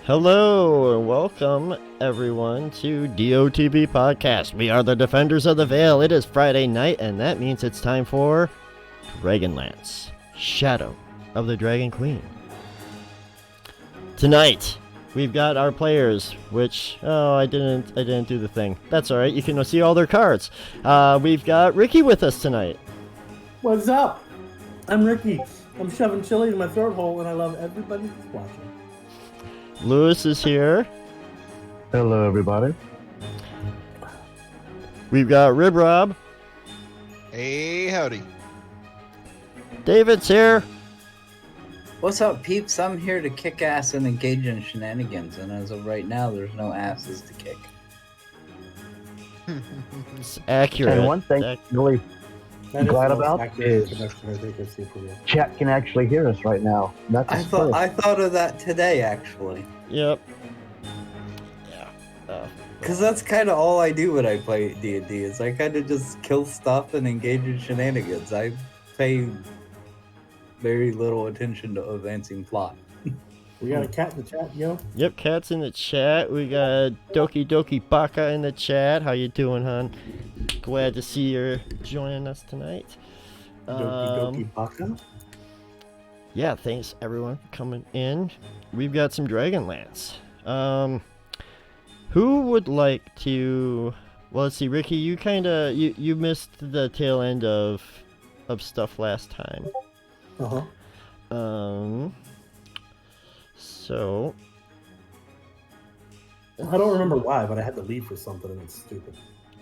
Hello and welcome everyone to DOTVPodcast. We are the Defenders of the Veil. It is Friday night and that means it's time for Dragonlance, Shadow of the Dragon Queen. Tonight we've got our players, which I didn't do the thing. That's all right. You can see all their cards. We've got Ricky with us tonight. What's up? I'm Ricky. I'm shoving chili in my throat hole and I love everybody that's watching. Lewis is here. Hello, everybody. We've got Rib Rob. Hey, howdy. David's here. What's up, peeps? I'm here to kick ass and engage in shenanigans, and as of right now, there's no asses to kick. It's accurate. And one thing really That is glad the most about accurate is introduction I think I've seen from you. chat can actually hear us right now. That's I thought of that today, actually, Yep. Yeah. because that's kind of all I do when I play D&D. Is I kind of just kill stuff and engage in shenanigans. I pay very little attention to advancing plot. We got a cat in the chat, yo. Yep, Cat's in the chat. We got Doki Doki Baka in the chat. How you doing, hon? Glad to see you're joining us tonight. Doki Baka. Yeah, thanks everyone for coming in. We've got some Dragonlance. Who would like to? Well, let's see, Ricky. You you missed the tail end of stuff last time. So I don't remember why, but I had to leave for something and it's stupid.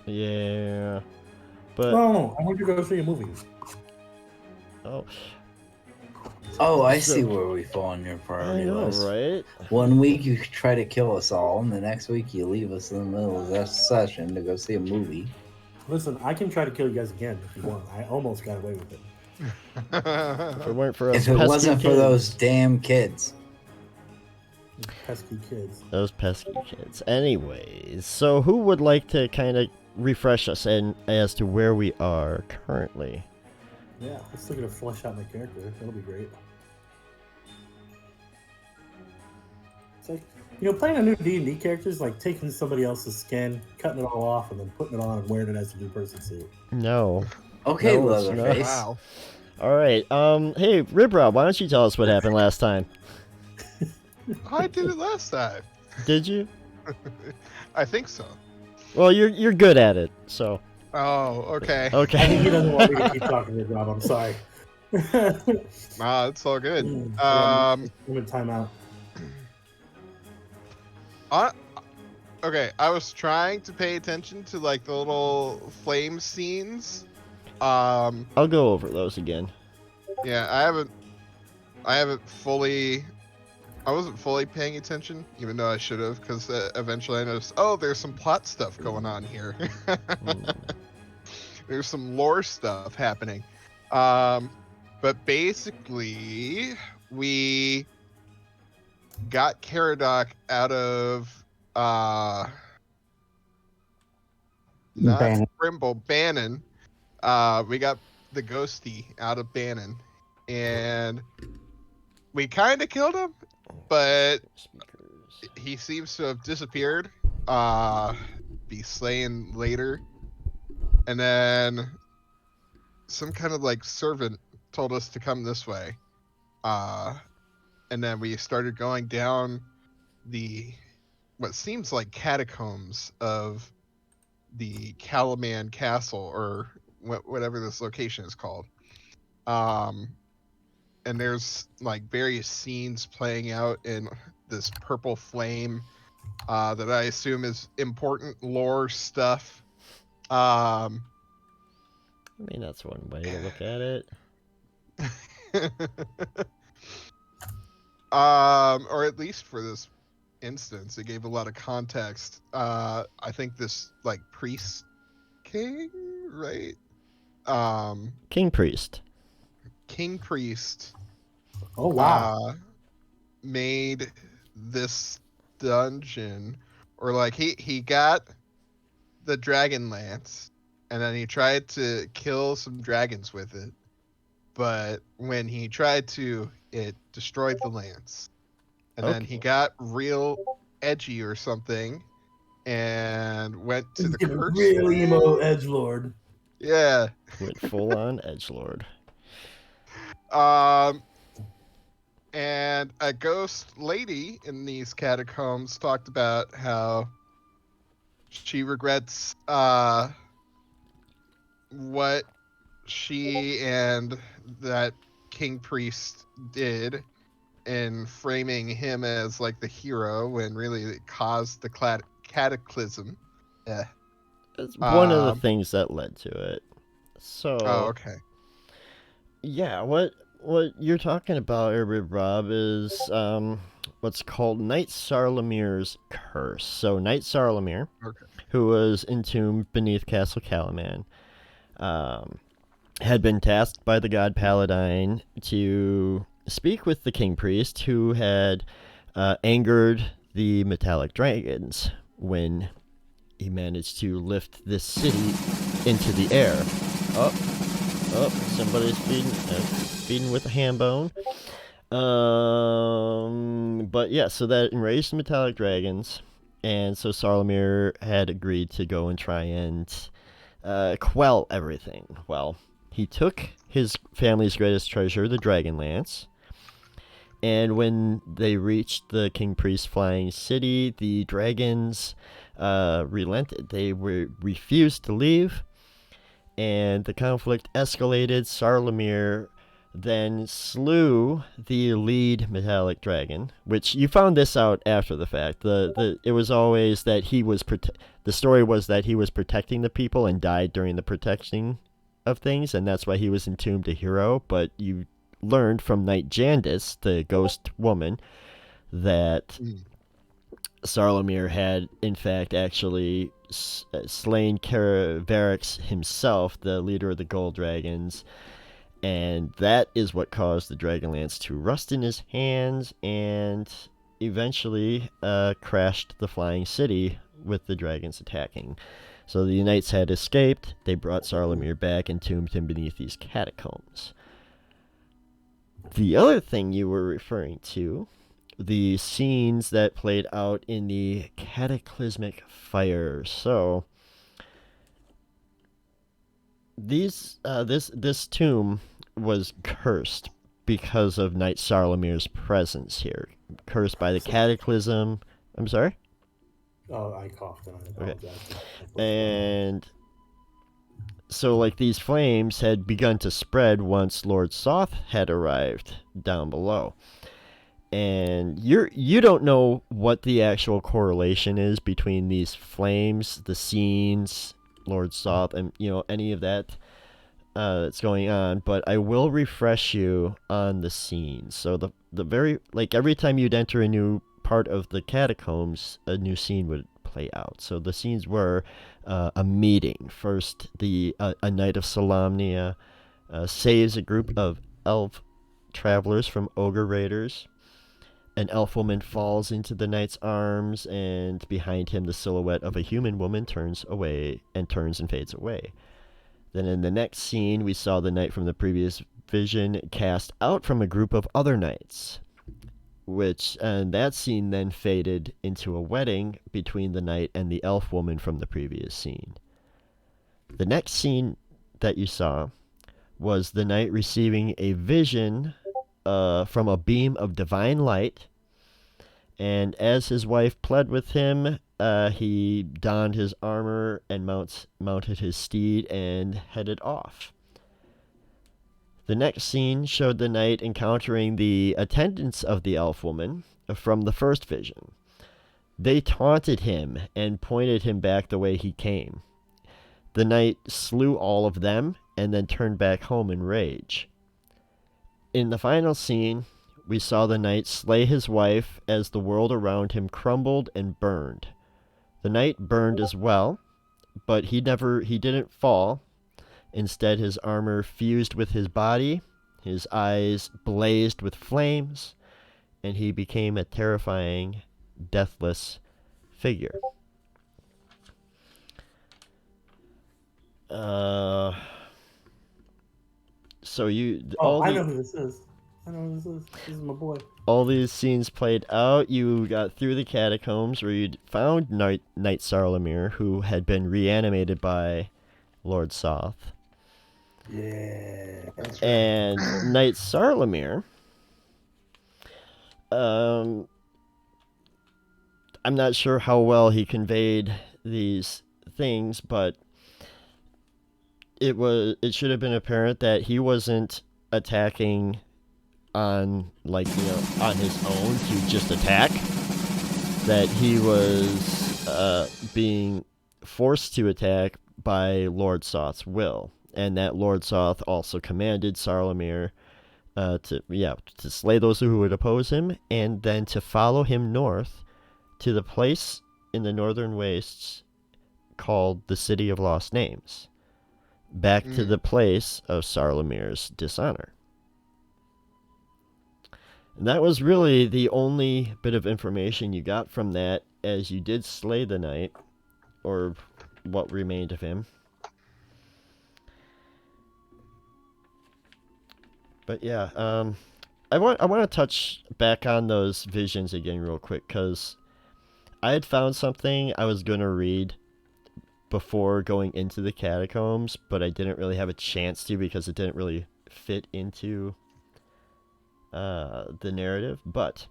yeah, but No, I want you to go see a movie. Oh, I So- see where we fall on your I priority know, list. right? One week you try to kill us all, and the next week you leave us in the middle of that session to go see a movie. Listen, I can try to kill you guys again if you want. I almost got away with it. If it weren't for us If it pesky wasn't for kids. those damn kids. Pesky kids. Those pesky kids. Anyways, so who would like to kind of refresh us as to where we are currently? Yeah, let's look at flesh out my character. That'll be great. It's like, playing a new D&D character is like taking somebody else's skin, cutting it all off, and then putting it on and wearing it as a new person suit. No. Okay, No, it's Leatherface. Wow. All right. Hey, Rib Rob, why don't you tell us what happened last time? I did it last time. Did you? I think so. Well, you're good at it, so Oh, okay. I think he okay. doesn't want me to keep talking to you, Rob. I'm sorry. Nah, it's all good. I'm in timeout. Okay, I was trying to pay attention to like the little flame scenes. I'll go over those again. Yeah, I haven't fully. I wasn't fully paying attention, even though I should have, because eventually I noticed, oh, there's some plot stuff going on here. There's some lore stuff happening. But basically, we got Caradoc out of not Bannon. Brimble, Bannon. We got the ghosty out of Bannon, and we kind of killed him, but he seems to have disappeared. Be slain later, and then some kind of like servant told us to come this way, and then we started going down the what seems like catacombs of the Calaman Castle, or whatever this location is called. And there's like various scenes playing out in this purple flame that I assume is important lore stuff. I mean, that's one way to look at it. Or at least for this instance, it gave a lot of context. I think this like priest king, right? King Priest. King priest Oh, wow. made this dungeon, or like he got the Dragonlance, and then he tried to kill some dragons with it, but when he tried to, it destroyed the lance. And then he got real edgy or something and went to the curse. Real emo edgelord. Yeah. Went full on edgelord. And a ghost lady in these catacombs talked about how she regrets what she and that king priest did in framing him as like the hero when really it caused the cataclysm. Yeah. It's one of the things that led to it. So. Oh, okay. Yeah, what you're talking about, Rob, is what's called Knight Sarlamir's curse. So Knight Sarlamir, who was entombed beneath Castle Calaman, had been tasked by the god Paladine to speak with the king priest, who had angered the metallic dragons when he managed to lift this city into the air. Oh, somebody's feeding with a ham bone. But yeah, so that enraged the metallic dragons, and so Sarlamir had agreed to go and try and quell everything. Well, he took his family's greatest treasure, the Dragonlance, and when they reached the King Priest's flying city, the dragons relented. They refused to leave, and the conflict escalated. Sarlamir then slew the lead metallic dragon, which you found this out after the fact. It was always that he was the story was that he was protecting the people and died during the protection of things, and that's why he was entombed a hero. But you learned from Knight Jandis, the ghost woman, that Sarlamir had in fact actually slain Varix himself, the leader of the Gold Dragons, and that is what caused the Dragonlance to rust in his hands and eventually crashed the flying city with the dragons attacking. So the knights had escaped. They brought Sarlamir back and entombed him beneath these catacombs. The other thing you were referring to, the scenes that played out in the cataclysmic fire. So this tomb was cursed because of Knight Sarlamir's presence here. Cursed by the cataclysm. I'm sorry? Oh, I coughed and I apologize. Okay. And so, like, these flames had begun to spread once Lord Soth had arrived down below. And you don't know what the actual correlation is between these flames, the scenes, Lord Soth, and any of that that's going on. But I will refresh you on the scenes. So the very every time you'd enter a new part of the catacombs, a new scene would play out. So the scenes were a meeting. First, a knight of Solamnia saves a group of elf travelers from ogre raiders. An elf woman falls into the knight's arms, and behind him the silhouette of a human woman turns and fades away. Then in the next scene, we saw the knight from the previous vision cast out from a group of other knights, and that scene then faded into a wedding between the knight and the elf woman from the previous scene. The next scene that you saw was the knight receiving a vision from a beam of divine light, and as his wife pled with him, he donned his armor and mounted his steed and headed off. The next scene showed the knight encountering the attendants of the elf woman from the first vision. They taunted him and pointed him back the way he came. The knight slew all of them and then turned back home in rage. In the final scene, we saw the knight slay his wife as the world around him crumbled and burned. The knight burned as well, but he didn't fall. Instead, his armor fused with his body, his eyes blazed with flames, and he became a terrifying, deathless figure. I know who this is. I know this is my boy. All these scenes played out. You got through the catacombs where you found Knight Sarlamir, who had been reanimated by Lord Soth. Yeah. That's right. And Knight Sarlamir, I'm not sure how well he conveyed these things, but it should have been apparent that he wasn't attacking on on his own to just attack, that he was being forced to attack by Lord Soth's will, and that Lord Soth also commanded Sarlamir to slay those who would oppose him, and then to follow him north to the place in the northern wastes called the City of Lost Names, back to the place of Sarlamir's dishonor. And that was really the only bit of information you got from that, as you did slay the knight, or what remained of him. But yeah, I want to touch back on those visions again real quick, because I had found something I was going to read before going into the catacombs, but I didn't really have a chance to because it didn't really fit into the narrative. But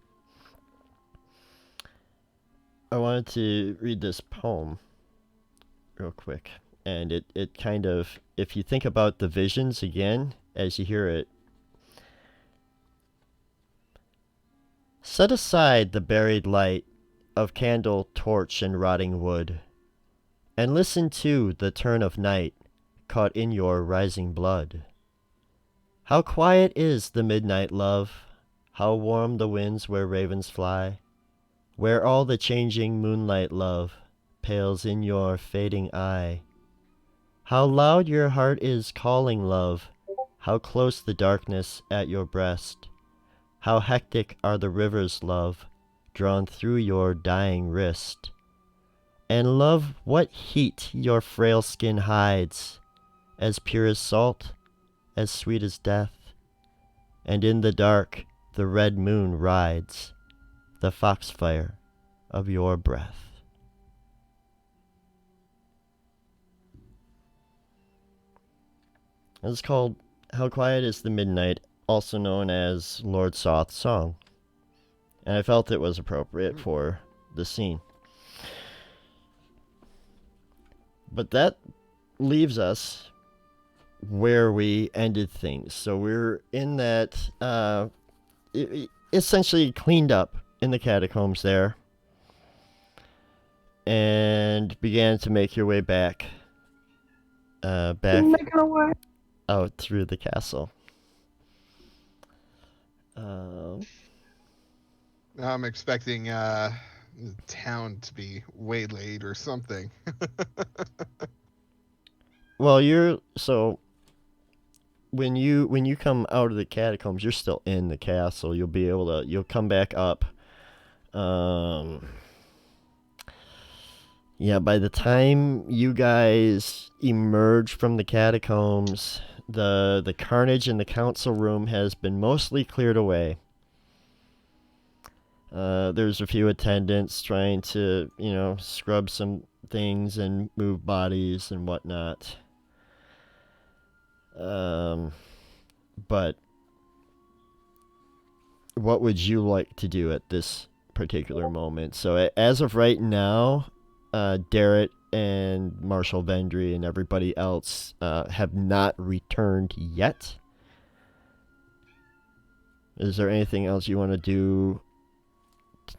I wanted to read this poem real quick, and it kind of, if you think about the visions again as you hear it, set aside the buried light of candle, torch, and rotting wood, and listen to the turn of night caught in your rising blood. How quiet is the midnight, love, how warm the winds where ravens fly, where all the changing moonlight, love, pales in your fading eye. How loud your heart is calling, love, how close the darkness at your breast, how hectic are the rivers, love, drawn through your dying wrist. And love, what heat your frail skin hides, as pure as salt, as sweet as death. And in the dark the red moon rides, the foxfire of your breath. It's called How Quiet is the Midnight, also known as Lord Soth's Song. And I felt it was appropriate for the scene. But that leaves us where we ended things. So we're in that, essentially cleaned up in the catacombs there, and began to make your way back out through the castle. I'm expecting the town to be waylaid or something. Well, when you come out of the catacombs, you're still in the castle. You'll come back up. Yeah, by the time you guys emerge from the catacombs, the carnage in the council room has been mostly cleared away. There's a few attendants trying to, scrub some things and move bodies and whatnot. But what would you like to do at this particular moment? So as of right now, Darrett and Marshall Vendry and everybody else have not returned yet. Is there anything else you want to do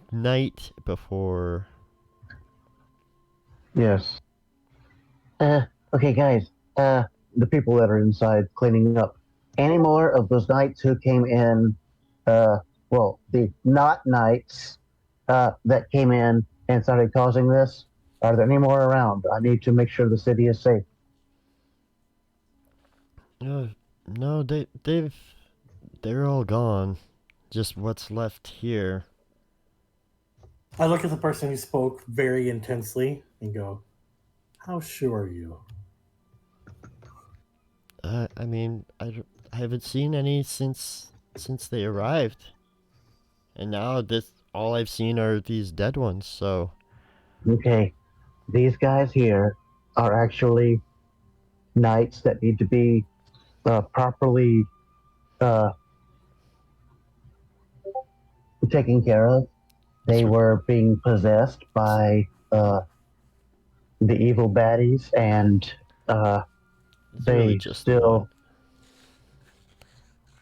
tonight before? Yes. Okay, guys. The people that are inside cleaning up. Any more of those knights who came in? The not knights that came in and started causing this. Are there any more around? I need to make sure the city is safe. No, they're all gone. Just what's left here. I look at the person who spoke very intensely and go, "How sure are you?" I haven't seen any since since they arrived. And now this all I've seen are these dead ones, so Okay, these guys here are actually knights that need to be properly taken care of. They Sure. were being possessed by the evil baddies, and it's really they just still one.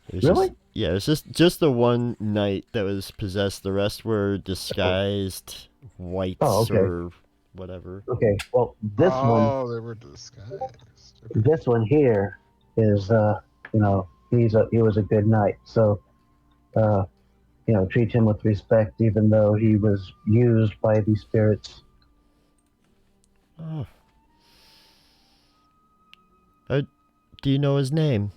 It was really. yeah, it was just the one knight that was possessed. The rest were disguised whites Oh, okay. or whatever. Okay, well, Oh, they were disguised. Okay. this one here is, he was a good knight, so, treat him with respect, even though he was used by these spirits. Oh. Do you know his name?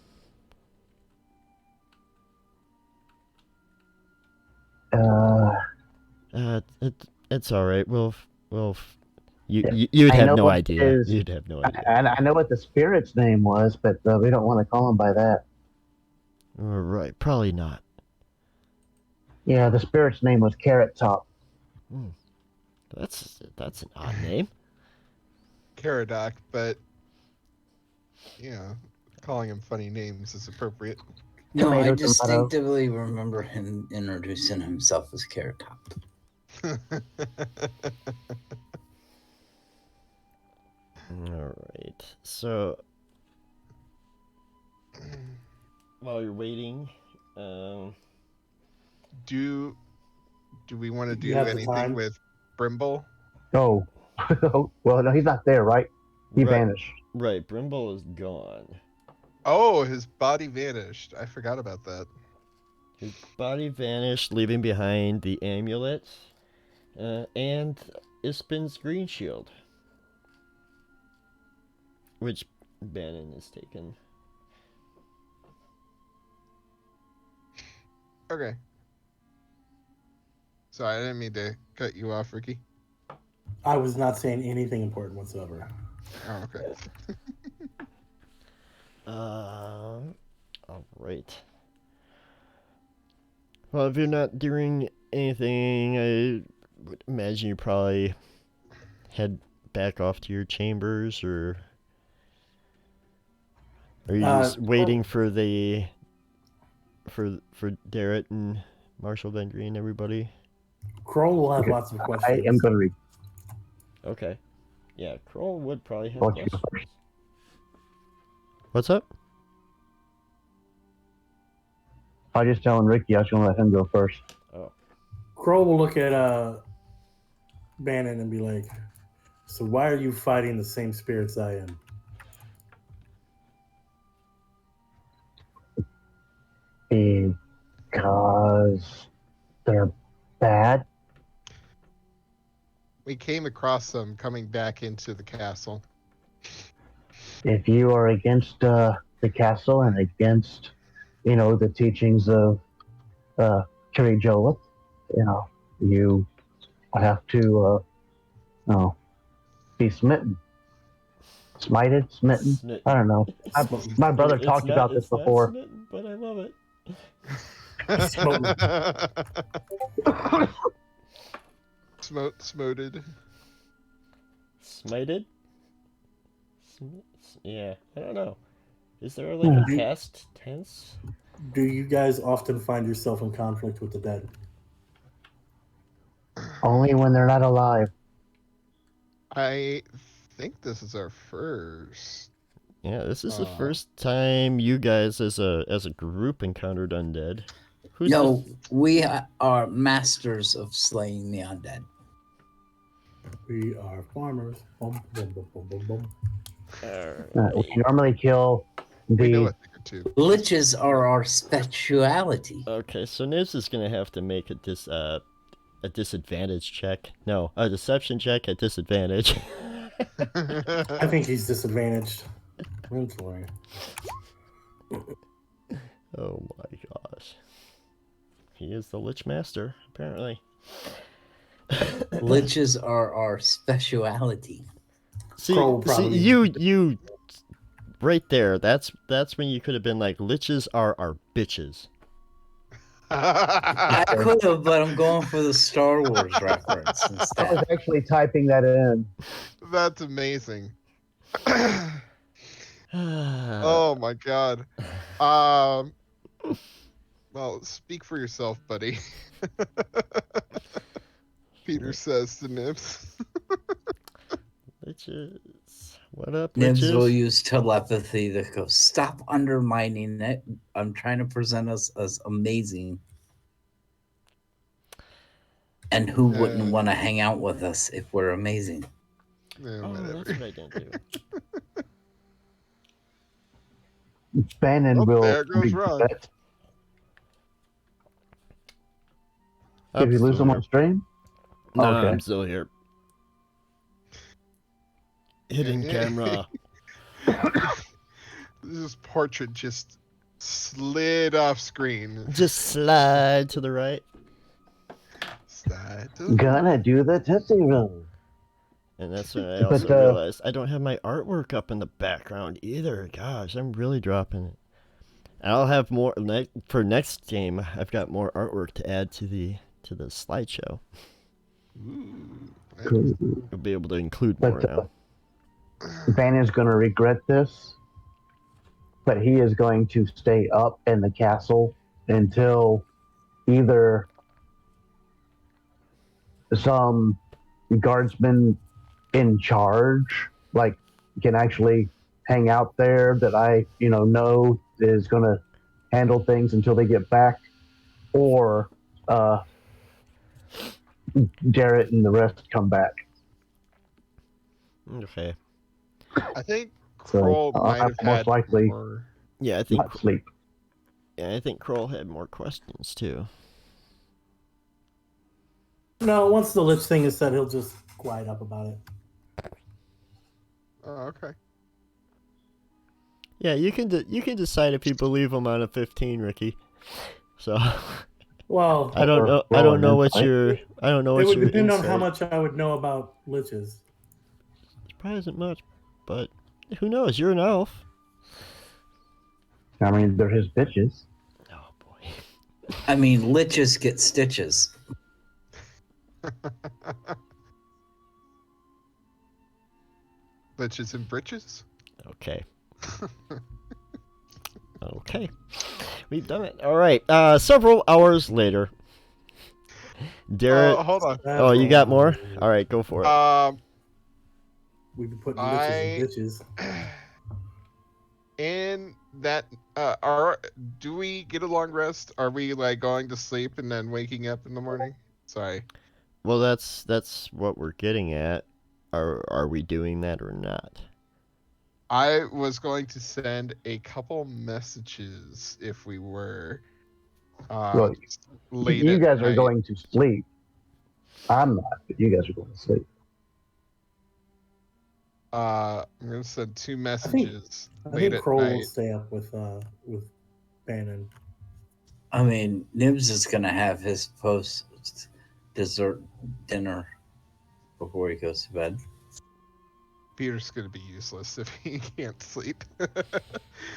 It's all right. You'd I have know no what idea. his- You'd have no idea. I know what the spirit's name was, but we don't want to call him by that. Right, probably not. Yeah, the spirit's name was Carrot Top. That's an odd name. Caradoc, but calling him funny names is appropriate. No, I Tomato, tomato. distinctively remember him introducing himself as Carrot Top. All right. So while you're waiting, Do we want to You do have the anything time? with Brimble? Oh, well, no, he's not there, right? He right, vanished. right, Brimble is gone. Oh, his body vanished. I forgot about that. His body vanished, leaving behind the amulet and Ispin's green shield, which Bannon has taken. Okay. Sorry, I didn't mean to cut you off, Ricky. I was not saying anything important whatsoever. Oh, okay. All right. Well, if you're not doing anything, I would imagine you probably head back off to your chambers, or are you just waiting for for Darrett and Marshall Vendry and everybody? Kroll will have Okay. lots of I questions. am going to read. Okay. Yeah, Kroll would probably have Why don't you go questions. What's up? I was just telling Ricky I was going to let him go first. Kroll will look at Bannon and be like, "So why are you fighting the same spirits I am?" Because they're bad. We came across them coming back into the castle. If you are against the castle and against, the teachings of Kiri Jolith, you have to, be smitten. Smited? Smitten? Snit. I don't know. My brother It's talked not- about this it's not before. smitten, but I love it. Smoted. Smited? Yeah, I don't know. Is there like a past tense? Do you guys often find yourself in conflict with the dead? Only when they're not alive. I think this is our first. Yeah, this is the first time you guys as a group encountered undead. No, we are masters of slaying the undead. We are farmers. Bum, bum, bum, bum, bum, bum. We normally kill We know the. a thing or two. Liches are our speciality. Okay, so Nibs is gonna have to make a disadvantage check. No, a deception check at disadvantage. I think he's disadvantaged. I'm sorry. Oh my gosh. He is the Lich Master, apparently. Liches are our speciality. See, Crow probably- you right there. That's when you could have been like, liches are our bitches. I could have, but I'm going for the Star Wars reference I was instead. actually typing that in. That's amazing. Oh my god. Um. Well, speak for yourself, buddy. Peter says to Nibs. Liches. What up, Nibs will Liches? use telepathy to go, stop undermining it. I'm trying to present us as amazing. And who wouldn't want to hang out with us if we're amazing? Oh, Whatever. that's what I didn't do. Bannon Oh, will there goes Ron. regret. Did we lose him on stream? No, Okay. I'm still here. Hidden camera. This portrait just slid off screen. Just slide to the right. Slide to the Gonna do the Tootsie Roll. And that's when I But, also realized I don't have my artwork up in the background either. Gosh, I'm really dropping it. I'll have more for next game. I've got more artwork to add to the slideshow. Ooh. You'll be able to include more But now. Bannon's gonna regret this, but he is going to stay up in the castle until either some guardsman in charge, like, can actually hang out there that I, know is going to handle things until they get back, or Jarrett and the rest come back. Okay. I think So, Kroll might have most had likely more. Yeah, I think. Not sleep. Yeah, I think Kroll had more questions too. No, once the Lich thing is said, he'll just quiet up about it. Oh, okay. Yeah, you can decide if you believe him on a 15, Ricky. So Well, I don't know. I don't know what your. I don't know what it would your depend on insight- how much I would know about liches. It probably isn't much, but who knows? You're an elf. I mean, they're his bitches. Oh boy. I mean, liches get stitches. Bitches and britches? Okay. Okay. We've done it. All right. Several hours later. Darren. Hold on. Oh, you got more? All right, go for it. We've been putting liches and bitches. In that, do we get a long rest? Are we like going to sleep and then waking up in the morning? Sorry. Well, that's what we're getting at. Are we doing that or not? I was going to send a couple messages if we were. Well, Late you at guys are night. going to sleep. I'm not, but you guys are going to sleep. I'm gonna send 2 messages I late think at Kroll will night. stay up with Bannon. I mean, Nibs is going to have his post dessert dinner before he goes to bed. Peter's gonna be useless if he can't sleep,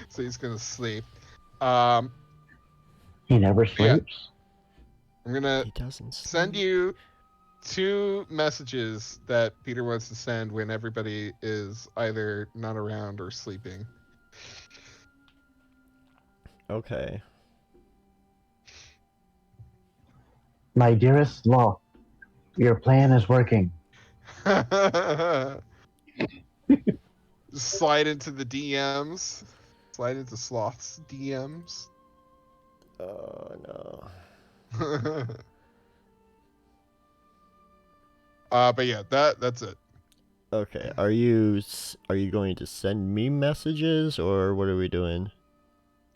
so he's gonna sleep. He never Yeah. sleeps. I'm gonna He doesn't send sleep. you 2 messages that Peter wants to send when everybody is either not around or sleeping. Okay. My dearest Law, your plan is working. Slide into the DMs. Slide into Sloth's DMs. Oh no. But yeah, that's it. Okay. Are you going to send me messages or what are we doing?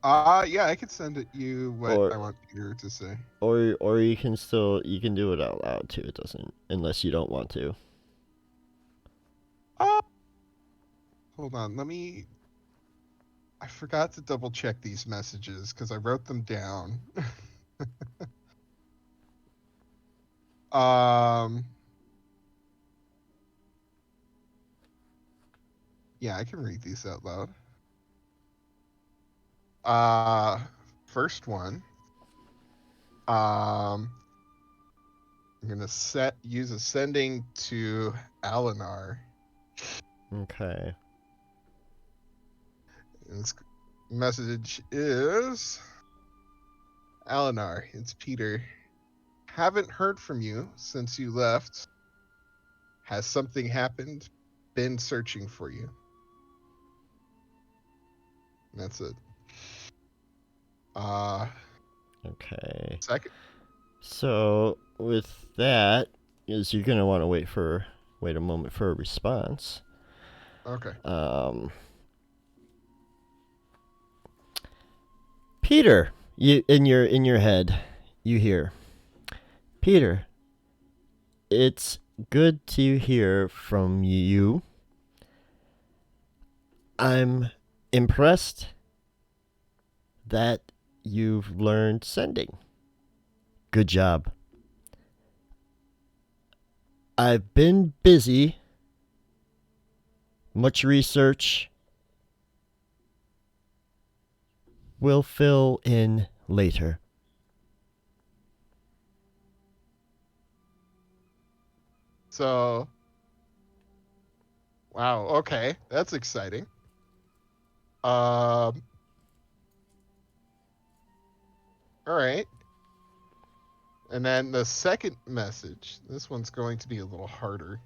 Yeah, I can send it you what Or- I want Peter to say. Or you can do it out loud too. It doesn't unless you don't want to. Hold on, I forgot to double check these messages because I wrote them down. Yeah, I can read these out loud. First one. I'm gonna use ascending to Alinar. Okay. This message is Alinar, it's Peter. Haven't heard from you since you left. Has something happened? Been searching for you. That's it. Okay. Second. So with that, is you're gonna want to wait a moment for a response. Okay. Peter, you in your head, you hear, Peter, it's good to hear from you. I'm impressed that you've learned sending. Good job. I've been busy. Much research. We'll fill in later. So, wow. Okay, that's exciting. All right. And then the second message. This one's going to be a little harder.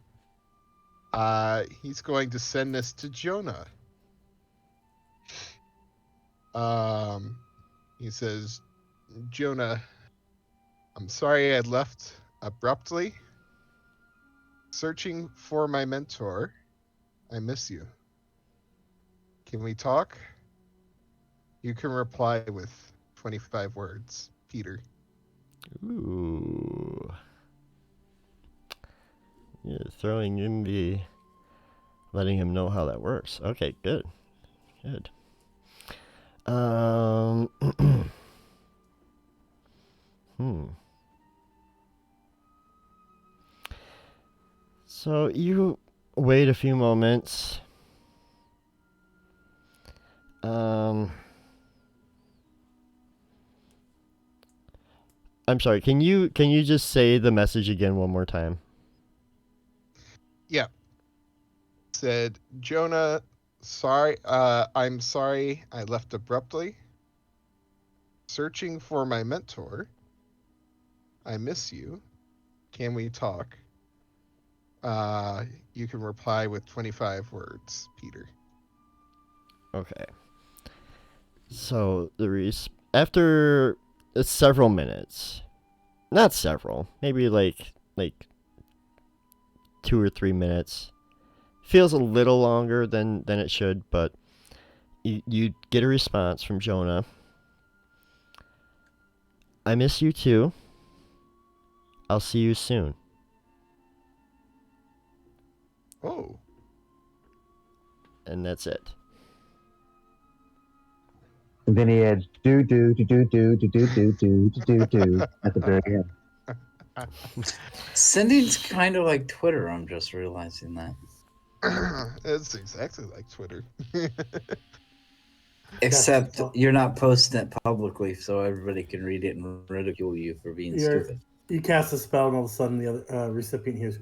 He's going to send this to Jonah. He says, Jonah, I'm sorry I left abruptly. Searching for my mentor. I miss you. Can we talk? You can reply with 25 words, Peter. Ooh. Yeah, throwing in the... letting him know how that works. Okay, good. Good. So you wait a few moments. I'm sorry. Can you just say the message again one more time? Yeah. Said, Jonah, I'm sorry I left abruptly. Searching for my mentor. I miss you. Can we talk? You can reply with 25 words, Peter. Okay. So after several minutes, not several, maybe like 2 or 3 minutes. Feels a little longer than it should, but you get a response from Jonah. I miss you too. I'll see you soon. Oh. And that's it. And then he adds do do do do do do do do do do do at the very end. Sending's kind of like Twitter. I'm just realizing that. It's exactly like Twitter. Except you're not posting it publicly so everybody can read it and ridicule you for being stupid. You cast a spell and all of a sudden the other recipient hears.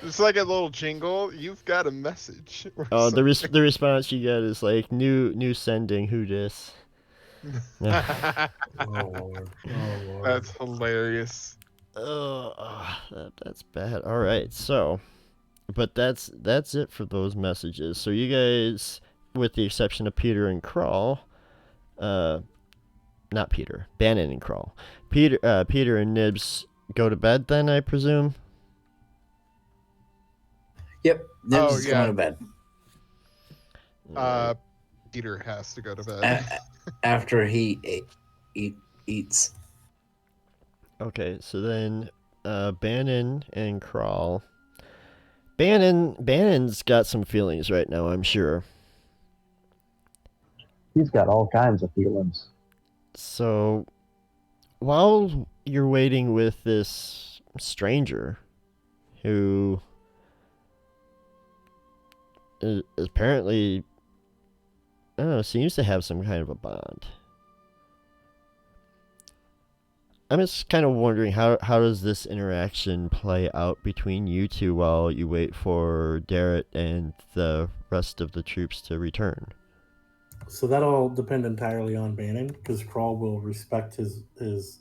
It's like a little jingle. You've got a message. Oh, the response you get is like new sending. Who dis? Oh Lord! Oh Lord! That's hilarious. That's bad. All right, so, but that's it for those messages. So you guys, with the exception of Peter and Crawl, not Peter, Bannon and Crawl, Peter and Nibs go to bed. Then I presume. Yep, Nibs is going to bed. Peter has to go to bed after he eats. Okay, so then Bannon and Crawl. Bannon's got some feelings right now, I'm sure. He's got all kinds of feelings. So, while you're waiting with this stranger who is apparently, I don't know, seems to have some kind of a bond. I'm just kind of wondering how does this interaction play out between you two while you wait for Darrett and the rest of the troops to return? So that'll depend entirely on Bannon, because Crawl will respect his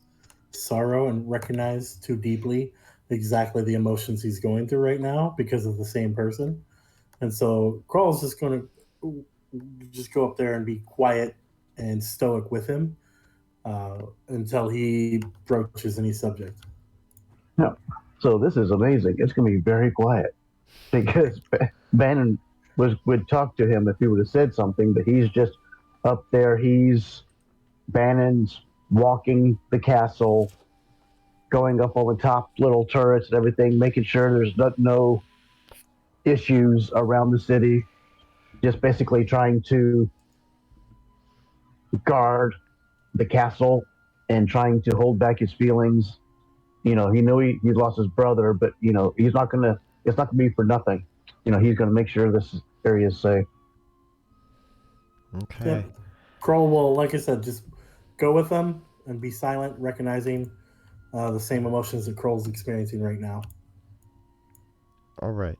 sorrow and recognize too deeply exactly the emotions he's going through right now because of the same person. And so Crawl's just going to just go up there and be quiet and stoic with him until he broaches any subject. No. So this is amazing. It's going to be very quiet because Bannon would talk to him if he would have said something, but he's just up there. Bannon's walking the castle, going up on the top little turrets and everything, making sure there's no issues around the city. Just basically trying to guard the castle and trying to hold back his feelings. He knew he lost his brother, but it's not gonna be for nothing. He's gonna make sure this area is safe. Okay. Yeah. Crawl will, like I said, just go with them and be silent, recognizing the same emotions that Kroll's experiencing right now. All right.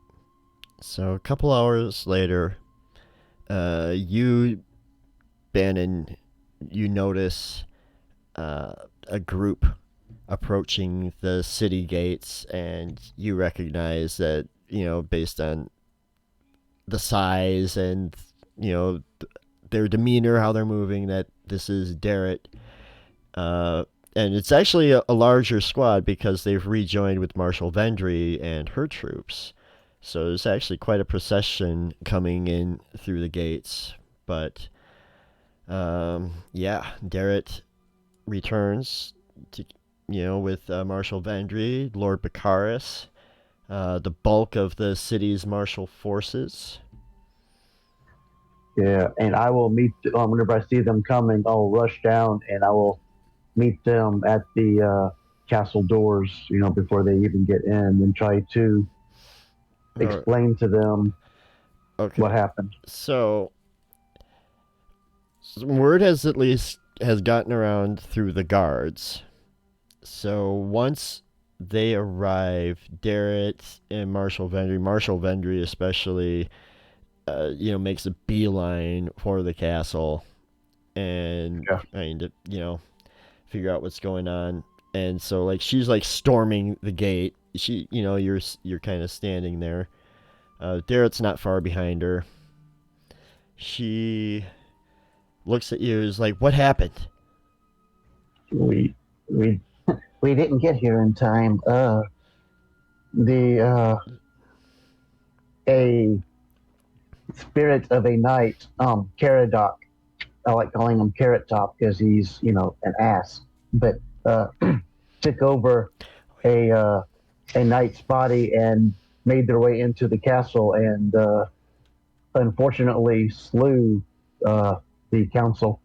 So a couple hours later, you, Bannon, you notice a group approaching the city gates, and you recognize that, based on the size and, their demeanor, how they're moving, that this is Darrett. And it's actually a larger squad because they've rejoined with Marshal Vendry and her troops. So there's actually quite a procession coming in through the gates. But, Darrett returns to, with Marshal Vendry, Lord Baccharis, the bulk of the city's martial forces. Yeah, and I will meet whenever I see them coming. I'll rush down and I will meet them at the castle doors, before they even get in, and try to explain to them what happened. So word has gotten around through the guards. So once they arrive, Darrett and Marshal Vendry especially, makes a beeline for the castle and trying to, figure out what's going on. And so she's storming the gate. She, you're kind of standing there. Darrett's not far behind her. She looks at you, is like, what happened? We didn't get here in time. A spirit of a knight, Caradoc. I like calling him Carrot Top because he's, an ass. But took over a knight's body and made their way into the castle and unfortunately slew the council.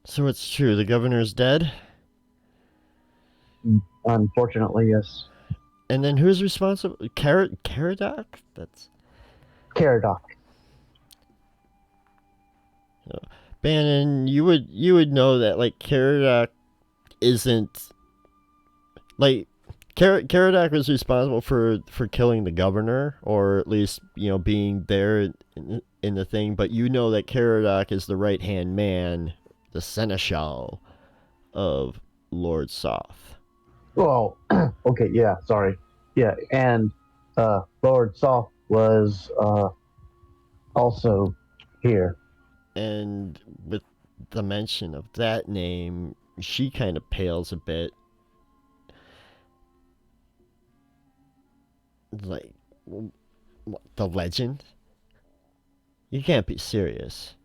So it's true, the governor's dead? Unfortunately, yes. And then who's responsible? Caradoc? That's Caradoc. So, Bannon, you would know that Caradoc isn't Caradoc was responsible for killing the governor, or at least being there in the thing. But that Caradoc is the right hand man, the seneschal of Lord Soth. Well, okay, yeah, sorry, yeah, and Lord Soth was also here. And with the mention of that name, she kind of pales a bit. What, the legend? You can't be serious.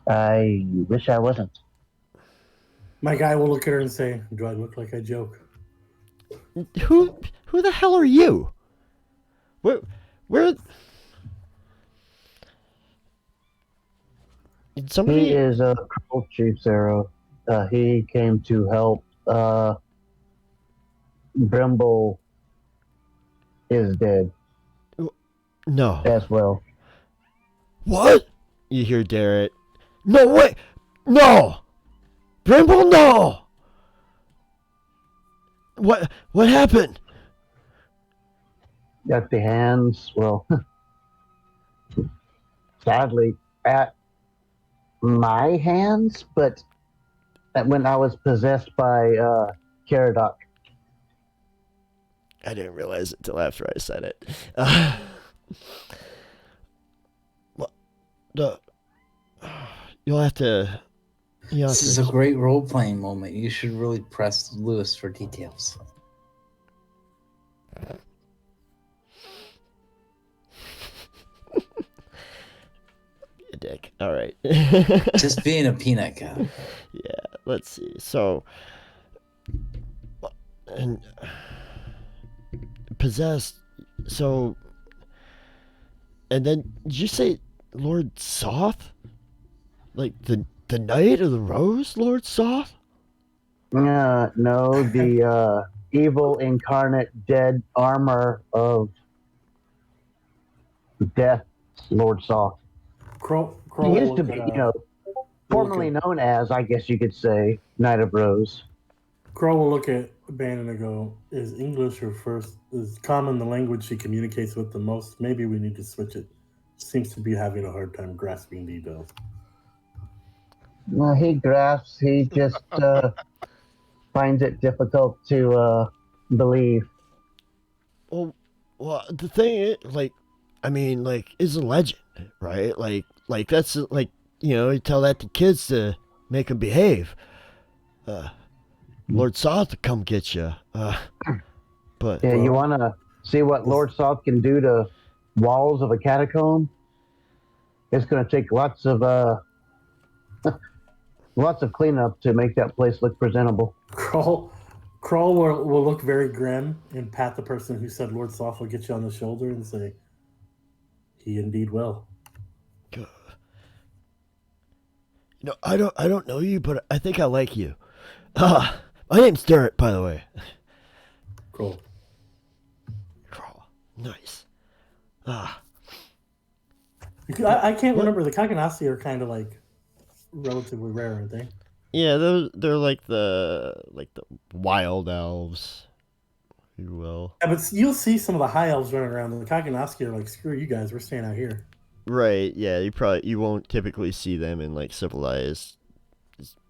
I wish I wasn't. My guy will look at her and say, do I look like I joke? Who the hell are you? Where somebody... He is a Crow Chief, Sarah. He came to help. Brimble is dead. No. As well. What? You hear Darrett. No way! No! Brimble, no! What happened? Got the hands, well, sadly, at my hands, but when I was possessed by Caradoc. I didn't realize it till after I said it. Well, you'll have to. This is a great role-playing moment. You should really press Lewis for details. A dick. All right. Just being a peanut guy. Yeah. Let's see. So, and possessed. So, and then did you say Lord Soth? Like the Knight of the Rose, Lord Soth? No, the evil incarnate dead armor of death, Lord Soth. He used to be, formerly known as, I guess you could say, Knight of Rose. Crow will look at Bannon and go, is English her first, is common the language she communicates with the most? Maybe we need to switch it. Seems to be having a hard time grasping details. Well, he grasps, he just finds it difficult to believe. Well, the thing is, it's a legend, right? Like that's like, you tell that to kids to make them behave. Lord Soth to come get you. But yeah, you want to see what Lord Soth can do to walls of a catacomb? It's going to take lots of cleanup to make that place look presentable. Kroll will look very grim and pat the person who said Lord Soth will get you on the shoulder and say, he indeed will. I don't know you, but I think I like you. My name's Derek, by the way. Kroll. Nice. I can't remember. The Kaganasi are kind of like relatively rare, aren't they? Yeah, they're like the wild elves, if you will. Yeah, but you'll see some of the high elves running around, and the Kaganasi are like, screw you guys, we're staying out here. Right, yeah, you won't typically see them in like civilized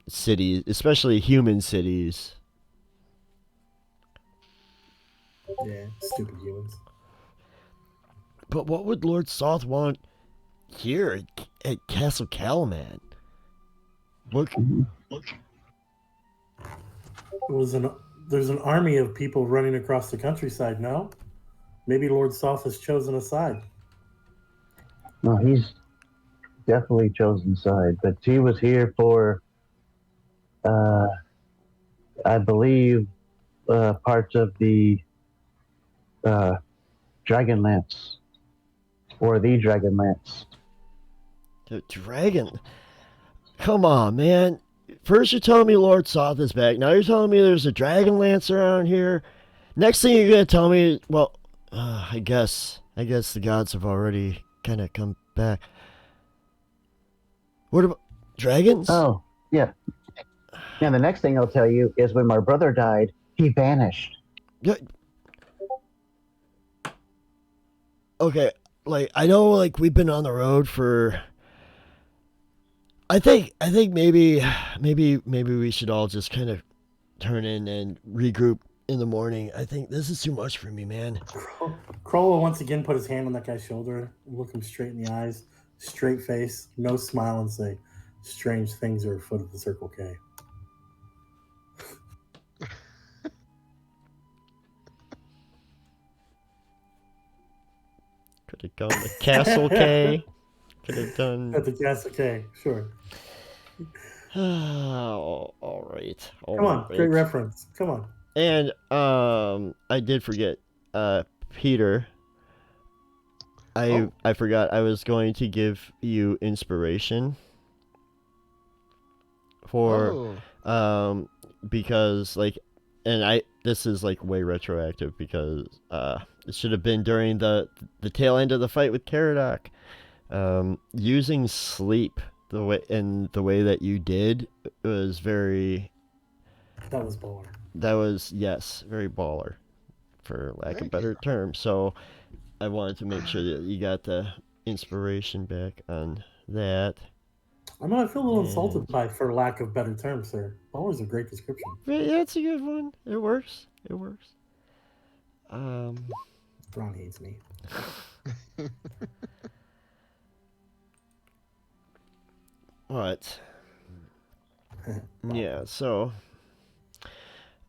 cities, especially human cities. Yeah, stupid humans. But what would Lord Soth want here at Castle Calaman? Look. There's an army of people running across the countryside now. Maybe Lord Soth has chosen a side. No, he's definitely chosen side, but he was here for, I believe, parts of the Dragonlance, or the Dragonlance. The dragon? Come on, man. First you're telling me Lord Soth is back. Now you're telling me there's a Dragonlance around here. Next thing you're going to tell me, well, I guess the gods have already kind of come back. What about dragons? Oh, yeah. And the next thing I'll tell you is when my brother died, he vanished. Yeah. Okay, like I know, like we've been on the road for. I think maybe we should all just kind of turn in and regroup in the morning. I think this is too much for me, man. Kroll will once again put his hand on that guy's shoulder, look him straight in the eyes, straight face, no smile, and say, "Strange things are afoot at the Circle K." Could have gone to Castle K. Could have done At the Castle K, sure. Oh, all right. Come on, great reference. Come on. And I did forget, Peter. I forgot I was going to give you inspiration for because this is like way retroactive because it should have been during the tail end of the fight with Caradoc. Using sleep the way that you did was very. That was baller. That was, yes, very baller, for lack of a Thank better you. term. So I wanted to make sure that you got the inspiration back on that. I feel a little insulted And- by for lack of better term, sir. Baller's a great description. Yeah, it's a good one. It works. Ron hates me. What? Yeah, so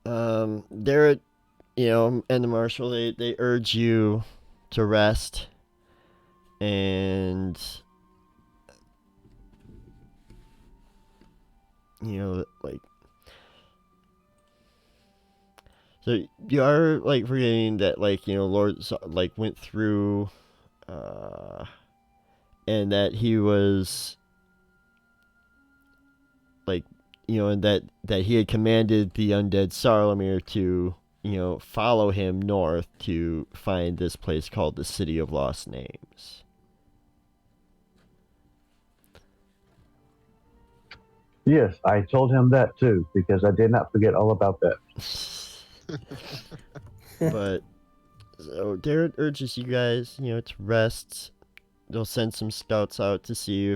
they're and the marshal they urge you to rest and like so you are like forgetting that Lord went through and that he was and that he had commanded the undead Sarlamir to, follow him north to find this place called the City of Lost Names. Yes, I told him that too, because I did not forget all about that. But so Darren urges you guys, to rest. They'll send some scouts out to see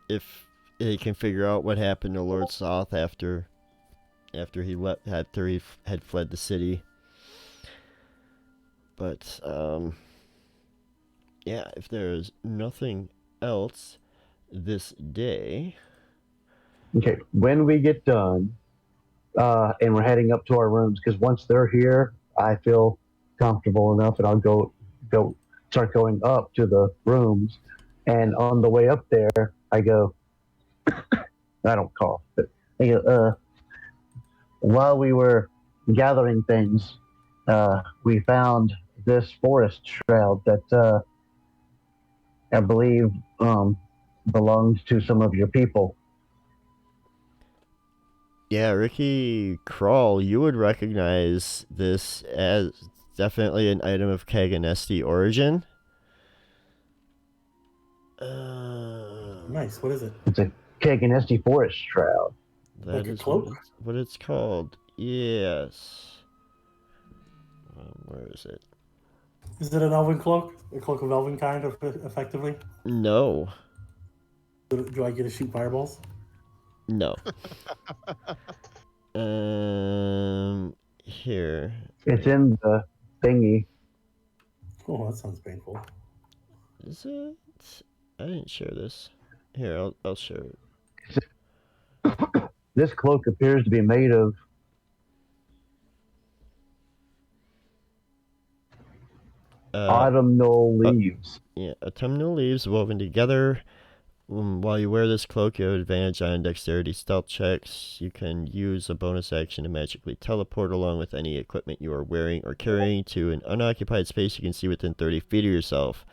if they can figure out what happened to Lord Soth after he had fled the city. But yeah, if there's nothing else this day. Okay, when we get done, and we're heading up to our rooms, because once they're here, I feel comfortable enough, and I'll go start going up to the rooms, and on the way up there, I go. I don't cough, but I go, while we were gathering things, we found this forest shroud that I believe belongs to some of your people. Yeah, Ricky Crawl, you would recognize this as definitely an item of Kaganesti origin. Nice. What is it? It's a Kaganesti forest shroud. That Like a is cloak? what it's called. Yes. Where is it? Is it an elven cloak? A cloak of elven kind, effectively? No. Do I get to shoot fireballs? No. Here. It's in the thingy. Oh, that sounds painful. Is it? I didn't share this. Here, I'll share it. This cloak appears to be made of autumnal leaves. Yeah, autumnal leaves woven together. While you wear this cloak, you have advantage on dexterity stealth checks. You can use a bonus action to magically teleport along with any equipment you are wearing or carrying to an unoccupied space you can see within 30 feet of yourself.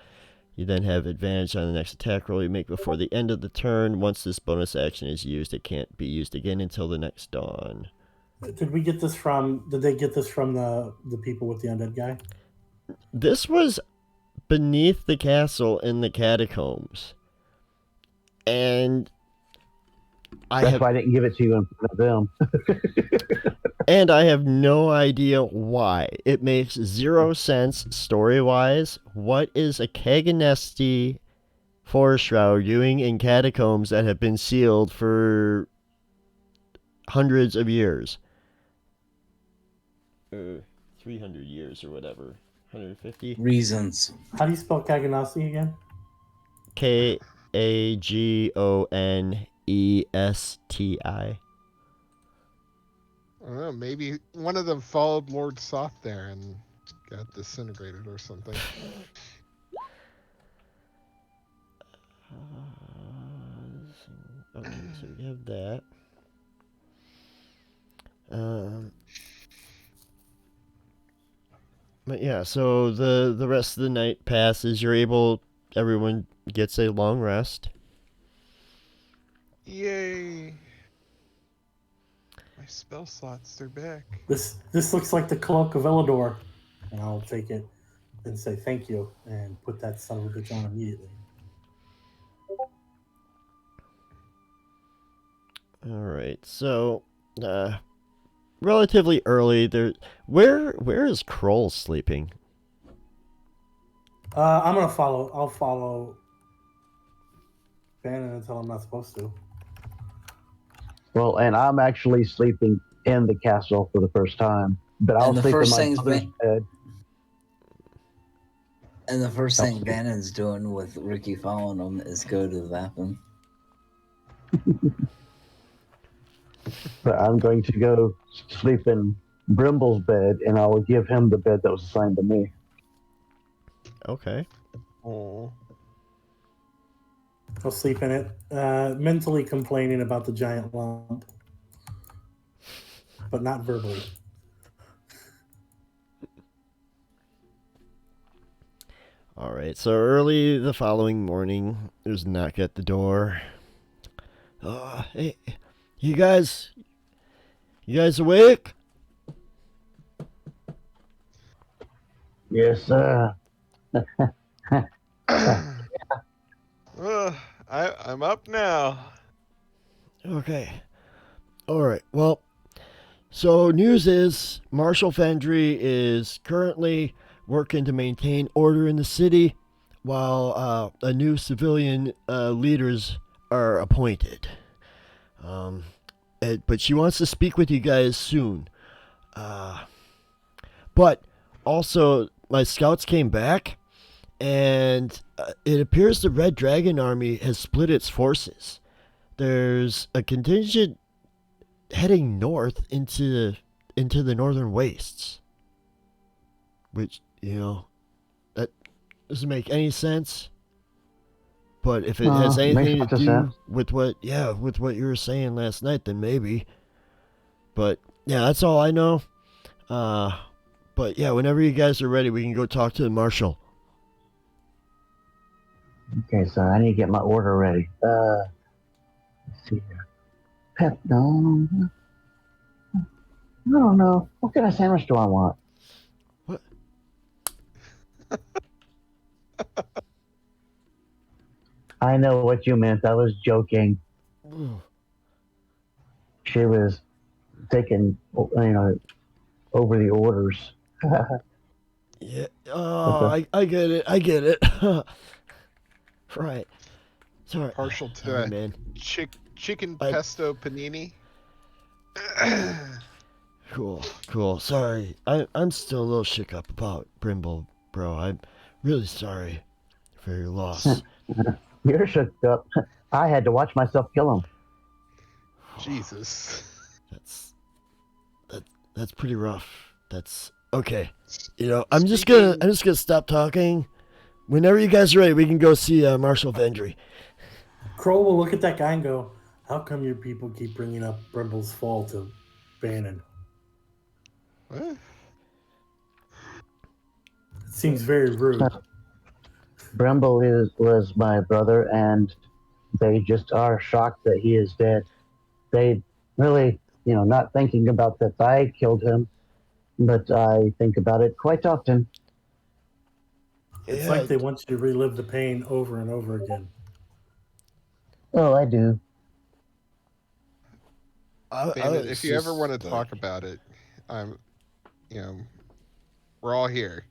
You then have advantage on the next attack roll you make before the end of the turn. Once this bonus action is used, it can't be used again until the next dawn. Did they get this from the people with the undead guy? This was beneath the castle in the catacombs. And That's why I didn't give it to you in front of them. And I have no idea why. It makes zero sense story-wise. What is a Kaganesti forest shroud doing in catacombs that have been sealed for hundreds of years? 300 years or whatever. 150? Reasons. How do you spell Kaganasti again? Kagonesti. I don't know, maybe one of them followed Lord Soth there and got disintegrated or something. Okay, so we have that. But yeah, so the rest of the night passes. Everyone gets a long rest. Yay! My spell slots, they're back. This looks like the cloak of Elidor, and I'll take it and say thank you and put that son of a bitch on immediately. All right. So, relatively early. Where is Kroll sleeping? I'm gonna follow. I'll follow Bannon until I'm not supposed to. Well, and I'm actually sleeping in the castle for the first time, but I'll And the sleep in first my thing's mother's bed. And the first Oh. thing Bannon's doing with Ricky following him is go to the bathroom. But I'm going to go sleep in Brimble's bed, and I will give him the bed that was assigned to me. Okay. Oh. I'll sleep in it, mentally complaining about the giant lump, but not verbally. All right. So early the following morning, there's a knock at the door. Hey, you guys awake? Yes, sir. I'm up now. Okay. All right. Well, so news is Marshal Fendry is currently working to maintain order in the city while a new civilian leaders are appointed. But she wants to speak with you guys soon. But also, my scouts came back, and it appears the Red Dragon Army has split its forces. There's a contingent heading north into the northern wastes. Which, that doesn't make any sense. But if it has anything to do with what you were saying last night, then maybe. But yeah, that's all I know. But yeah, whenever you guys are ready, we can go talk to the marshal. Okay, so I need to get my order ready. Let's see here. Pep, no. I don't know. What kind of sandwich do I want? What? I know what you meant. I was joking. She was taking, over the orders. Yeah. Oh, I get it. I get it. Right. Sorry. Partial to Sorry, man. Chicken pesto panini. Cool. Sorry. I'm still a little shook up about Brimble, bro. I'm really sorry for your loss. You're shook up. I had to watch myself kill him. Jesus. That's pretty rough. That's okay. I'm just gonna stop talking. Whenever you guys are ready, we can go see Marshal Vendry. Kroll will look at that guy and go, "How come your people keep bringing up Brimble's fall to Bannon? What? It seems very rude." Brimble was my brother, and they just are shocked that he is dead. They really, not thinking about that I killed him, but I think about it quite often. It's like they want you to relive the pain over and over again. Oh, I do. Bandit, if you ever want to talk about it, we're all here.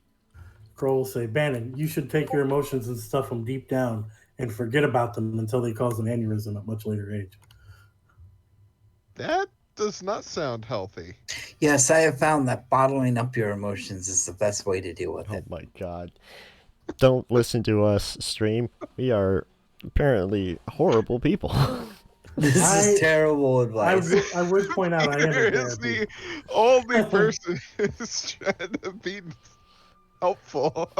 Kroll will say, "Bannon, you should take your emotions and stuff them deep down and forget about them until they cause an aneurysm at much later age." That does not sound healthy. Yes, I have found that bottling up your emotions is the best way to deal with it. Oh my god. Don't listen to us stream. We are apparently horrible people. This is terrible advice. I would point out I am is the only person who's trying to be helpful.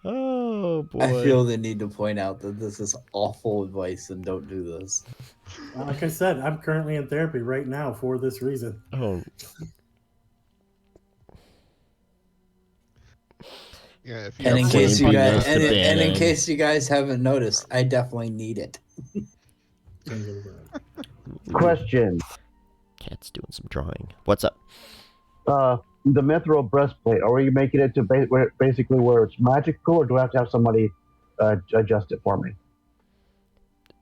Oh boy. I feel the need to point out that this is awful advice and don't do this. Like I said, I'm currently in therapy right now for this reason. Oh. Yeah, if you And in case you guys, and in Bannon. case you guys haven't noticed, I definitely need it. Question. Cat's doing some drawing. What's up? The mithril breastplate, are we making it to basically where it's magical, or do I have to have somebody adjust it for me?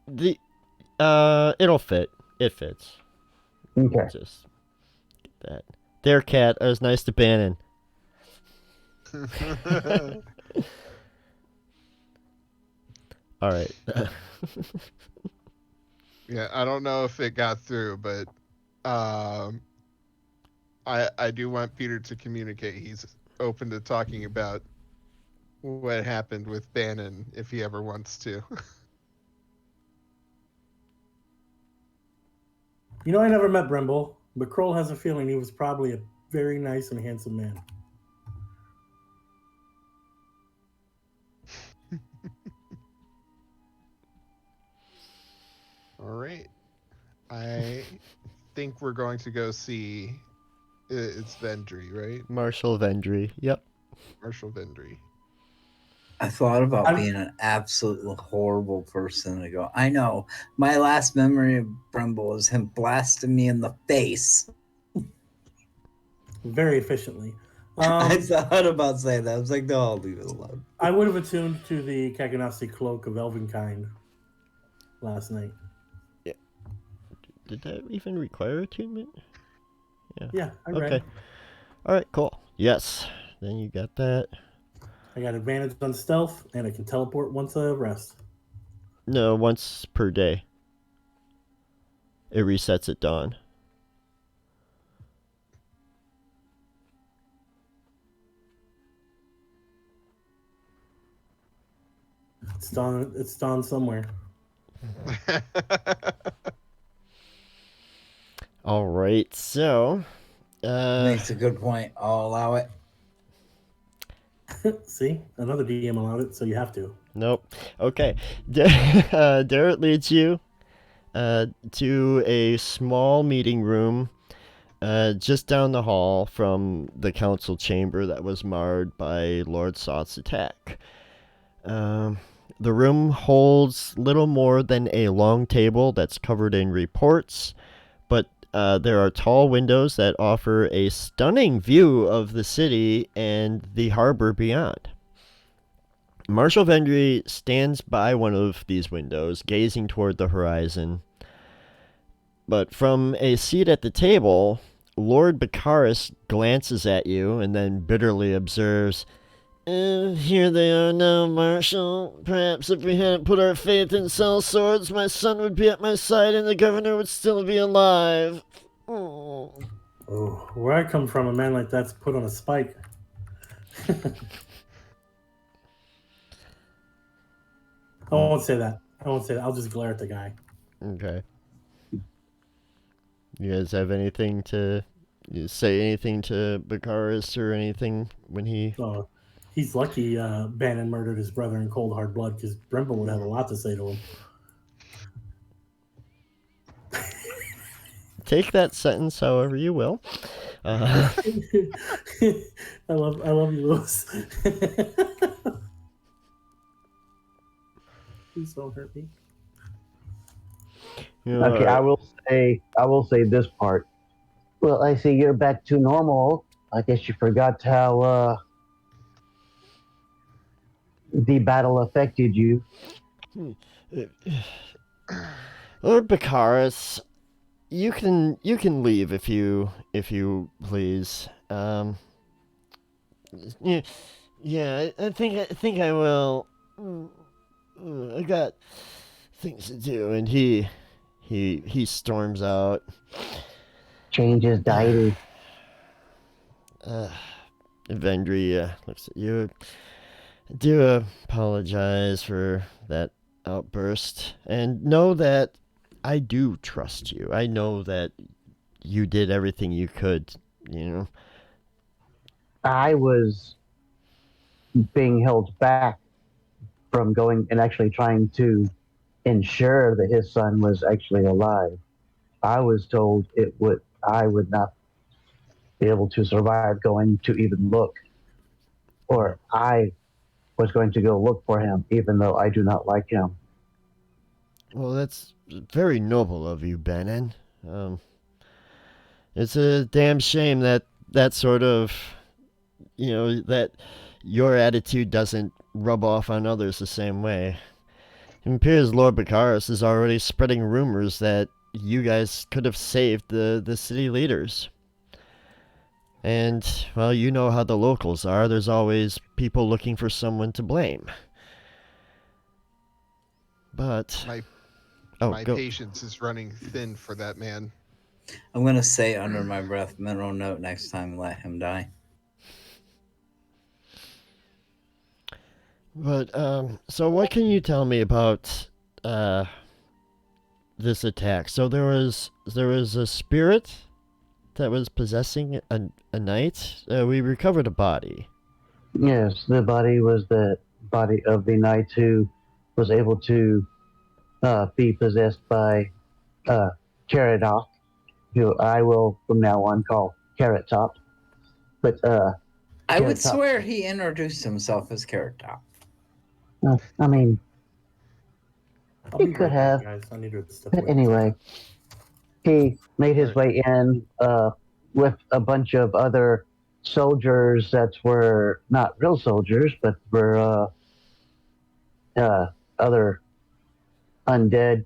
It'll fit. It fits. Okay. Just get that. There, cat. It was nice to Bannon. All right. Yeah, I don't know if it got through, but I do want Peter to communicate. He's open to talking about what happened with Bannon if he ever wants to. You know, I never met Brimble, but Kroll has a feeling he was probably a very nice and handsome man. All right. I think we're going to go see. It's Vendry, right? Marshall Vendry. Yep. Marshall Vendry. I thought about being an absolutely horrible person to go. I know. My last memory of Brimble is him blasting me in the face. Very efficiently. I thought about saying that. I was like, no, I'll leave it alone. I would have attuned to the Kaganasi cloak of Elvenkind last night. Yeah. Did that even require attunement? Yeah, I read. Okay. All right, cool. Yes. Then you got that. I got advantage on stealth, and I can teleport once I rest. No, once per day. It resets at dawn. It's dawn somewhere. All right, so Makes a good point. I'll allow it. See? Another DM allowed it, so you have to. nope. Okay. Darrett leads you to a small meeting room just down the hall from the council chamber that was marred by Lord Soth's attack. The room holds little more than a long table that's covered in reports, but there are tall windows that offer a stunning view of the city and the harbor beyond. Marshal Vendry stands by one of these windows, gazing toward the horizon. But from a seat at the table, Lord Baccharis glances at you and then bitterly observes, here they are now, Marshal. Perhaps if we hadn't put our faith in cell swords, my son would be at my side and the governor would still be alive. Oh, Where I come from, a man like that's put on a spike. I won't say that. I'll just glare at the guy. Okay. You guys have anything to say anything to Baccharis or anything when he... He's lucky Bannon murdered his brother in cold hard blood, because Brimble would have a lot to say to him. Take that sentence however you will. I love you, Lewis. Please don't hurt me. Okay, I will say this part. Well, I see you're back to normal. I guess you forgot how the battle affected you. Lord Baccharis, you can leave if you please. Yeah, I think I will. I got things to do, and he storms out. Change his deity. Vendry looks at you. I do apologize for that outburst, and know that I do trust you. I know that you did everything you could, you know. I was being held back from going and actually trying to ensure that his son was actually alive. I was told I would not be able to survive going to even look, or I was going to go look for him, even though I do not like him. Well, that's very noble of you, Bannon. It's a damn shame that sort of, that your attitude doesn't rub off on others the same way. It appears Lord Baccharis is already spreading rumors that you guys could have saved the city leaders. And, well, you know how the locals are. There's always people looking for someone to blame. But... My patience is running thin for that man. I'm gonna say under my breath, mental note next time, let him die. But, so what can you tell me about, this attack? So there was a spirit that was possessing a knight. We recovered a body. Yes, the body was the body of the knight who was able to be possessed by Caradoc, who I will from now on call Carrot Top. But I would Carrot Top- swear he introduced himself as Carrot Top. I mean, I'll He be could right have. back, guys. I need to step but away. anyway, he made his way in with a bunch of other soldiers that were not real soldiers, but were other undead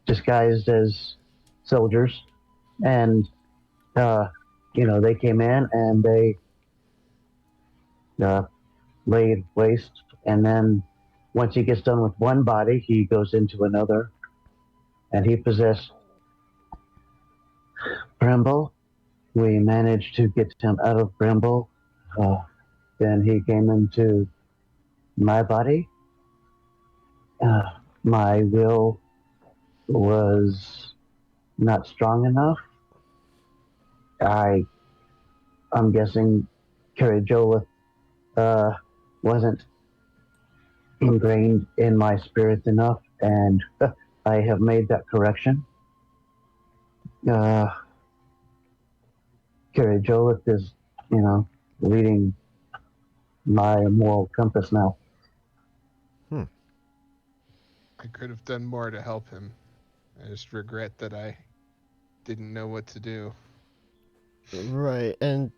disguised as soldiers. And, they came in and they laid waste. And then once he gets done with one body, he goes into another. And he possessed Brimble. We managed to get him out of Brimble. Then he came into my body. My will was not strong enough. I'm guessing Carrie Jolith wasn't ingrained in my spirit enough, and I have made that correction. Carrie Jolith is, leading my moral compass now. I could have done more to help him. I just regret that I didn't know what to do. Right, and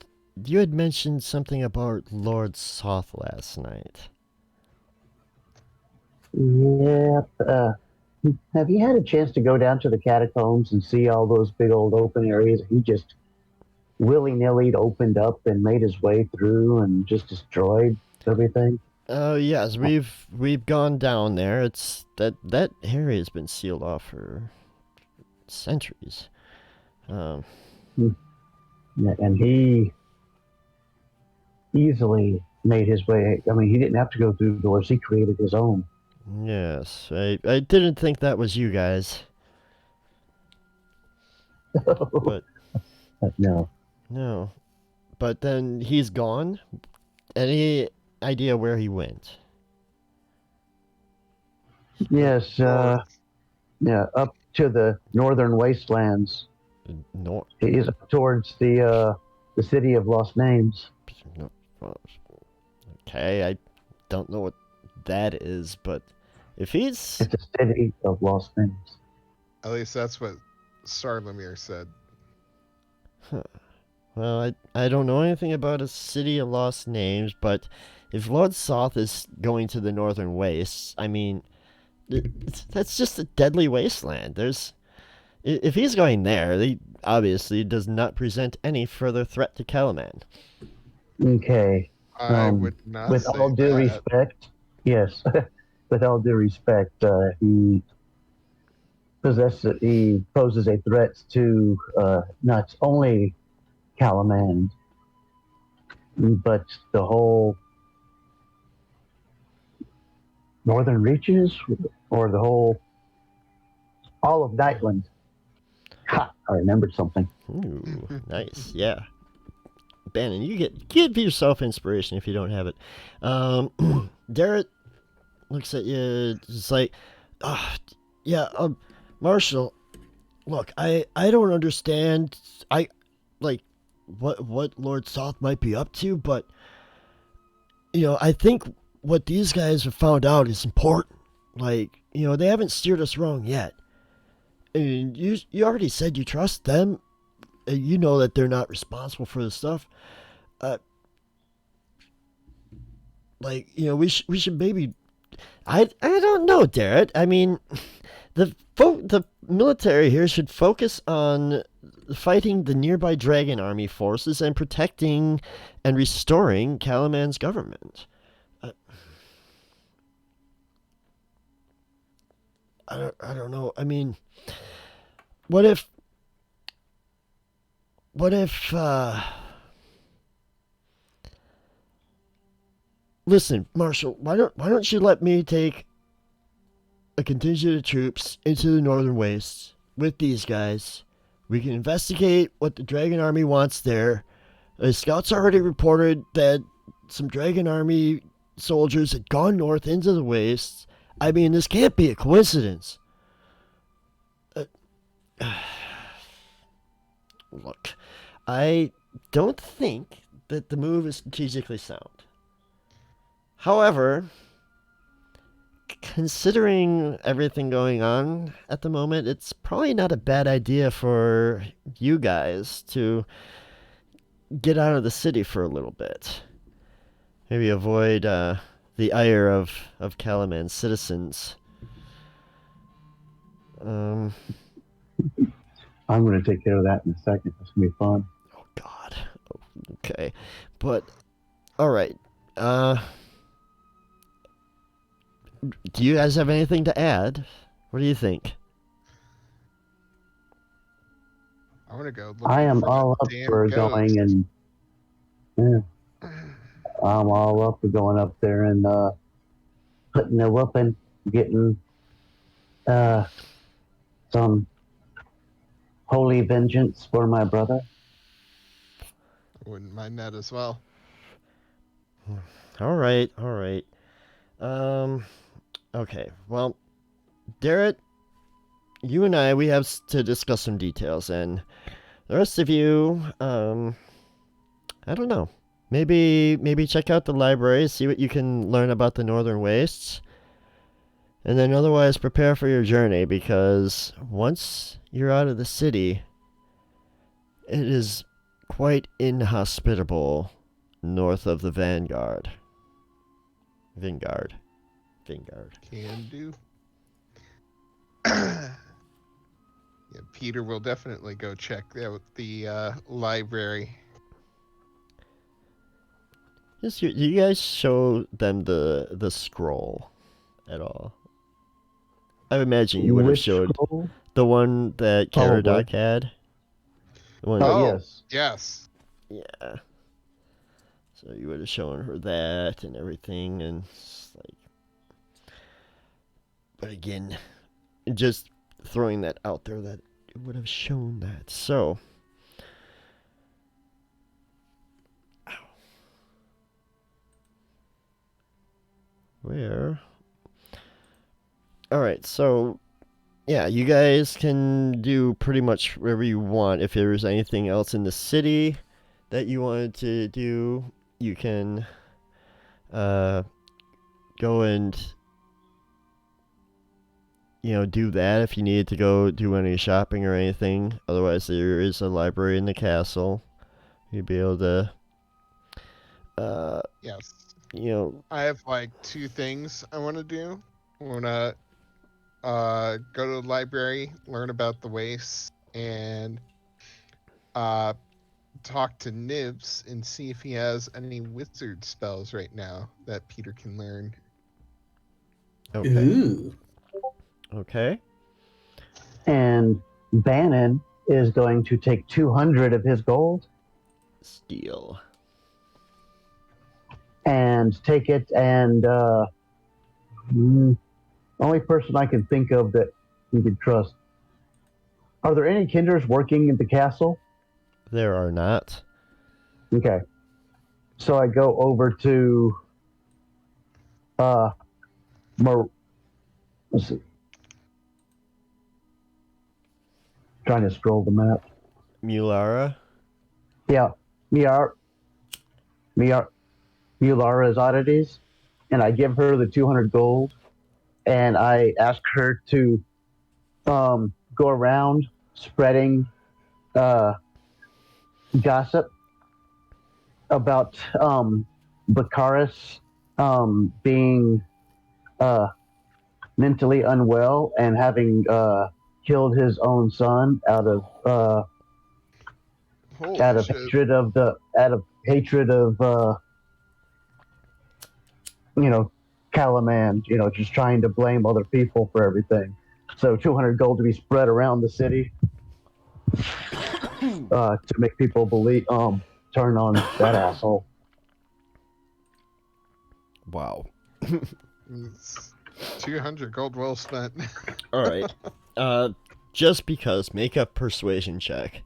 you had mentioned something about Lord Soth last night. Yep. Have you had a chance to go down to the catacombs and see all those big old open areas? He just willy-nilly opened up and made his way through and just destroyed everything. Oh yes, we've gone down there. It's that area has been sealed off for centuries. Yeah, and he easily made his way. I mean, he didn't have to go through doors. He created his own. Yes, I didn't think that was you guys, but No. no. But then he's gone. Any idea where he went? Yes. Yeah, up to the northern wastelands. No. He's up towards the city of Lost Names. No. Okay, I don't know what that is, but if he's It's a city of Lost Names. At least that's what Sarlamir said. well, I don't know anything about a city of lost names, but if Lord Soth is going to the northern wastes, I mean, that's just a deadly wasteland. If he's going there, he obviously does not present any further threat to Calaman. Okay. I would not With say all due that. respect, yes. With all due respect, he poses a threat to not only Calaman, but the whole northern reaches, or all of Nightland. Ha! I remembered something. Ooh, nice, yeah. Bannon, you give yourself inspiration if you don't have it. Darrett looks at you, just like, Marshall. Look, I don't understand. What Lord Soth might be up to, but I think what these guys have found out is important. They haven't steered us wrong yet. And you already said you trust them. You know that they're not responsible for the stuff. We should maybe I don't know, Darrett. I mean, the military here should focus on fighting the nearby Dragon Army forces and protecting and restoring Calaman's government. I don't know. I mean, what if listen, Marshal, why don't you let me take a contingent of troops into the northern wastes with these guys? We can investigate what the Dragon Army wants there. The scouts already reported that some Dragon Army soldiers had gone north into the wastes. I mean, this can't be a coincidence. Look, I don't think that the move is strategically sound. However, considering everything going on at the moment, it's probably not a bad idea for you guys to get out of the city for a little bit. Maybe avoid the ire of Calaman's citizens. I'm going to take care of that in a second. It's going to be fun. Oh, God. Okay. But, alright. Do you guys have anything to add? What do you think? I want to go. I am all up for going and... Yeah. I'm all up for going up there and putting a whooping, getting some holy vengeance for my brother. I wouldn't mind that as well. All right. Okay. Well, Darrett, you and I, we have to discuss some details, and the rest of you, I don't know. Maybe check out the library, see what you can learn about the Northern Wastes, and then otherwise prepare for your journey, because once you're out of the city, it is quite inhospitable north of the Vanguard. Vanguard. Can do. Yeah, Peter will definitely go check out the library. Do you guys show them the scroll at all? I imagine you would have showed scroll? the one that Caradoc had. The one Yes. Yeah. So you would have shown her that and everything, and it's like. But again, just throwing that out there that it would have shown that. So. Where? Alright, so yeah, you guys can do pretty much whatever you want. If there's anything else in the city that you wanted to do, you can go and do that if you needed to go do any shopping or anything. Otherwise, there is a library in the castle. You'd be able to Yes. I have like two things I want to do. I want to go to the library, learn about the wastes, and talk to Nibs and see if he has any wizard spells right now that Peter can learn. Okay. Ooh. Okay. And Bannon is going to take 200 of his gold. Steal. And take it, and only person I can think of that you could trust. Are there any kinders working at the castle? There are not. Okay. So I go over to let's see. Trying to scroll the map. Mulara? Yeah. Mulara's oddities, and I give her the 200 gold, and I ask her to go around spreading gossip about Baccharis being mentally unwell and having killed his own son Holy out of shit. hatred of Calaman, just trying to blame other people for everything. So 200 gold to be spread around the city to make people turn on that asshole. Wow. It's 200 gold well spent. All right. Just because, make a persuasion check,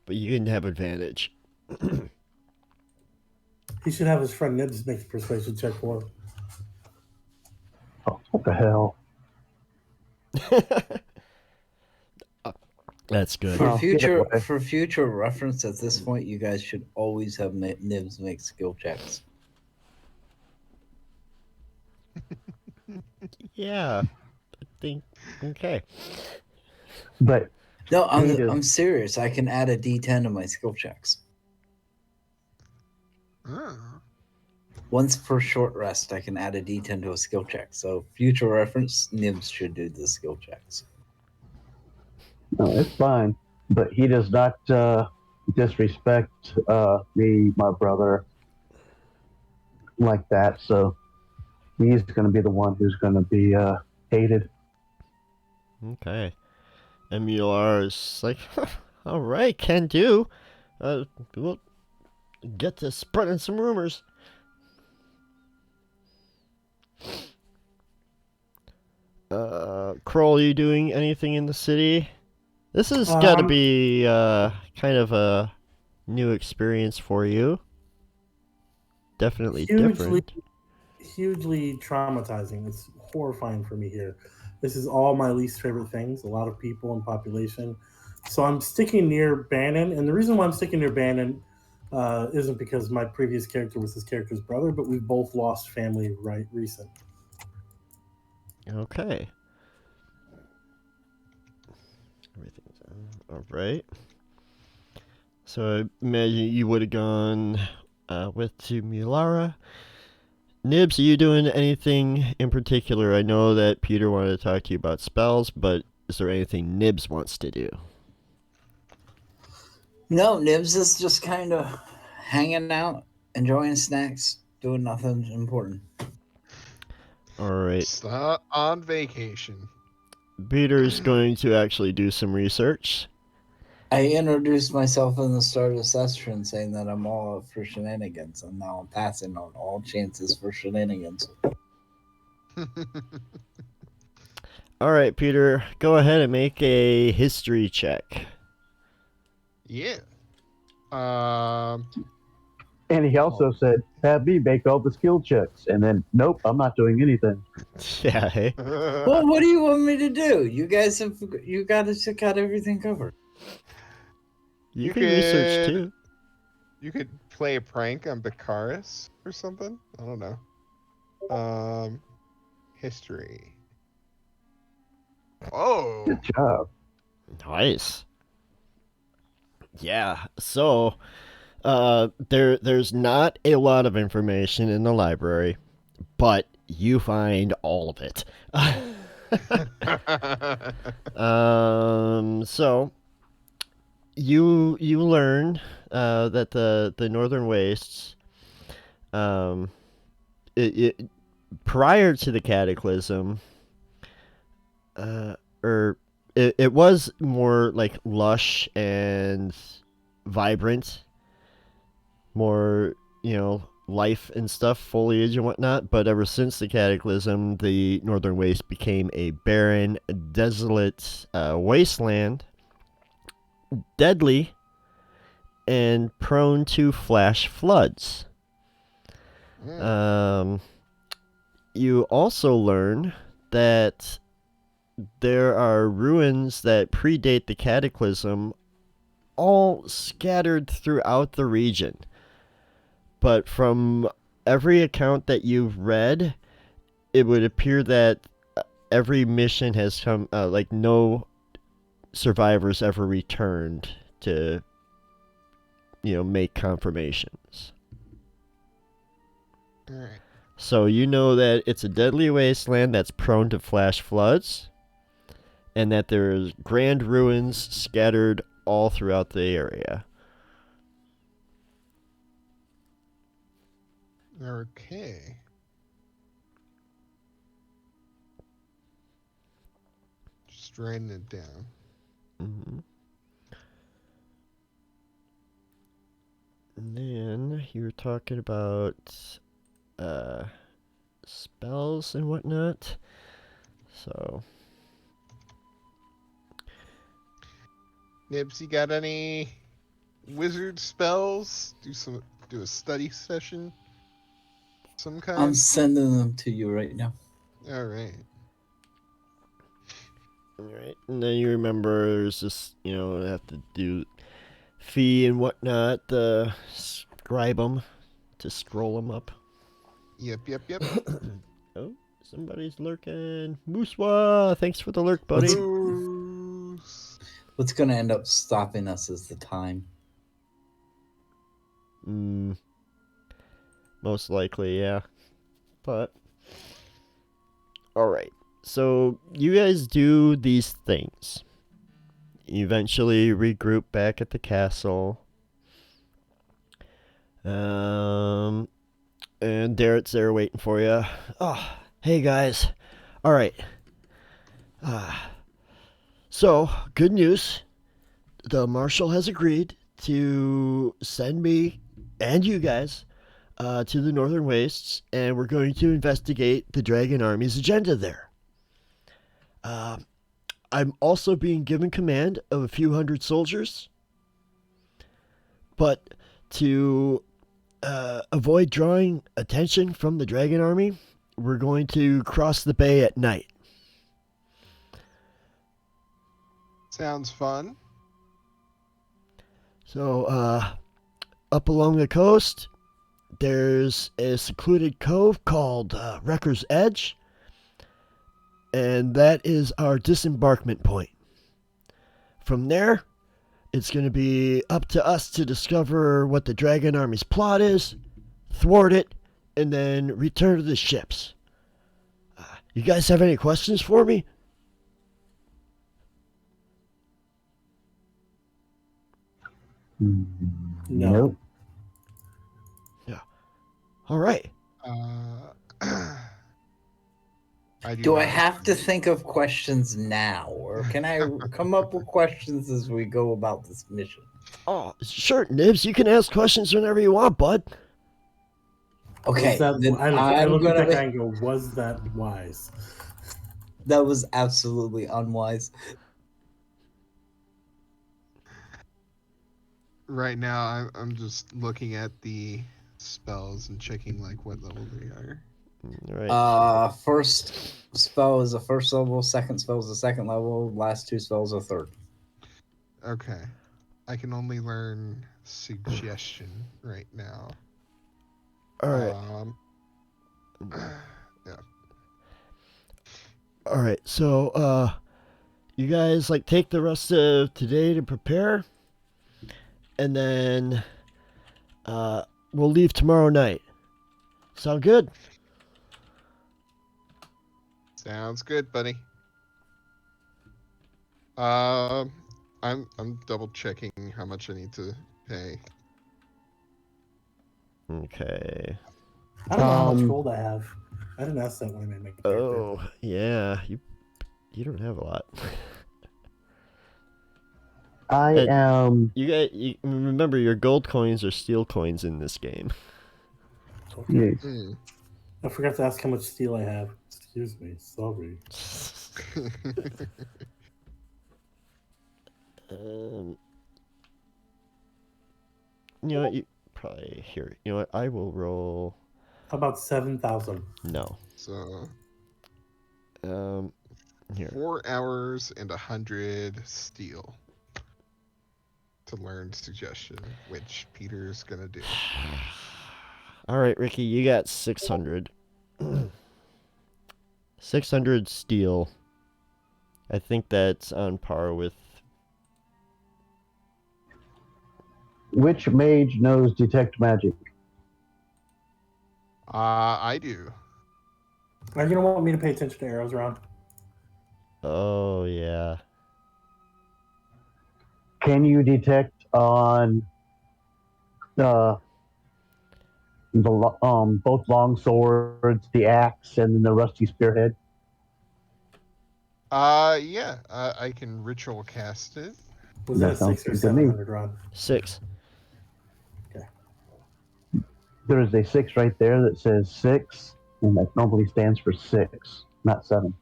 but you can have advantage. He should have his friend Nibs make a persuasion check for him. Oh, what the hell? That's good. For Oh, future yeah. for future reference, at this point, you guys should always have Nibs make skill checks. Yeah. I think. Okay. But No, He does. I'm serious. I can add a D10 to my skill checks. Oh. Once per short rest, I can add a D10 to a skill check. So, future reference, Nibs should do the skill checks. no, it's fine. But he does not disrespect me, my brother, like that. So he's going to be the one who's going to be hated. Okay. And Mular's like, all right, can do. We'll get to spreading some rumors. Kroll, you doing anything in the city? This has got to be kind of a new experience for you. Definitely different. Hugely traumatizing. It's horrifying for me here. This is all my least favorite things. A lot of people and population. So I'm sticking near Bannon, and the reason why I'm sticking near Bannon isn't because my previous character was his character's brother, but we've both lost family recent. Okay. Everything's all right. So I imagine you would have gone with to Mulara. Nibs, are you doing anything in particular? I know that Peter wanted to talk to you about spells, but is there anything Nibs wants to do? No, Nibs is just kind of hanging out, enjoying snacks, doing nothing important. All right. It's not on vacation. Peter's going to actually do some research. I introduced myself in the start of the session saying that I'm all up for shenanigans, and now I'm passing on all chances for shenanigans. All right, Peter, go ahead and make a history check. Yeah. And he also said, have me make all the skill checks. And then, nope, I'm not doing anything. Yeah, hey. Well, what do you want me to do? You guys got everything covered. You can research too. You could play a prank on Bakaris or something. I don't know. History. Oh. Good job. Nice. Yeah, so there's not a lot of information in the library, but you find all of it. So you learn that the Northern Wastes, prior to the Cataclysm, it was more like lush and vibrant, more life and stuff, foliage and whatnot. But ever since the Cataclysm, the Northern Waste became a barren, desolate wasteland, deadly, and prone to flash floods. You also learn that there are ruins that predate the Cataclysm, all scattered throughout the region. But from every account that you've read, it would appear that every mission has come, like no survivors ever returned to, make confirmations. All right. So you know that it's a deadly wasteland that's prone to flash floods, and that there's grand ruins scattered all throughout the area. Okay. Just writing it down. Mm-hmm. And then you were talking about spells and whatnot. So Nibs, you got any wizard spells? Do a study session, some kind. I'm sending them to you right now. All right. Alright, and then you remember there's this, have to do fee and whatnot, scribe them, to scroll them up. Yep. Oh, somebody's lurking. Mooswa, thanks for the lurk, buddy. What's going to end up stopping us is the time. Most likely, yeah. But, alright. So, you guys do these things. Eventually regroup back at the castle. And Darrett's there waiting for you. Oh, hey guys. Alright. So, good news. The marshal has agreed to send me and you guys to the Northern Wastes, and we're going to investigate the Dragon Army's agenda there. I'm also being given command of a few hundred soldiers, but to avoid drawing attention from the Dragon Army, we're going to cross the bay at night. Sounds fun. So, up along the coast, there's a secluded cove called Wrecker's Edge, and that is our disembarkment point. From there, it's going to be up to us to discover what the Dragon Army's plot is, thwart it, and then return to the ships. You guys have any questions for me? Nope. Yeah. All right. Do I have to think of questions now, or can I come up with questions as we go about this mission? Oh, sure, Nibs. You can ask questions whenever you want, bud. Okay, then I look at that guy gonna. and go, was that wise? That was absolutely unwise. Right now, I'm just looking at the spells and checking like what level they are. Right. First spell is a first level, second spell is a second level, last two spells are third. Okay. I can only learn suggestion right now. All right. Yeah. All right. So, you guys take the rest of today to prepare, and then we'll leave tomorrow night. Sound good? Sounds good, buddy. I'm double checking how much I need to pay. Okay. I don't know how much gold I have. I didn't ask that when I made my character. Oh, yeah. You don't have a lot. I am. You remember your gold coins are steel coins in this game. Okay. Yes. I forgot to ask how much steel I have. Excuse me. Sorry. You know what? You probably here. You know what? I will roll. How about 7,000? No. So here. 4 hours and 100 steel to learn suggestion, which Peter's gonna do. All right, Ricky, you got 600. 600 steel. I think that's on par with. Which mage knows detect magic? I do. Are you gonna want me to pay attention to arrows, Ron? Oh yeah. Can you detect on both long swords, the axe, and then the rusty spearhead? Yeah. I can ritual cast it. Was that a That sounds 6 or good to me. 700, Ron? 6. There is a 6 right there that says 6, and that normally stands for 6, not 7.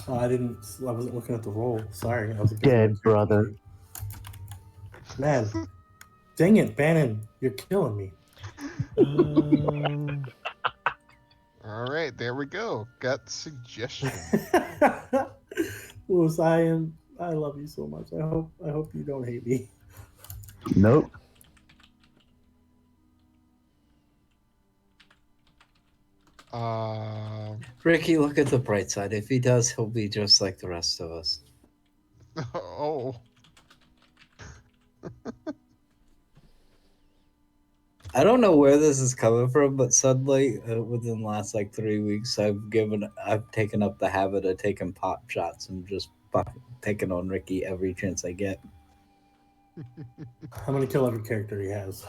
Oh, I wasn't looking at the roll. Sorry, I was Dead brother. Man, dang it, Bannon, you're killing me. All right, there we go. Got suggestion. Louis, I love you so much. I hope you don't hate me. Nope. Ricky, look at the bright side. If he does, he'll be just like the rest of us. Oh. I don't know where this is coming from, but suddenly, within the last like 3 weeks, I've taken up the habit of taking pop shots and just picking on Ricky every chance I get. I'm gonna kill every character he has.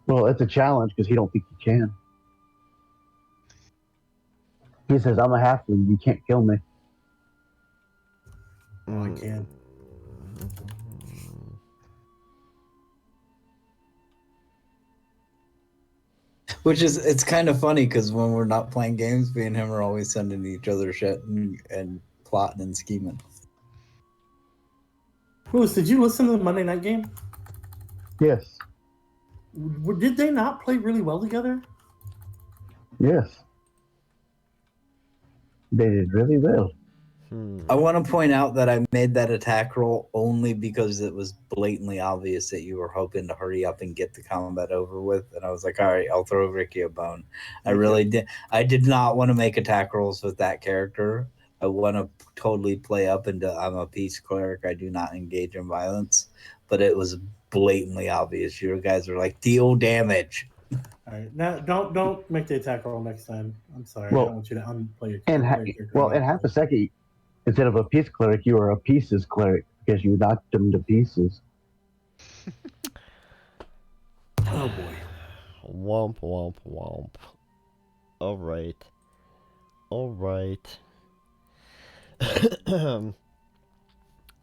Well, it's a challenge because he don't think he can. He says, I'm a halfling, you can't kill me. Oh, I can. Which is, it's kind of funny because when we're not playing games, me and him are always sending each other shit and plotting and scheming. Louis, did you listen to the Monday night game? Yes. Did they not play really well together? Yes. They did really well. I want to point out that I made that attack roll only because it was blatantly obvious that you were hoping to hurry up and get the combat over with. And I was like, all right, I'll throw Ricky a bone. I really did. I did not want to make attack rolls with that character. I want to totally play up into I'm a peace cleric. I do not engage in violence. But it was blatantly obvious. You guys were like, deal damage. All right, now don't make the attack roll next time. I'm sorry. Well, I don't want you to unplay your And character. in half a second, instead of a peace cleric, you were a pieces cleric because you knocked them to pieces. Oh boy. Womp womp womp. All right.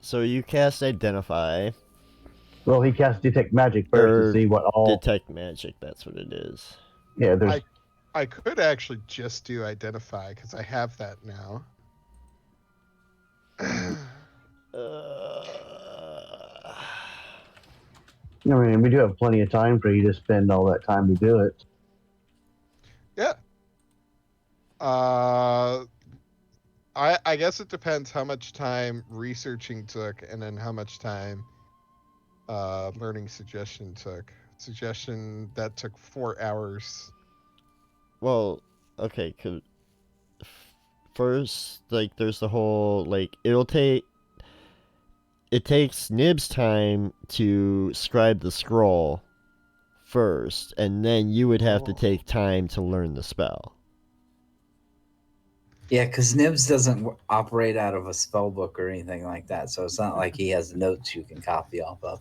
So you cast Identify. Well, he cast Detect Magic first to see what all... Detect Magic, that's what it is. Yeah, there's... I could actually just do Identify because I have that now. I mean, we do have plenty of time for you to spend all that time to do it. Yeah. I guess it depends how much time researching took and then how much time learning Suggestion took. Suggestion, that took 4 hours. Well, okay, 'cause first, like, there's the whole, like, it takes Nib's time to scribe the scroll first, and then you would have to take time to learn the spell. Yeah, because Nibs doesn't operate out of a spell book or anything like that, so it's not like he has notes you can copy off of.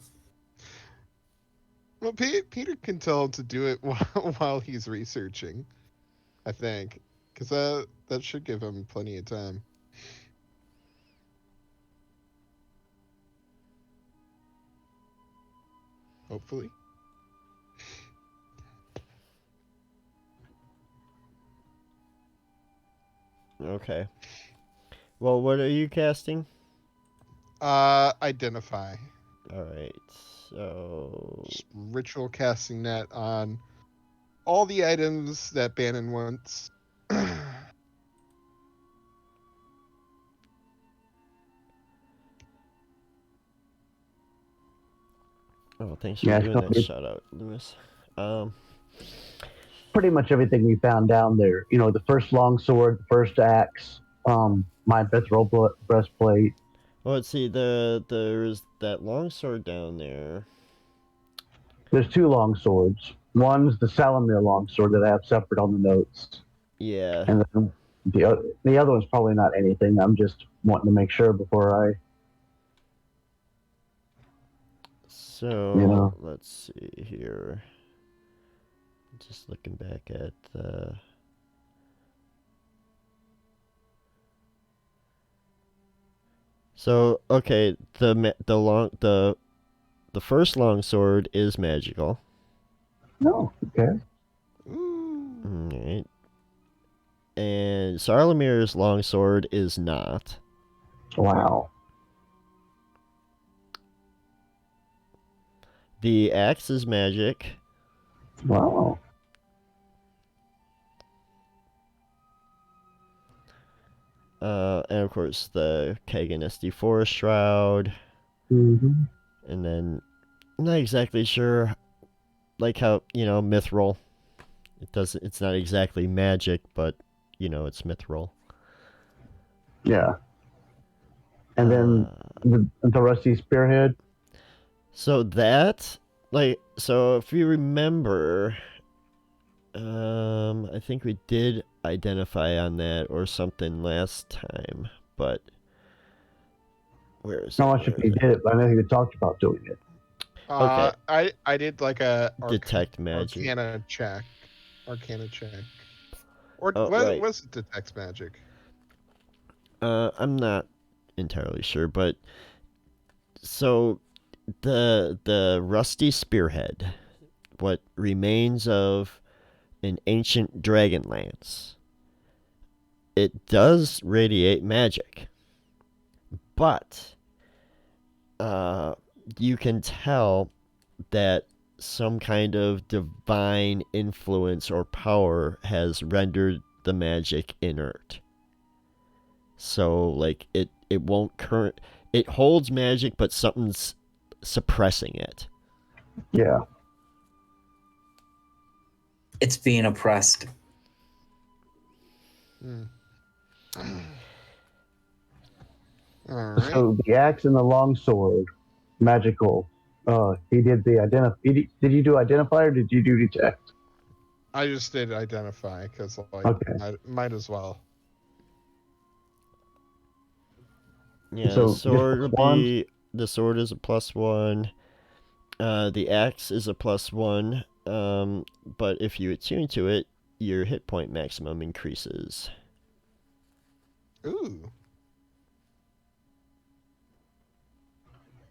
Well, Peter can tell him to do it while he's researching, I think, because that should give him plenty of time. Hopefully. Okay. Well, what are you casting? Identify. Alright, so... Just ritual casting that on all the items that Bannon wants. Oh, thanks for doing that shout-out, Lewis. Pretty much everything we found down there. You know, the first longsword, the first axe, my mithril breastplate. Well, let's see, there's that longsword down there. There's 2 longswords. One's the Salamir longsword that I have separate on the notes, Yeah. and then the other one's probably not anything. I'm just wanting to make sure before I. So let's see here. Just looking back at the. So okay, the first longsword is magical. No, okay. Alright. And Sarlamir's longsword is not. Wow. The axe is magic. Wow. And of course the Kagan SD Forest Shroud. Mm-hmm. And then I'm not exactly sure like how, Mithril. It's not exactly magic, but it's Mithril. Yeah. And then the Rusty Spearhead. So that, so if you remember, I think we did identify on that or something last time, but where is it? I'm not sure if you did it, but I know you talked about doing it. Okay. I did like a Detect magic. Arcana check. Or Oh, what right. was it? Detects magic. I'm not entirely sure, but so the rusty spearhead, what remains of an ancient Dragonlance, it does radiate magic, but you can tell that some kind of divine influence or power has rendered the magic inert. So like it won't it holds magic, but something's suppressing it. Yeah. It's being oppressed. All right. So the axe and the longsword, magical. He did the Did you do identify or did you do detect? I just did identify because Okay. I might as well. Yeah, So the sword just would be the sword is a +1. The axe is a +1. But if you attune to it, your hit point maximum increases. Ooh.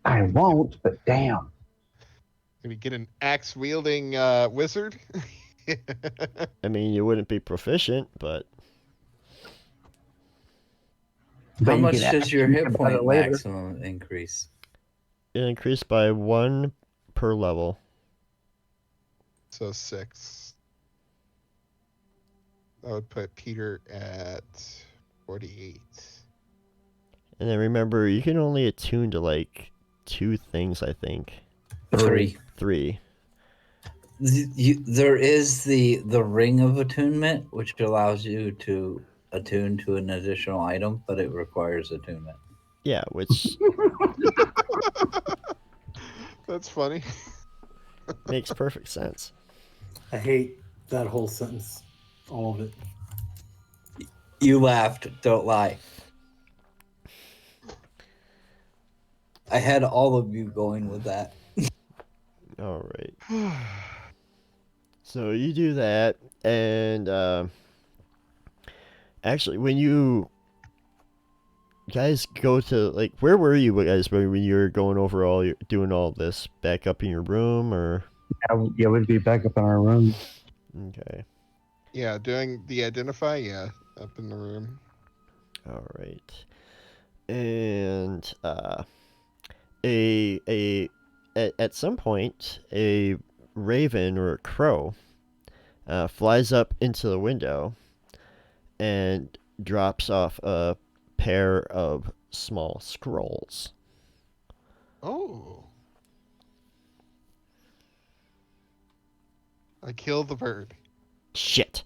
I won't, but damn. Maybe get an axe wielding wizard. I mean, you wouldn't be proficient, but How you much can does your actually hit think about it point later. maximum increase? it increased by 1 per level. So 6. That would put Peter at 48. And then remember, you can only attune to like 2 things, I think. 3. 3. There is the ring of attunement, which allows you to attune to an additional item, but it requires attunement. Yeah, which That's funny. makes perfect sense. I hate that whole sentence, all of it. You laughed, don't lie. I had all of you going with that. All right. So you do that, and actually, when you guys go to where were you guys when you were going over doing all this? Back up in your room, or Yeah, we'd be back up in our room. okay? Yeah, doing the identify. Yeah, up in the room. All right, and at some point, a raven or a crow flies up into the window and drops off a pair of small scrolls. Oh. I killed the bird. Shit.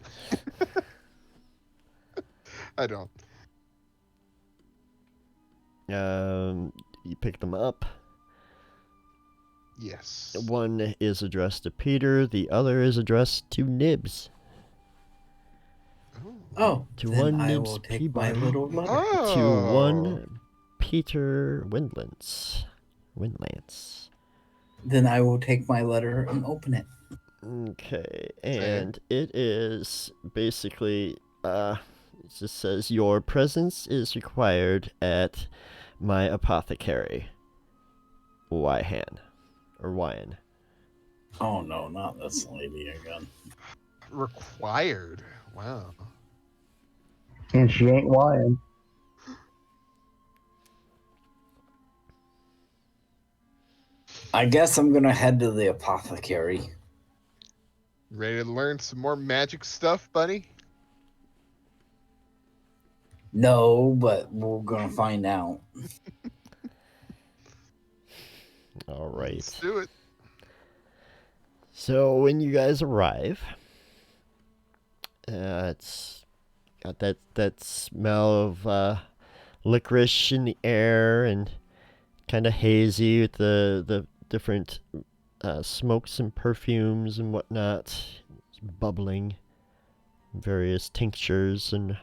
I don't. You pick them up. Yes. One is addressed to Peter, the other is addressed to Nibs. Oh, To then one I Nibs will take Peabody. my little letter. To Oh. one Peter Windlance. Then I will take my letter and open it. Okay, and it is basically, it just says, your presence is required at my apothecary, Wyhan. Oh no, not this lady again. Required. Wow. And she ain't lying. I guess I'm gonna head to the apothecary. Ready to learn some more magic stuff, buddy? No, but we're gonna find out. All right. Let's do it. So when you guys arrive, it's got that smell of licorice in the air and kind of hazy with the different smokes and perfumes and whatnot. It's bubbling. Various tinctures and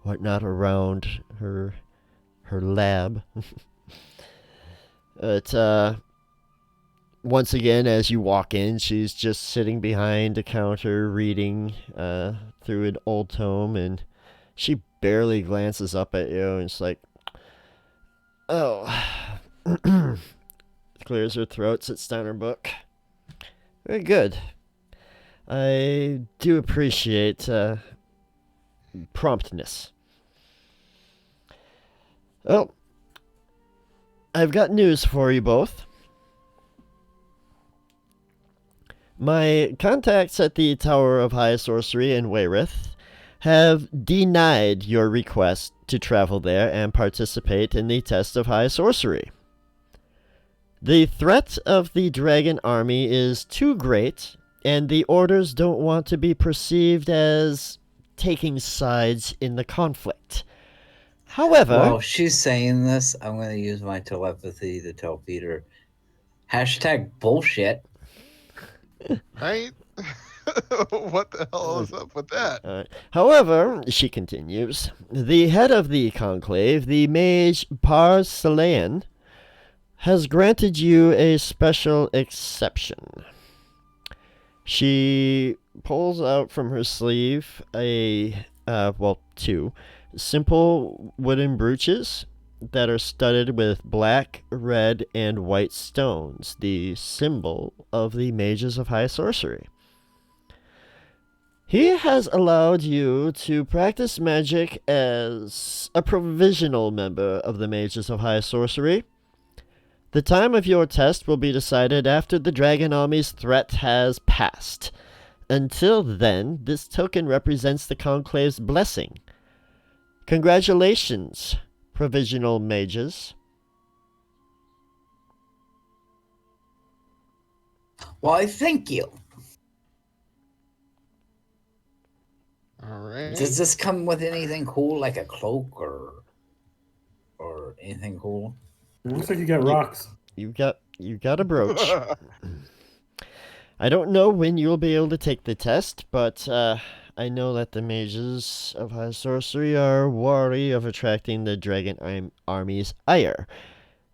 whatnot around her lab. But once again, as you walk in, she's just sitting behind a counter reading through an old tome, and she barely glances up at you, and it's like, oh. Clears her throat, sits down her book. Very good. I do appreciate promptness. Well, I've got news for you both. My contacts at the Tower of High Sorcery in Wayreth have denied your request to travel there and participate in the test of High Sorcery. The threat of the dragon army is too great, and the orders don't want to be perceived as taking sides in the conflict. However... While she's saying this, I'm going to use my telepathy to tell Peter, #bullshit. Right? What the hell is up with that? However, she continues, the head of the conclave, the mage Parsalayan, has granted you a special exception. She pulls out from her sleeve two simple wooden brooches that are studded with black, red, and white stones, the symbol of the mages of high sorcery. He has allowed you to practice magic as a provisional member of the mages of high sorcery. The time of your test will be decided after the Dragon Army's threat has passed. Until then, this token represents the Conclave's blessing. Congratulations, provisional mages. Why, thank you. All right. Does this come with anything cool, like a cloak or anything cool? It looks like you got rocks. You got a brooch. I don't know when you'll be able to take the test, but I know that the mages of high sorcery are wary of attracting the dragon army's ire.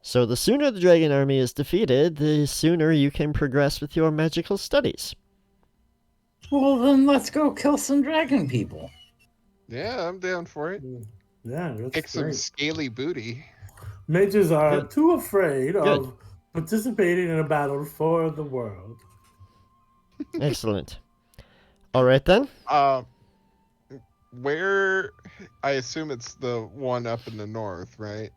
So the sooner the dragon army is defeated, the sooner you can progress with your magical studies. Well, then let's go kill some dragon people. Yeah, I'm down for it. Yeah, Kick that's some great. scaly booty. Mages are Good. too afraid Good. of participating in a battle for the world. Excellent. All right then. Where? I assume it's the one up in the north, right?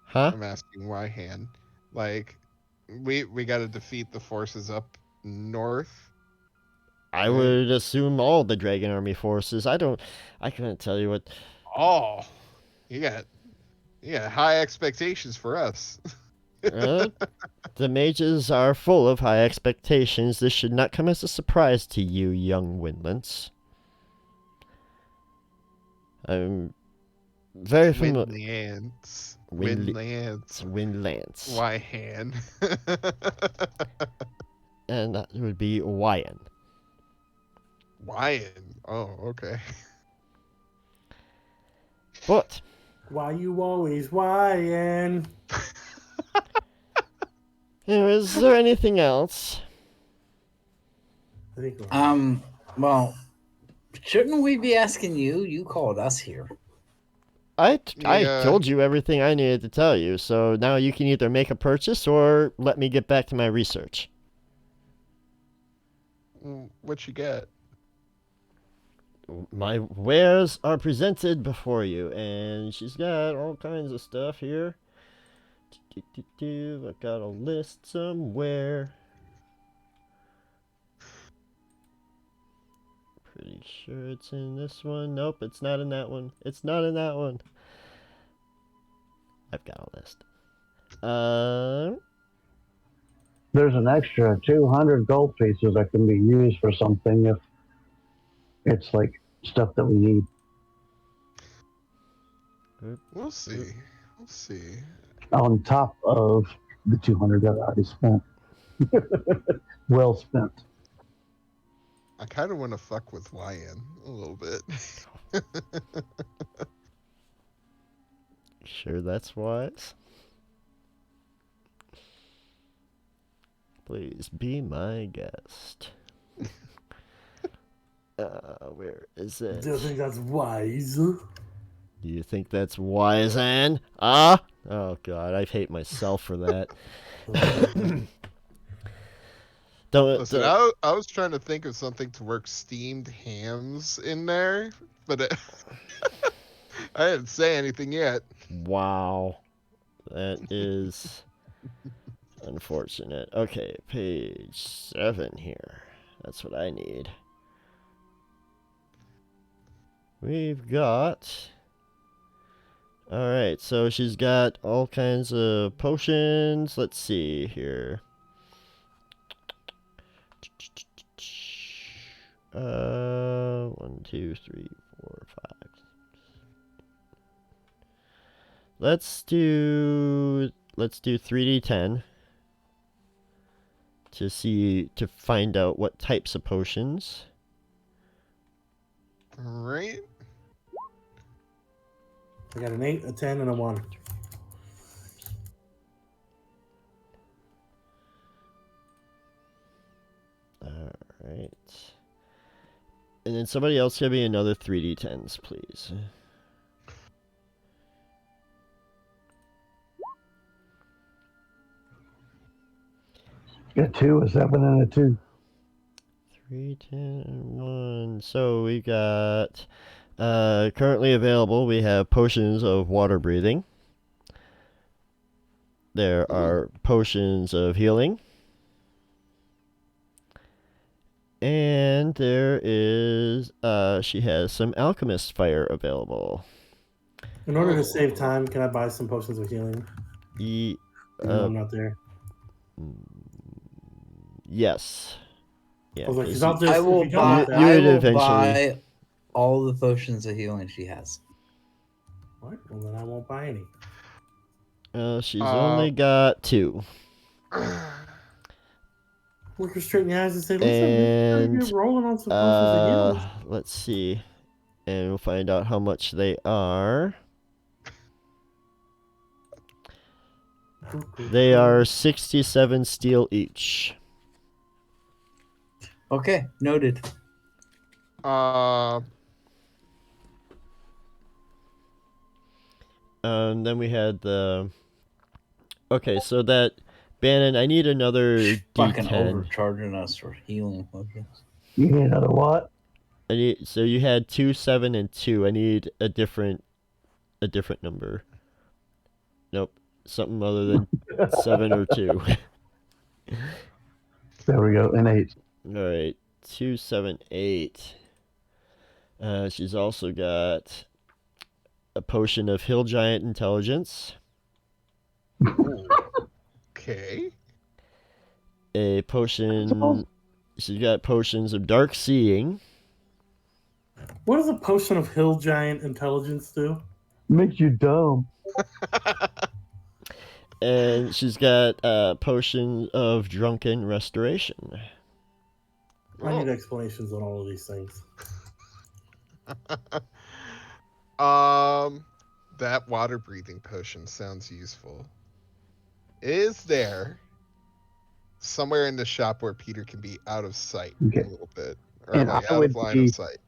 Huh? I'm asking Wyhan. Like, we got to defeat the forces up north. I would assume all the dragon army forces. I couldn't tell you what. Oh, you got high expectations for us. The mages are full of high expectations. This should not come as a surprise to you, young Windlance. I'm very familiar. Windlands. Windlands. Windlands. Wyhan. And that would be Wyan. Wyhan. Oh, okay. But Why you always whining? is there anything else? I think we're- Well, shouldn't we be asking you? You called us here. I Yeah. told you everything I needed to tell you, so now you can either make a purchase or let me get back to my research. What you got? My wares are presented before you, and she's got all kinds of stuff here. I got a list somewhere. Pretty sure it's in this one. Nope, it's not in that one. It's not in that one. I've got a list. There's an extra 200 gold pieces that can be used for something if it's like stuff that we need. We'll see. We'll see. On top of the 200 that I already spent. Well spent. I kind of want to fuck with Wyhan a little bit. Sure, that's wise. Please be my guest. Where is it? Do you think that's wise? Do you think that's wise, Anne? Ah? Oh, God, I hate myself for that. Listen, I was trying to think of something to work steamed hams in there, but I didn't say anything yet. Wow. That is unfortunate. Okay, page 7 here. That's what I need. We've got... Alright, so she's got all kinds of potions. Let's see here. 1, 2, 3, 4, 5. Let's do 3d10 to find out what types of potions. All right. I got an 8, a 10, and a 1. Alright. And then somebody else give me another 3d10s, please. Got 2, a 7, and a 2. 3, 10, and 1. So we got currently available. We have potions of water breathing. There are potions of healing. And there is she has some alchemist fire available. In order to save time, can I buy some potions of healing? Even though I'm not there. Yes. Yeah, I was like, 'cause 'cause I'll just, I will if you don't have buy. that- you I would will eventually- buy all the potions of healing she has. What? Well, then I won't buy any. she's only got 2. Look her straight in the eyes and say, listen, And, you gotta get rolling on some potions of healing. let's see. And we'll find out how much they are. They are 67 steel each. Okay, noted. Then we had the... Okay, so that... Bannon, I need another Fucking D10. overcharging us for healing potions. You need another what? So you had 2, 7, and 2. I need a different number. Nope. Something other than 7 or 2. There we go, an 8. Alright. 2, 7, 8. She's also got a potion of Hill Giant Intelligence. Okay. A potion... She's got potions of Dark Seeing. What does a potion of hill giant intelligence do? Makes you dumb. And she's got a potion of drunken restoration. I need explanations on all of these things. That water breathing potion sounds useful. Is there somewhere in the shop where Peter can be out of sight Okay. a little bit, or And like I out would of line be- of sight?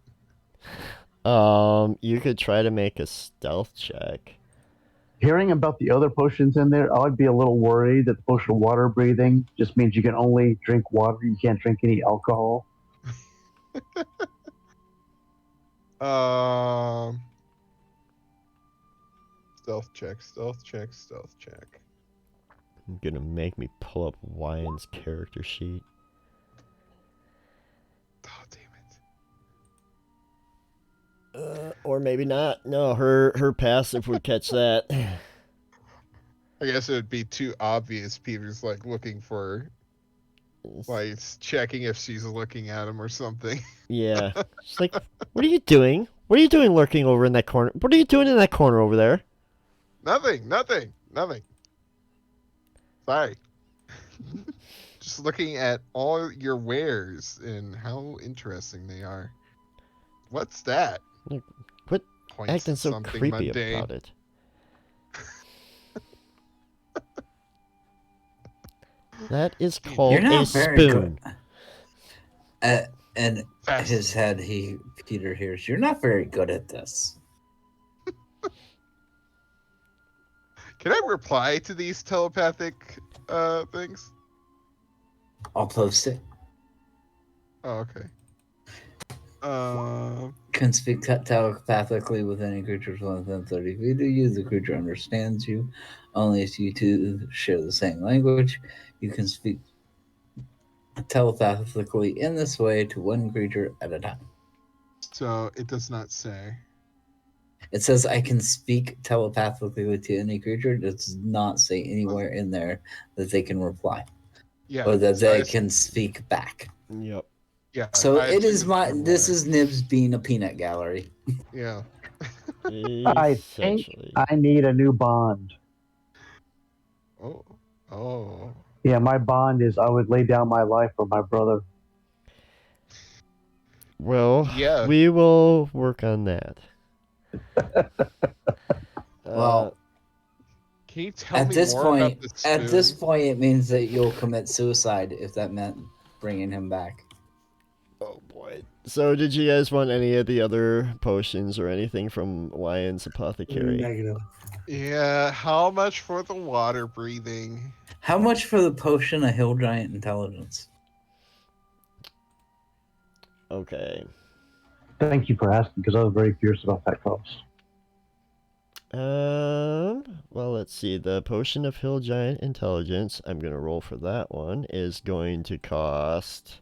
You could try to make a stealth check. Hearing about the other potions in there, I would be a little worried that the potion of water breathing just means you can only drink water. You can't drink any alcohol. Stealth check, stealth check, stealth check. You're gonna make me pull up Wyan's character sheet. Oh, damn it. Or maybe not. No, her passive would catch that. I guess it would be too obvious. Peter's like looking for, like, checking if she's looking at him or something. Yeah. She's like, what are you doing? What are you doing lurking over in that corner? What are you doing in that corner over there? Nothing. Sorry. Just looking at all your wares and how interesting they are. What's that? Quit Points acting to so something creepy mundane. about it. That is called You're a not very spoon. good. And Fast. his head, Peter hears, "You're not very good at this." Can I reply to these telepathic things? I'll post it. Oh, okay. Can speak telepathically with any creatures within 30 feet of you. The creature understands you. Only if you two share the same language, you can speak telepathically in this way to one creature at a time. So it does not say. It says I can speak telepathically to any creature. It does not say anywhere in there that they can reply Yeah. or that so they I- can speak back. Yep. Yeah. So I it is assumed this reply. is Nibs being a peanut gallery. Yeah. I think Essentially. I need a new bond. Oh. Oh. Yeah, my bond is I would lay down my life for my brother. Well, Yeah. we will work on that. Well, Can you tell at me this more point, about the at this spoon? point, it means that you'll commit suicide if that meant bringing him back. oh boy. So, did you guys want any of the other potions or anything from Wyan's apothecary? Negative. Yeah. How much for the water breathing? How much for the potion of hill giant intelligence? Okay. Thank you for asking because I was very curious about that cost. Well, let's see. The potion of hill giant intelligence, I'm gonna roll for that one, is going to cost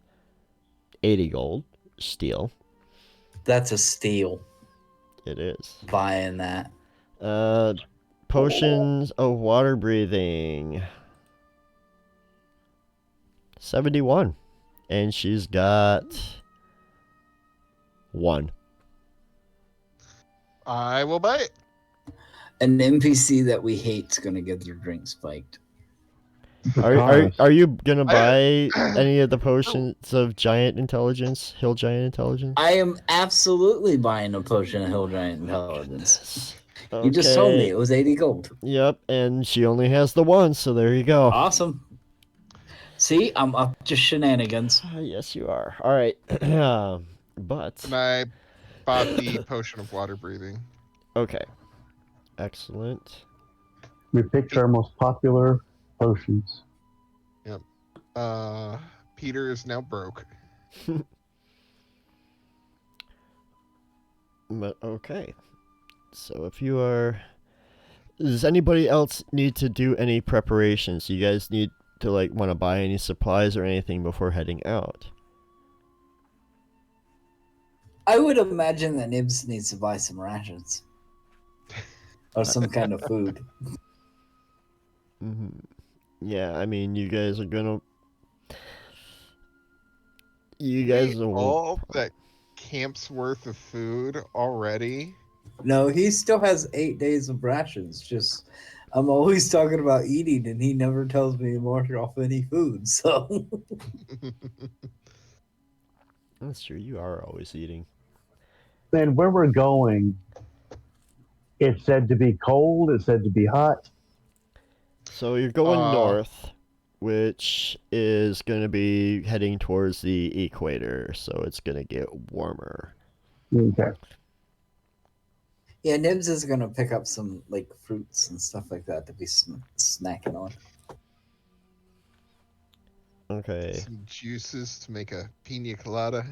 80 gold. Steel. That's a steal. It is. Buying that. Potions of water breathing. 71. And she's got 1. I will buy it. An NPC that we hate's gonna get their drink spiked. Are you gonna I- buy any of the potions of giant intelligence, hill giant intelligence? I am absolutely buying a potion of hill giant intelligence. Okay. You just told me it was 80 gold. Yep, and she only has the one, so there you go. Awesome. See, I'm up to shenanigans. Yes, you are. All right, but And I bought the potion of water breathing. okay, excellent. We picked our most popular potions. Peter is now broke. But okay, so if you are, does anybody else need to do any preparations? You guys need to want to buy any supplies or anything before heading out? I would imagine that Nibs needs to buy some rations. Or some kind of food. Mm-hmm. Yeah, I mean, you guys are gonna. You guys are all that camp's worth of food already. No, he still has 8 days of rations. Just I'm always talking about eating, and he never tells me to mark off any food. So That's true. You are always eating. And where we're going, it's said to be cold. It's said to be hot. So you're going north, which is going to be heading towards the equator, so it's going to get warmer. Okay. yeah, Nibs is gonna pick up some like fruits and stuff like that to be snacking on. Okay. Some juices to make a pina colada.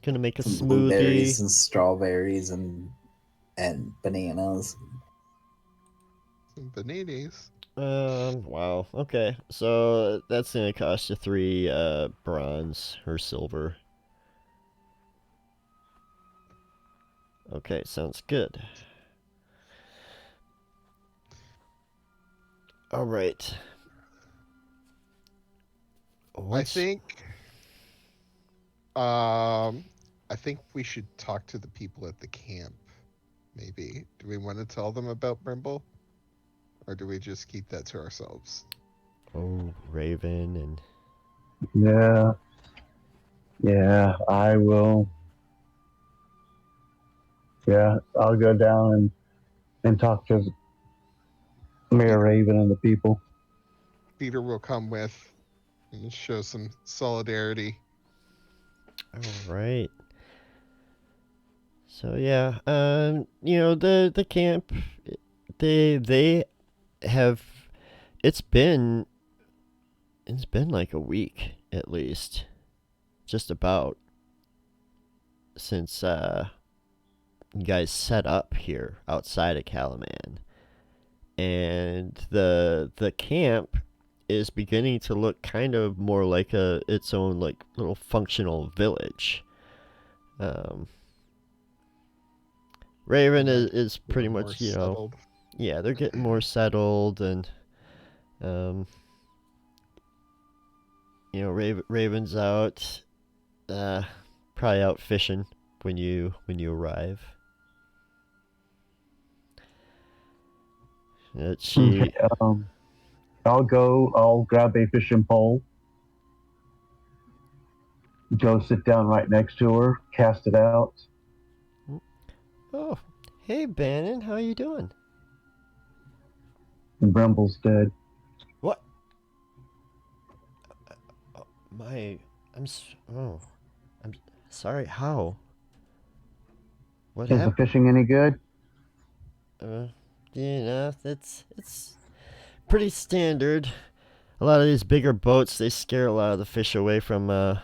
Gonna make a Some blueberries smoothie. and strawberries and bananas. Some bananas. Wow. Okay. So that's gonna cost you 3 bronze or silver. Okay, sounds good. All right. I think we should talk to the people at the camp. Maybe. Do we want to tell them about Brimble? Or do we just keep that to ourselves? Oh, Raven and Yeah, I will. Yeah, I'll go down and talk to Mayor Raven and the people. Peter will come with and show some solidarity. all right. So yeah, the camp, they have, it's been like a week at least, just about, since you guys set up here outside of Calaman, and the camp is beginning to look kind of more like its own like little functional village. Raven is pretty much, settled. yeah, they're getting more settled, and Raven's out, probably out fishing when you arrive. She Okay, I'll grab a fishing pole, go sit down right next to her, cast it out. Oh, hey Bannon, how you doing? And Brimble's dead. What? I'm sorry. How? What Is the happened? fishing any good? It's pretty standard. A lot of these bigger boats, they scare a lot of the fish away from the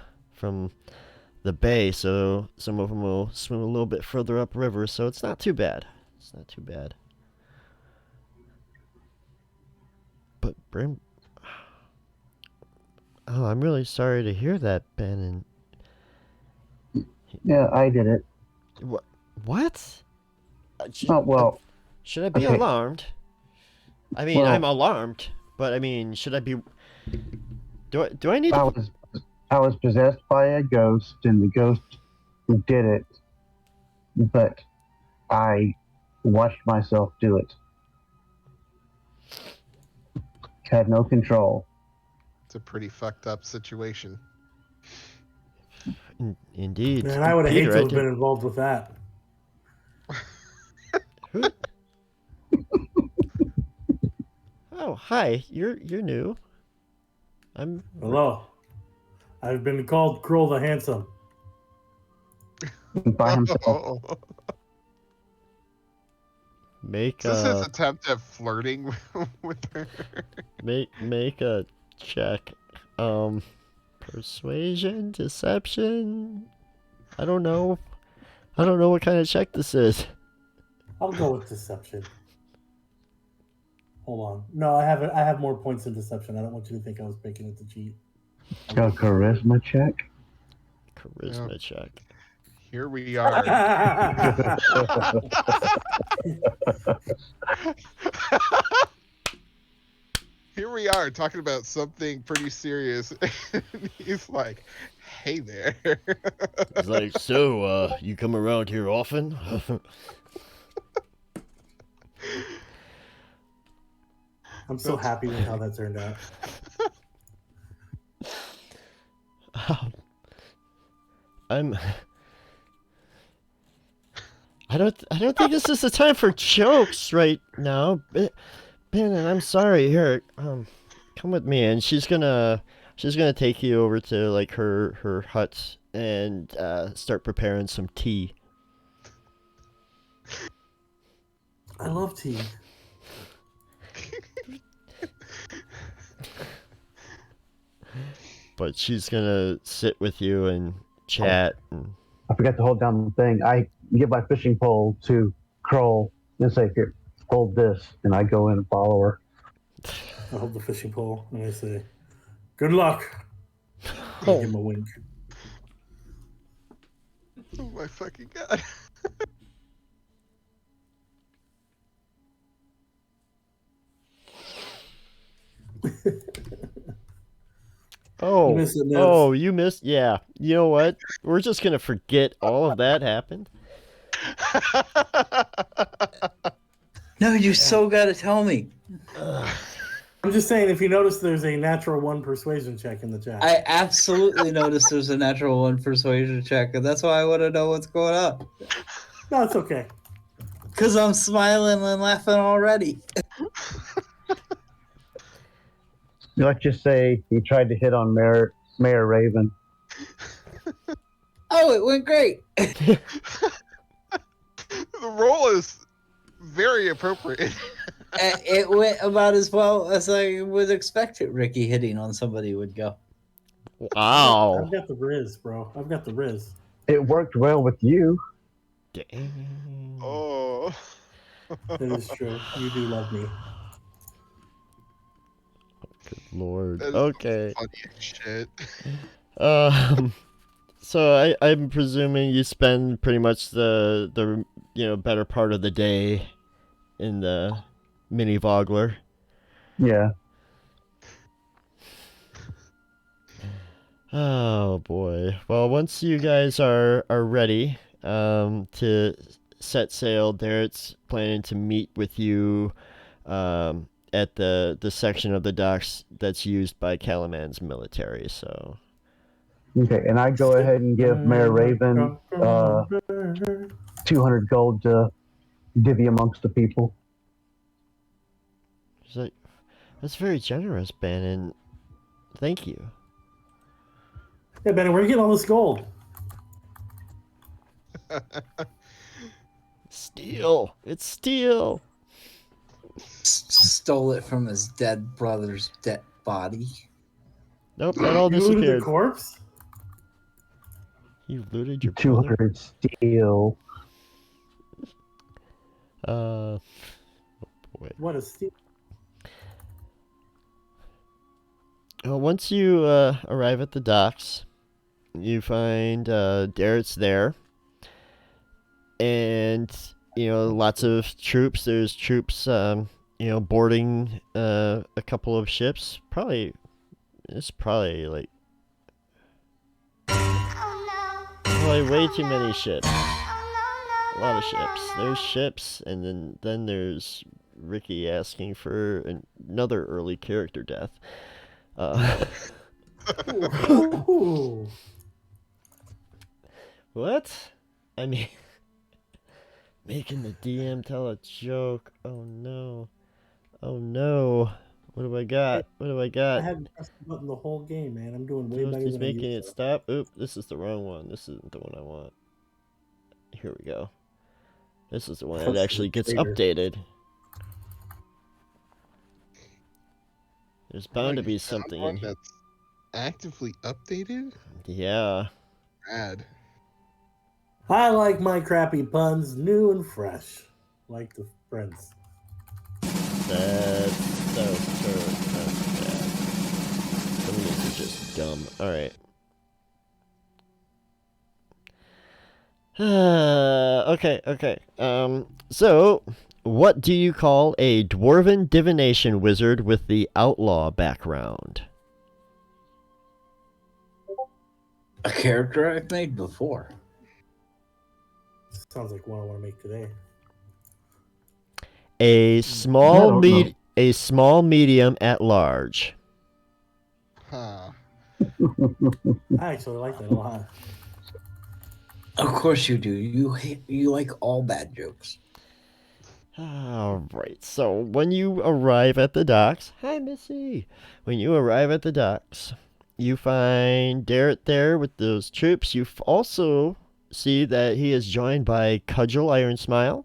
bay, so some of them will swim a little bit further upriver, so it's not too bad. It's not too bad. But oh, I'm really sorry to hear that, Ben. Yeah, I did it. What? Oh, well, Should I be okay. alarmed? I mean, Well, I'm alarmed, but I mean, should I be? Do I need to? I was possessed by a ghost, and the ghost did it, but I watched myself do it. Had no control. It's a pretty fucked up situation. Indeed. Man, I would have hated Peter, to have been involved with that. Who? Oh, hi. You're new. I'm. Hello. I've been called Kroll the Handsome. By himself. Make Is this his attempt at flirting with her? make a check. Persuasion, deception. I don't know. I don't know what kind of check this is. I'll go with deception. Hold on. No, I have more points in deception. I don't want you to think I was making it to cheat. A charisma check. Charisma check. Here we are. Here we are talking about something pretty serious. He's like, hey there. He's like, so, you come around here often? I'm so happy with how that turned out. I don't think this is the time for jokes right now. Ben, I'm sorry. Here, come with me, and she's gonna take you over to like her hut and start preparing some tea. I love tea. But she's gonna sit with you and chat. And... I forgot to hold down the thing. I give my fishing pole to Kroll and say, "Here, hold this," and I go in and follow her. I hold the fishing pole and I say, "Good luck." I give him a wink. Oh my fucking god. You missed. Yeah, you know what? We're just gonna forget all of that happened. No, you so gotta tell me. I'm just saying, if you notice, there's a natural 1 persuasion check in the chat. I absolutely noticed there's a natural 1 persuasion check, and that's why I want to know what's going on. No, it's okay. Because I'm smiling and laughing already. Let's just say he tried to hit on Mayor Raven. Oh, it went great. The roll is very appropriate. It went about as well as I would expect it. Ricky hitting on somebody would go. Wow. I've got the Riz, bro. I've got the Riz. It worked well with you. Dang. Oh. That is true. You do love me. Good lord. That is Okay. Funny as shit. So I'm presuming you spend pretty much the better part of the day in the mini Vogler. Yeah. Oh boy. Well, once you guys are ready to set sail, Darrett's planning to meet with you at the section of the docks that's used by Calaman's military. So. Okay, and I go ahead and give Mayor Raven 200 gold to divvy amongst the people. She's like, that's very generous, Ben, and thank you. Hey, Benny, where are you getting all this gold? Steel. It's steel. Stole it from his dead brother's dead body. Nope, that all You looted disappeared. the corpse? You looted your brother? 200 steel. Oh boy. What a steal. Well, once you arrive at the docks, you find Darrett's there. And, lots of troops. There's troops, boarding a couple of ships. It's probably like... Probably way too many ships. A lot of ships. There's ships, and then there's Ricky asking for another early character death. Ooh. What? I mean, making the DM tell a joke. Oh no. Oh no. What do I got? What do I I got? hadn't pressed the button the whole game, man. I'm doing way better He's than I making it used to. stop. Oop, this is the wrong one. This isn't the one I want. Here we go. This is the one that actually gets updated. There's bound to be something in here. That's actively updated? Yeah. Rad. I like my crappy puns new and fresh. Like the friends. That's bad. Some of these are just dumb. Alright. Okay. So, what do you call a dwarven divination wizard with the outlaw background? A character I've made before. Sounds like one I want to make today. A small a small medium at large. Huh. I actually like that a lot. Of course you do. You like all bad jokes. All right. So when you arrive at the docks, hi Missy. When you arrive at the docks, you find Darrett there with those troops. You also see that he is joined by Cudgel Iron Smile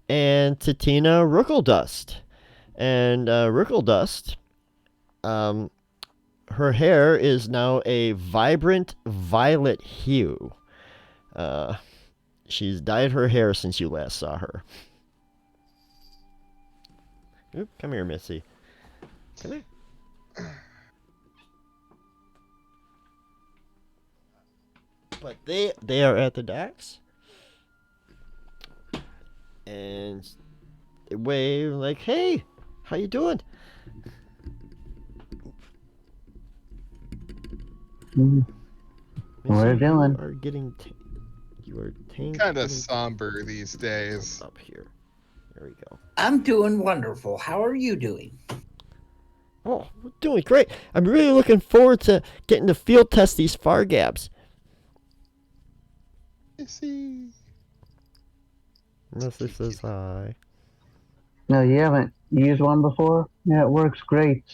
and Tatina Rookledust. And Rookledust, her hair is now a vibrant violet hue. She's dyed her hair since you last saw her. Oop, come here, Missy. Come here. But they are at the docks. And they wave like, hey, how you doing? We're doing. You are getting Kind of somber these days. up here. There we go. I'm doing wonderful. How are you doing? Oh, we're doing great. I'm really looking forward to getting to field test these Fargabs. See. Missy says hi. No, you haven't used one before? Yeah, it works great.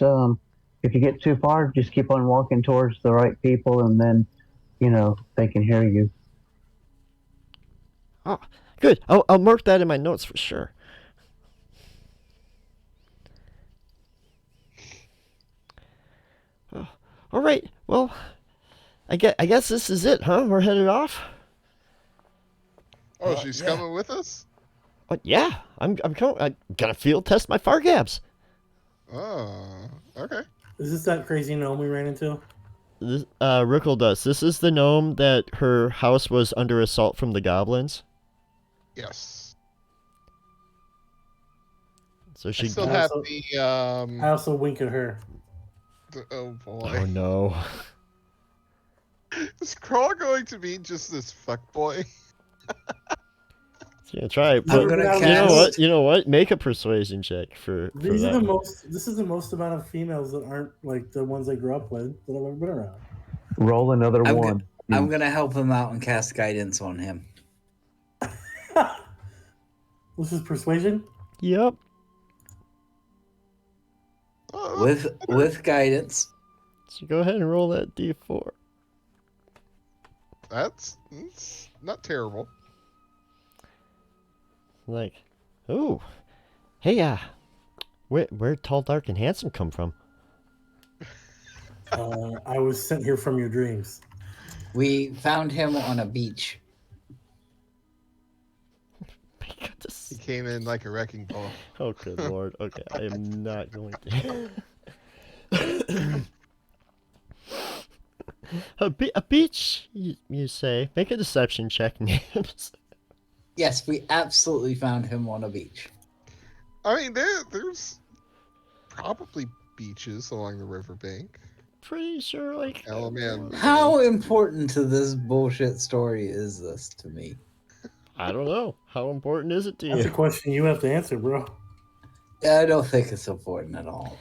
If you get too far, just keep on walking towards the right people, and then, they can hear you. Oh, good. I'll mark that in my notes for sure. Oh, all right. Well, I guess this is it, huh? We're headed off. Oh, she's coming with us? But yeah, I'm gonna field test my Fargabs. Oh, okay. Is this that crazy gnome we ran into? This, Rookledust. This is the gnome that her house was under assault from the goblins. Yes. So she. I still have the I also wink at her. oh boy. Oh no. Is Crawl going to be just this fuckboy? Yeah, try it. I'm gonna cast. You know what? Make a persuasion check for These that are the one. most. This is the most amount of females that aren't like the ones I grew up with that I've ever been around. Roll another I'm one. I'm gonna help him out and cast guidance on him. This is persuasion. Yep. Oh, With guidance. So go ahead and roll that d4. that's not terrible. Like, ooh, hey, where'd Tall, Dark, and Handsome come from? I was sent here from your dreams. We found him on a beach. My goodness. He came in like a wrecking ball. Oh, good lord. Okay, I am not going to. A beach, you say? Make a deception check, Nibs. Yes, we absolutely found him on a beach. I mean, there's probably beaches along the riverbank. Pretty sure, like. Oh man. How important to this bullshit story is this to me? I don't know. How important is it to That's a you? question you have to answer, bro. I don't think it's important at all.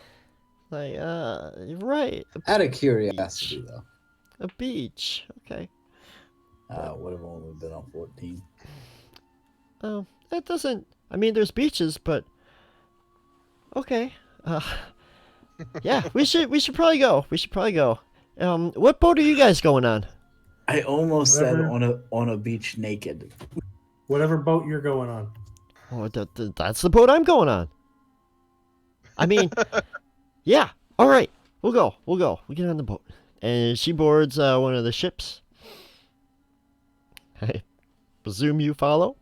Like, right. Out of curiosity, though. A beach. Okay. Would have only been on 14. Oh, that doesn't. I mean, there's beaches, but okay. Yeah, we should probably go. What boat are you guys going on? I almost Whatever. said on a beach naked. Whatever boat you're going on. Oh, that's the boat I'm going on. I mean, yeah. All right, we'll go. We get on the boat, and she boards one of the ships. I presume you follow.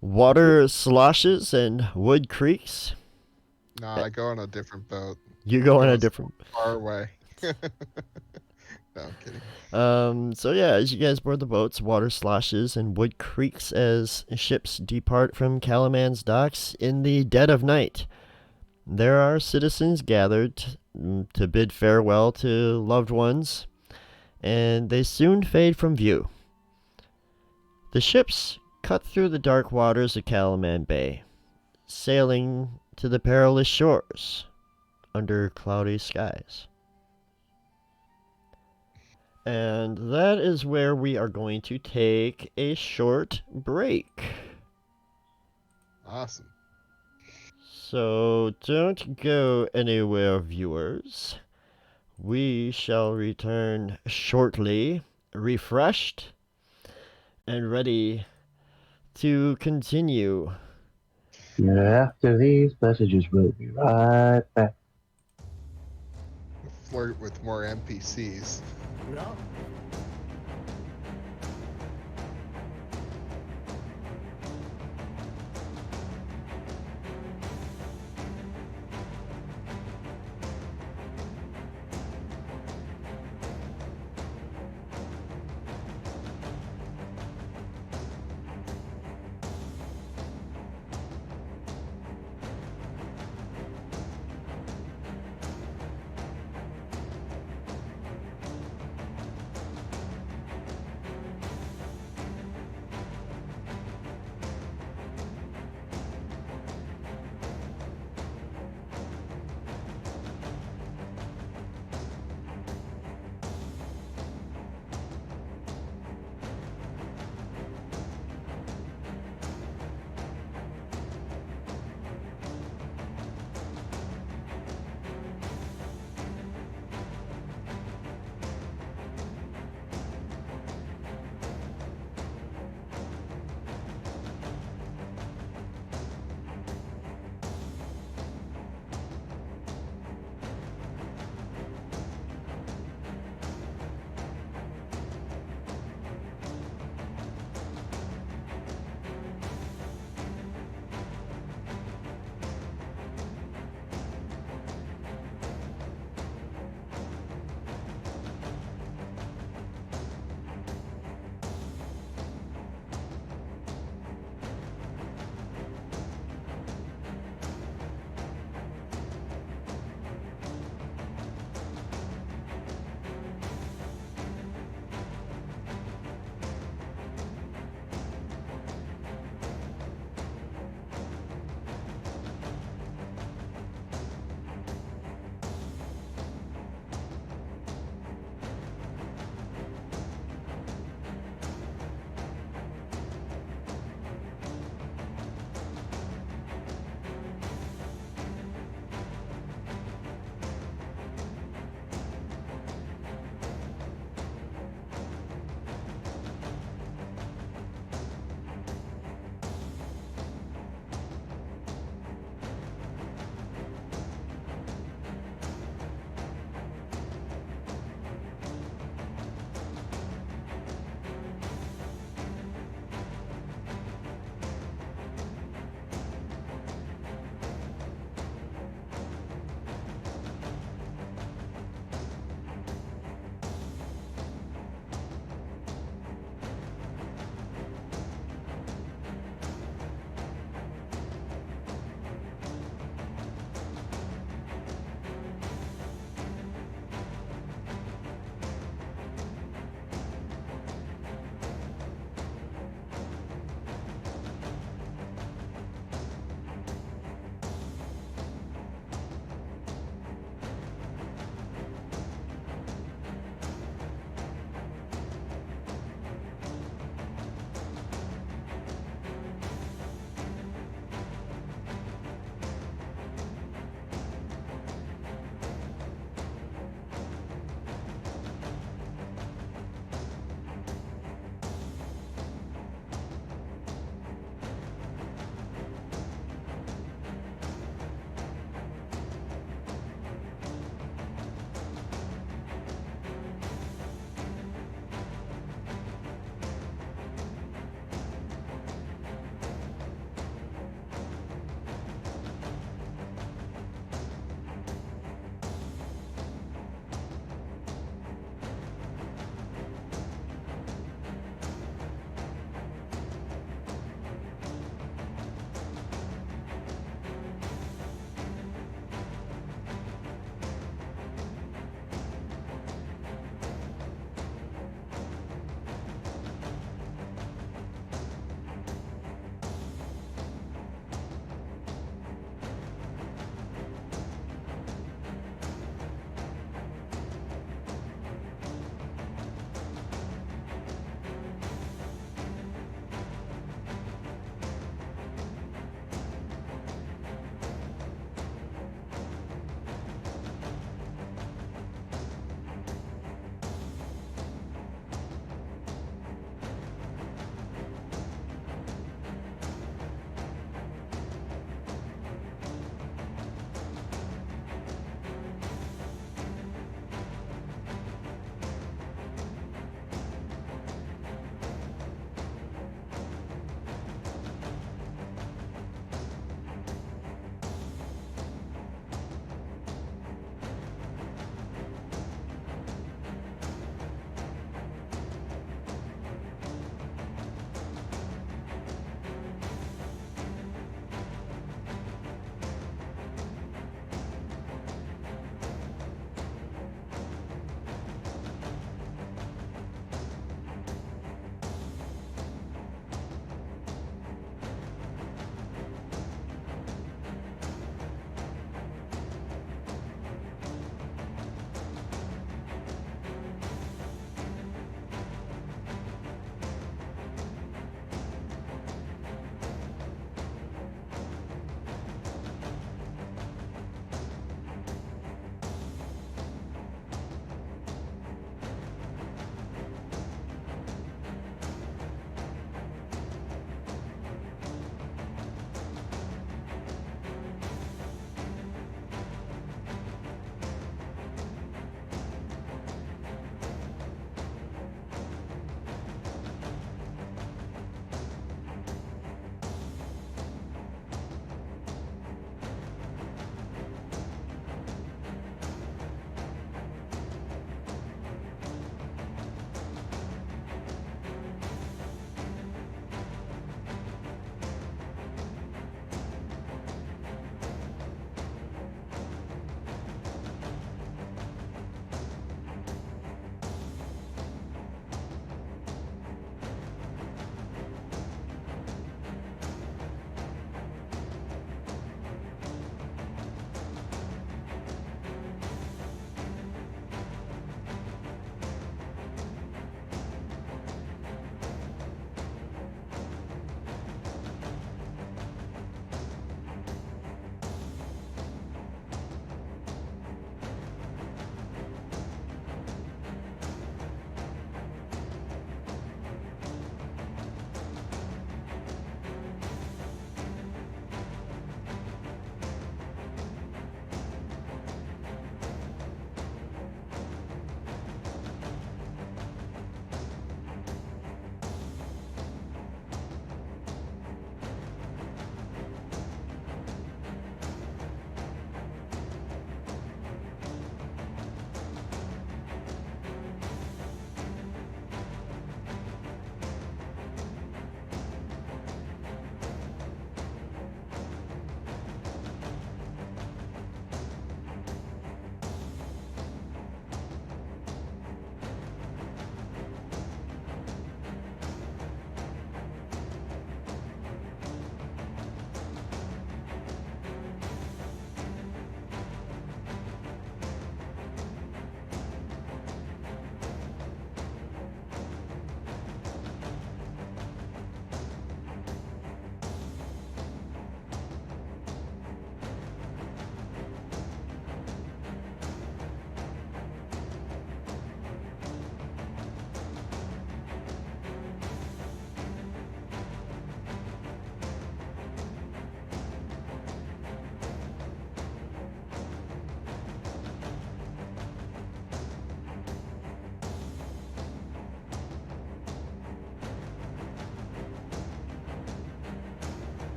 Water sloshes and wood creaks. Nah, I go on a different boat. You go on a different. Far away. No, I'm kidding. So yeah, as you guys board the boats, water sloshes and wood creaks as ships depart from Calaman's docks in the dead of night. There are citizens gathered to bid farewell to loved ones, and they soon fade from view. The ships cut through the dark waters of Calaman Bay, sailing to the perilous shores under cloudy skies. And that is where we are going to take a short break. Awesome. So don't go anywhere, viewers. We shall return shortly, refreshed and ready to continue. After these messages, we'll be right back. Flirt with more NPCs. No.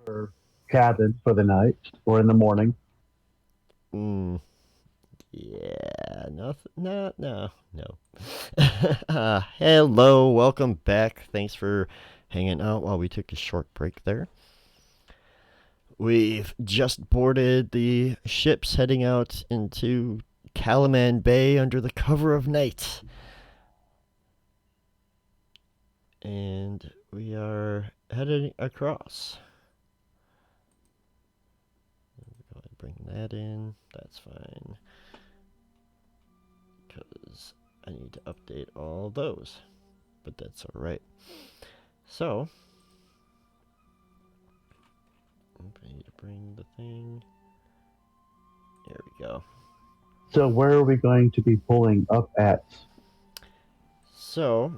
Or cabin for the night or in the morning. Yeah, nothing. No. Hello, welcome back. Thanks for hanging out while we took a short break there. We've just boarded the ships heading out into Kalaman Bay under the cover of night. And we are heading across. Go ahead and bring that in. That's fine. Because I need to update all those. But that's alright. So, I need to bring the thing. There we go. So where are we going to be pulling up at? So,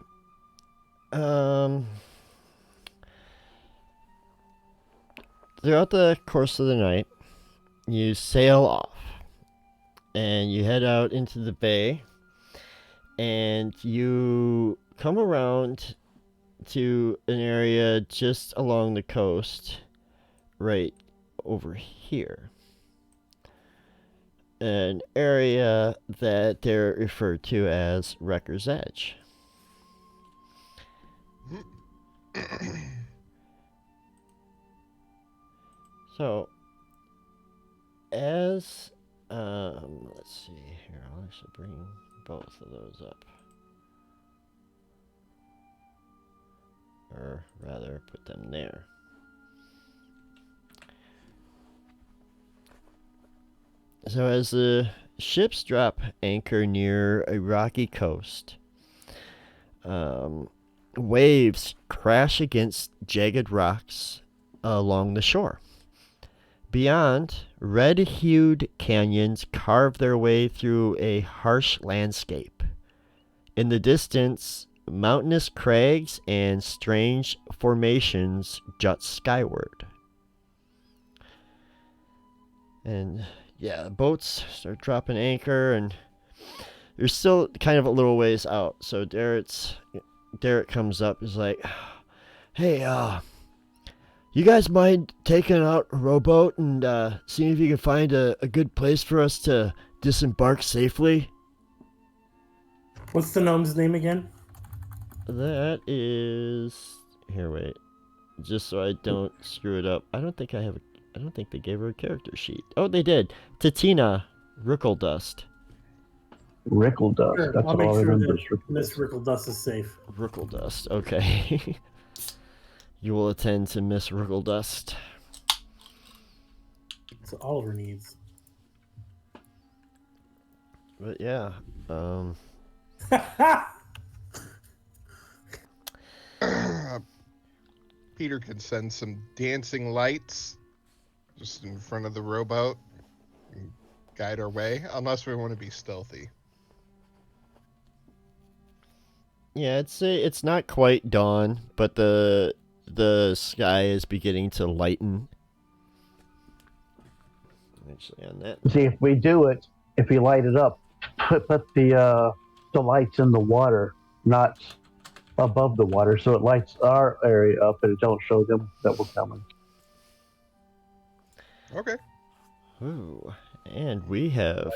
throughout the course of the night, you sail off and you head out into the bay and you come around to an area just along the coast right over here. An area that they're referred to as Wrecker's Edge. So, as, let's see here, I'll actually bring both of those up. Or rather, put them there. So as the ships drop anchor near a rocky coast, waves crash against jagged rocks along the shore. Beyond, red-hued canyons carve their way through a harsh landscape. In the distance, mountainous crags and strange formations jut skyward. And yeah, the boats start dropping anchor, and they're still kind of a little ways out. So Derek comes up, is like, "Hey, you guys mind taking out a rowboat and seeing if you can find a good place for us to disembark safely?" What's the gnome's name again? That is... Here, wait. Just so I don't screw it up. I don't think they gave her a character sheet. Oh, they did. Tatina Rickledust. Rickledust. Sure, That's I'll all make I sure remember. that Miss Rickledust is safe. Rickledust. Okay. You will attend to Miss Rickledust. That's what Oliver needs. But yeah, Peter can send some dancing lights just in front of the rowboat and guide our way, unless we want to be stealthy. yeah, I'd say it's not quite dawn, but the sky is beginning to lighten. Actually, on that. See, if we do it, if we light it up, put the lights in the water, not above the water, so it lights our area up and it don't show them that we're coming. Okay. Ooh, and we have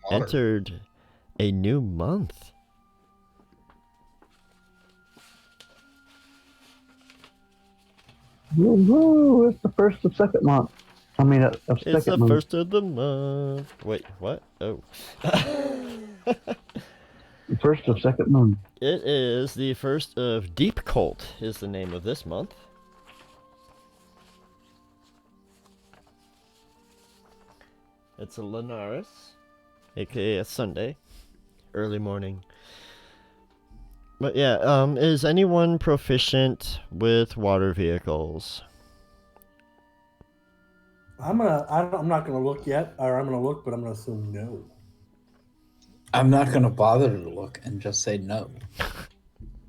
Water. entered a new month. Woo-hoo, it's the first of second month. I mean, of It's second the month. first of the month. Wait, what? Oh. The first of second moon. It is the first of Deep Cult is the name of this month. It's a Linares, aka a Sunday, early morning. But yeah, is anyone proficient with water vehicles? I'm not gonna look yet, or I'm gonna look, but I'm gonna assume no. I'm not going to bother to look and just say no.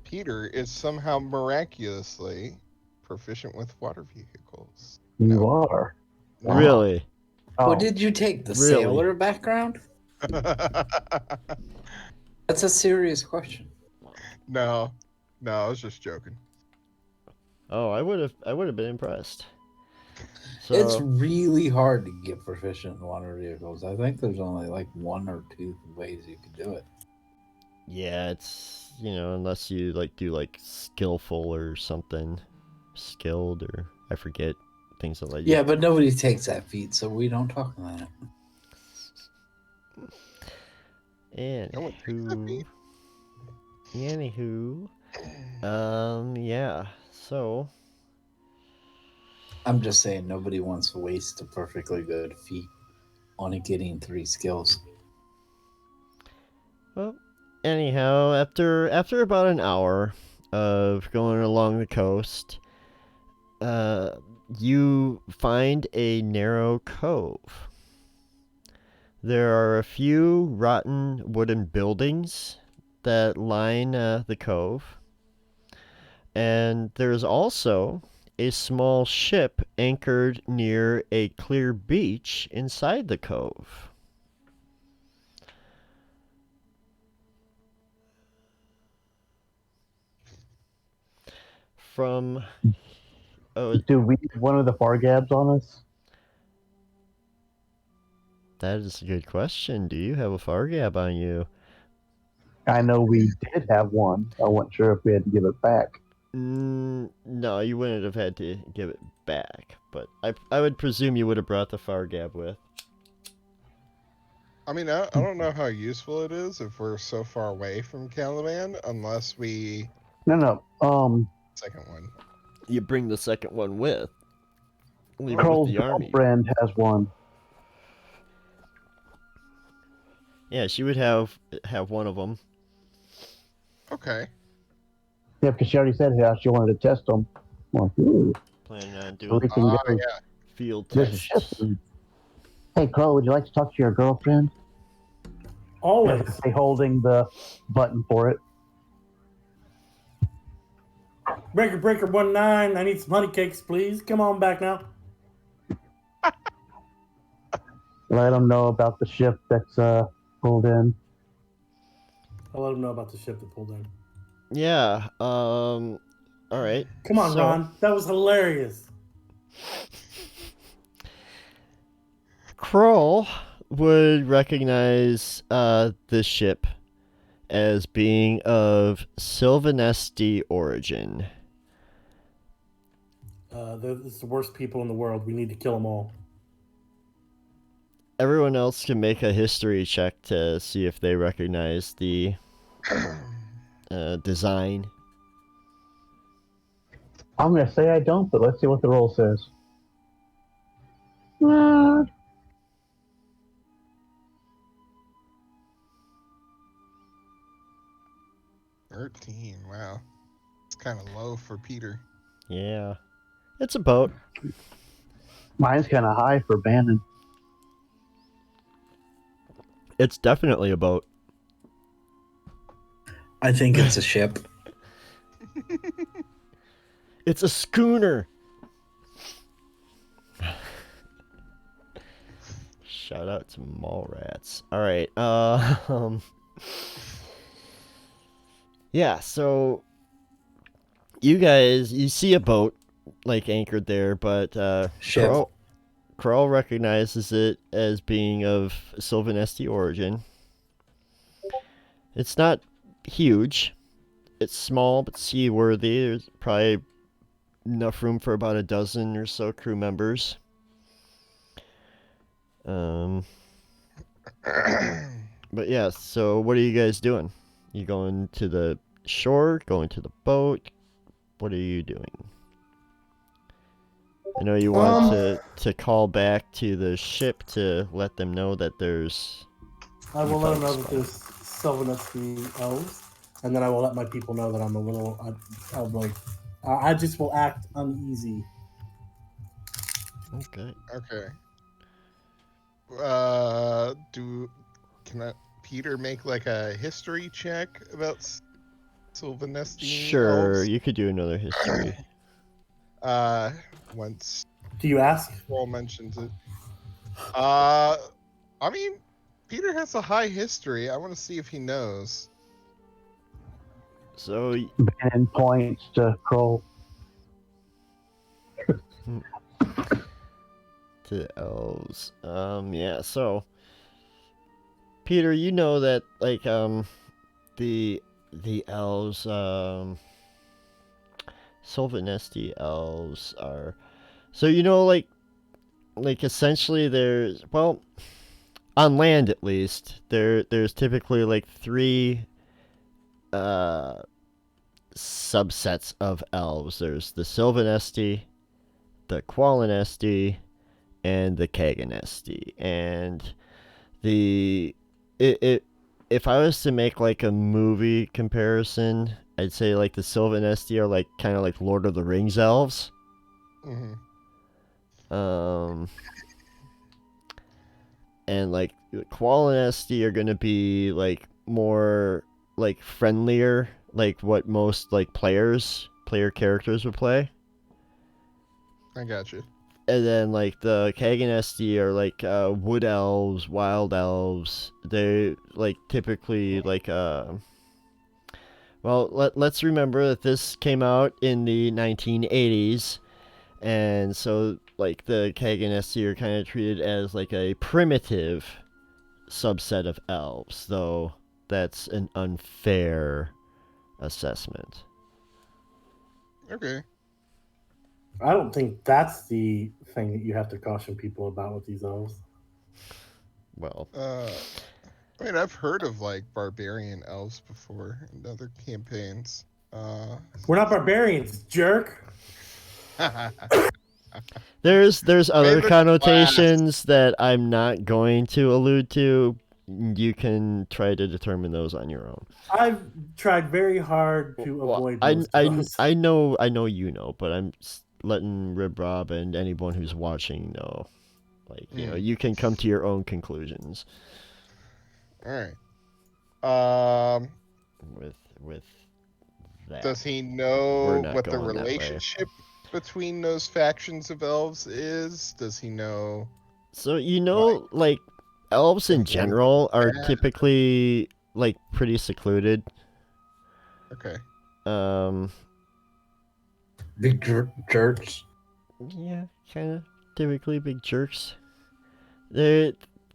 Peter is somehow miraculously proficient with water vehicles. You are. Wow. Really? Oh, What did you take? The Really? sailor background? That's a serious question. No, I was just joking. Oh, I would have been impressed. So It's really hard to get proficient in water vehicles. I think there's only like 1 or 2 ways you can do it. yeah, it's unless you do skillful or something, skilled or I forget things that Yeah, but nobody takes that feat, so we don't talk about it. No one takes that feat? Anywho, yeah. So I'm just saying nobody wants to waste a perfectly good feat on it getting 3 skills. well, anyhow, after about an hour of going along the coast, you find a narrow cove. There are a few rotten wooden buildings that line the cove, and there's also a small ship anchored near a clear beach inside the cove. From Do we have one of the Fargabs on us? that is a good question. Do you have a Fargab on you? I know we did have one. I wasn't sure if we had to give it back. No, you wouldn't have had to give it back, but I would presume you would have brought the Fargab with. I mean, I don't know how useful it is if we're so far away from Caliban, unless we No. second one. You bring the second one with. Leave it with Kroll's the army. girlfriend has one. Yeah, she would have one of them. Okay. Yeah, because she already said how she wanted to test them. Well, Planning on so doing we can go. Yeah. field There's a tests. ship. Hey, Kroll, would you like to talk to your girlfriend? Always. Say, holding the button for it. Breaker 19, I need some honey cakes, please. Come on back now. Let them know about the ship that's pulled in. I'll let him know about the ship that pulled in. Yeah. All right. Come on, so, Ron. That was hilarious. Kroll would recognize this ship as being of Sylvanesti origin. They're the worst people in the world. We need to kill them all. Everyone else can make a history check to see if they recognize the design. I'm going to say I don't, but let's see what the roll says. 13. Wow. It's kind of low for Peter. Yeah. It's a boat. Mine's kind of high for Bannon. It's definitely a boat. I think it's a ship. It's a schooner. Shout out to Mallrats. All right. Yeah, so you guys, you see a boat anchored there, but Ship. Kroll recognizes it as being of Sylvanesti origin. It's not huge. It's small but seaworthy. There's probably enough room for about a dozen or so crew members. But yeah, so what are you guys doing? You going to the shore? Going to the boat? What are you doing? I know you want to call back to the ship to let them know that there's... I will let them know that there's Sylvanesti elves, and then I will let my people know that I'm a little... I just will act uneasy. Okay. Okay. Can Peter make a history check about Sylvanesti Sure, elves? you could do another history. Once Do you ask? Paul mentions it. I mean, Peter has a high history. I want to see if he knows. So, Bannon points to Kroll. To elves. Yeah, so Peter, you know that like the elves, Sylvanesti elves are, so you know like essentially there's, well, on land at least, there's typically like three subsets of elves. There's the Sylvanesti, the Qualinesti, and the Kaganesti. And the if I was to make like a movie comparison, I'd say like the Sylvanesti are like kind of like Lord of the Rings elves. And like the Qualinesti are gonna be like more like friendlier, like what most like player characters would play. I got you. And then like the Kaganesti are like wood elves, wild elves. They like typically like well, let's remember that this came out in the 1980s, and so like the Kaganesti are kind of treated as like a primitive subset of elves, though that's an unfair assessment. Okay. I don't think that's the thing that you have to caution people about with these elves. Well, I mean, I've heard of like barbarian elves before in other campaigns. We're not barbarians, jerk. there's other Favorite connotations that I'm not going to allude to. You can try to determine those on your own. I've tried very hard to avoid most of those. I know you know, but I'm letting Rib Rob and anyone who's watching know. Like, you know, you can come to your own conclusions. All right. With that. Does he know what the going that way. relationship between those factions of elves is? Does he know? So you know, like elves in general are typically like pretty secluded. Okay. Big jerks. Yeah, kind of typically big jerks. They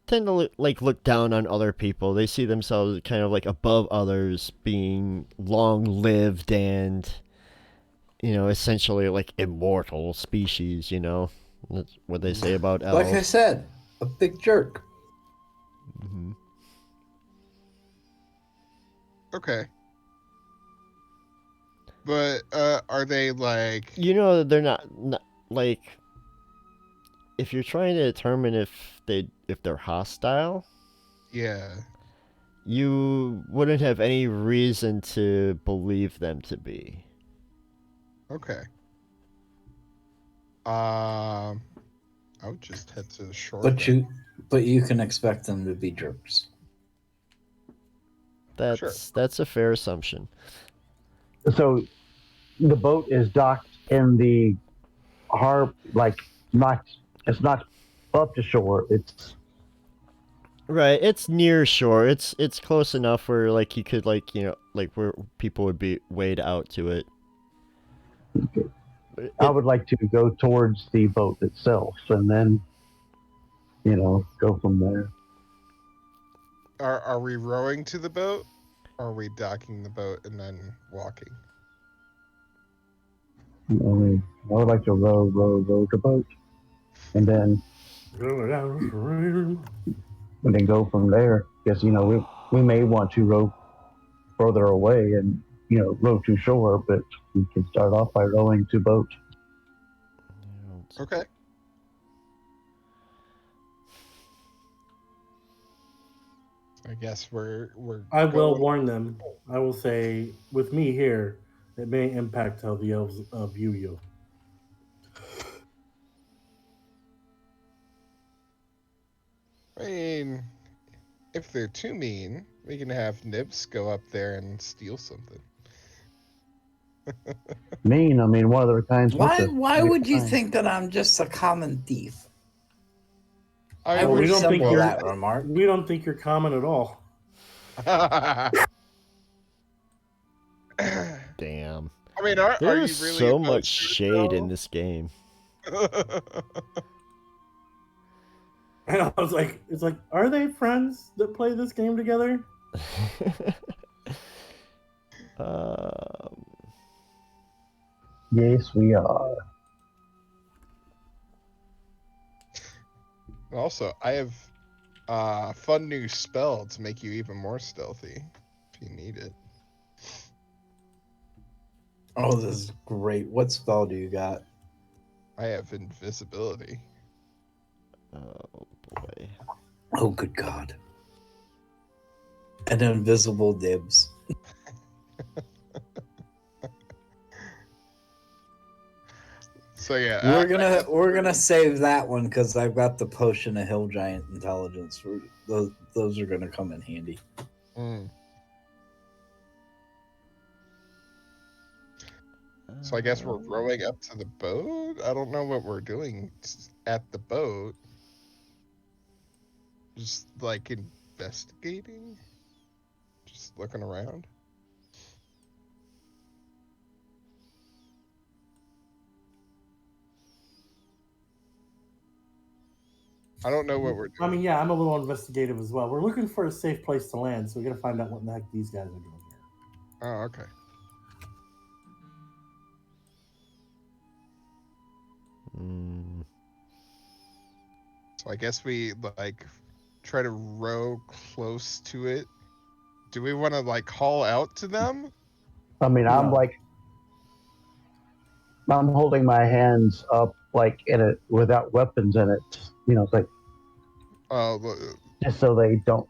tend to look down on other people. They see themselves kind of like above others, being long-lived and, you know, essentially like immortal species. You know, that's what they say about elves. Like I said, a big jerk. Mm-hmm. Okay. But are they like? You know, they're not like. If you're trying to determine if they're hostile, Yeah. you wouldn't have any reason to believe them to be. Okay. I would just head to the shore. But you can expect them to be jerks. That's a fair assumption. So the boat is docked in the harbor, like it's not up to shore. It's right. It's near shore. It's close enough where like you could like, you know, like where people would be wade out to it. I would like to go towards the boat itself and then, you know, go from there. Are we rowing to the boat? Or are we docking the boat and then walking? I would like to row the boat, and then go from there. Because you know we may want to row further away and row to shore, but we can start off by rowing to boat. Okay. I guess I will warn them. I will say, with me here, it may impact how the elves view you. I mean, if they're too mean, we can have Nibs go up there and steal something. Mean? I mean, what other kinds? Why would you think that I'm just a common thief? I we don't think resemble you're that remark. We don't think you're common at all. Damn. I mean, are you really so much opposed to it, shade though? in this game. And I was like, it's like, are they friends that play this game together? um, Yes, we are. Also, I have a fun new spell to make you even more stealthy if you need it. Oh, this is great. What spell do you got? I have invisibility. oh boy. Oh, good God. An invisible dibs. So yeah, We're gonna save that one because I've got the potion of hill giant intelligence. Those are gonna come in handy. So I guess we're rowing up to the boat. I don't know what we're doing at the boat. Just like investigating, just looking around. I don't know what we're doing. I mean, yeah, I'm a little investigative as well. We're looking for a safe place to land, so we got to find out what the heck these guys are doing here. Oh, okay. So I guess we like try to row close to it. Do we want to like call out to them? I mean, I'm No. I'm holding my hands up like in it without weapons in it. You know, it's like just so they don't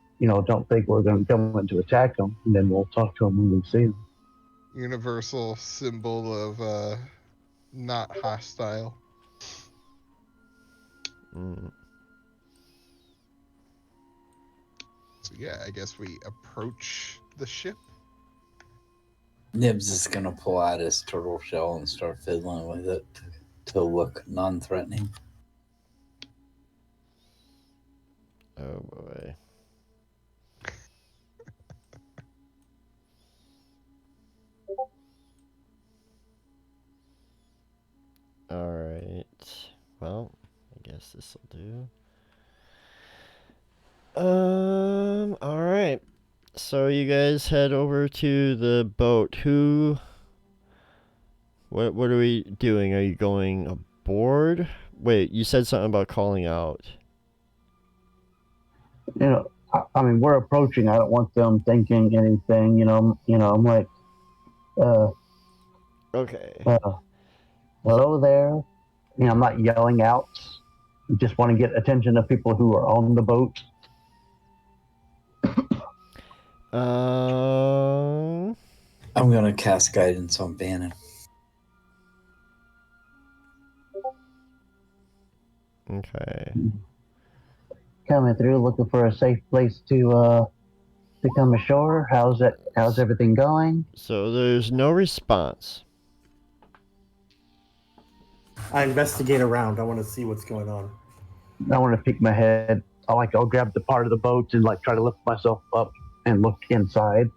think we're going to attack them, and then we'll talk to them when we see them. Universal symbol of not hostile. So yeah, I guess we approach the ship. Nibs is gonna pull out his turtle shell and start fiddling with it to look non-threatening. Oh boy. Alright. Well, I guess this'll do. Alright. So you guys head over to the boat. What are we doing? Are you going aboard? Wait, you said something about calling out. You know, I mean, we're approaching. I don't want them thinking anything. You know, I'm like, Okay. hello there. You know, I'm not yelling out. I just want to get attention of people who are on the boat. I'm gonna cast guidance on Bannon. Okay. Coming through, looking for a safe place to come ashore. How's everything going? So there's no response. I investigate around. I want to see what's going on. I want to peek my head. I'll grab the part of the boat and like try to lift myself up and look inside.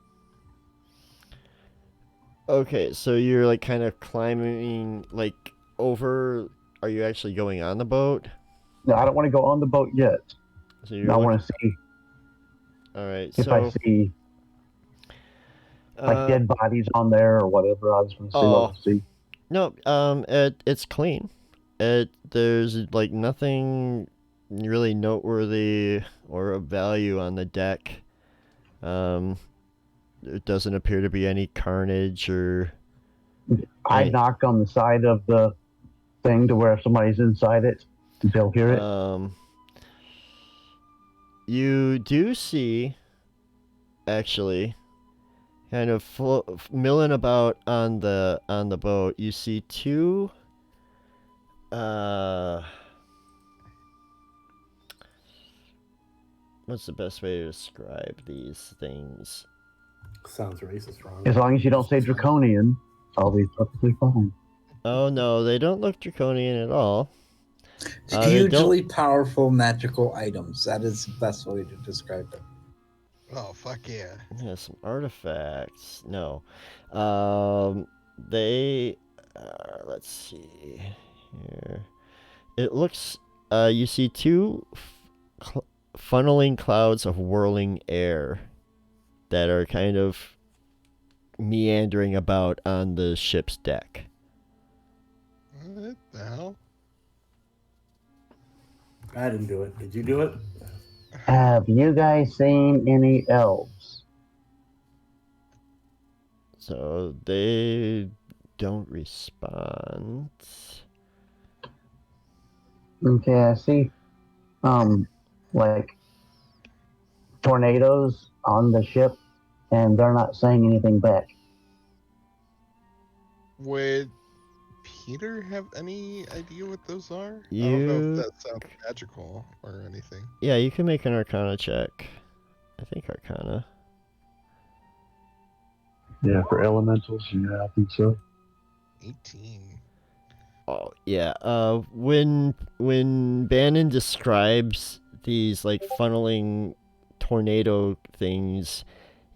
Okay, so you're like kind of climbing like over. Are you actually going on the boat? No, I don't want to go on the boat yet. So you're I want to see all right. if I see like dead bodies on there or whatever. I just want to see what I see. No, it's clean. There's like nothing really noteworthy or of value on the deck. There doesn't appear to be any carnage or. I knock on the side of the thing to where if somebody's inside it, they'll hear it. You do see, actually, kind of milling about on the boat. You see two. What's the best way to describe these things? Sounds racist, wrong. As long as you don't say draconian, I'll be perfectly fine. Oh no, they don't look draconian at all. Hugely powerful magical items. That is the best way to describe them. Oh fuck yeah! Yeah, some artifacts. No, they. Let's see here. it looks. You see two funneling clouds of whirling air that are kind of meandering about on the ship's deck. What the hell? I didn't do it. Did you do it? Have you guys seen any elves? So they don't respond. Okay, I see. Like tornadoes on the ship, and they're not saying anything back. Would Peter have any idea what those are? I don't know You- if that sounds magical or anything. Yeah, you can make an Arcana check. I think Arcana. Yeah, for elementals, yeah, I think so. 18. Oh yeah. When Bannon describes these like funneling tornado things,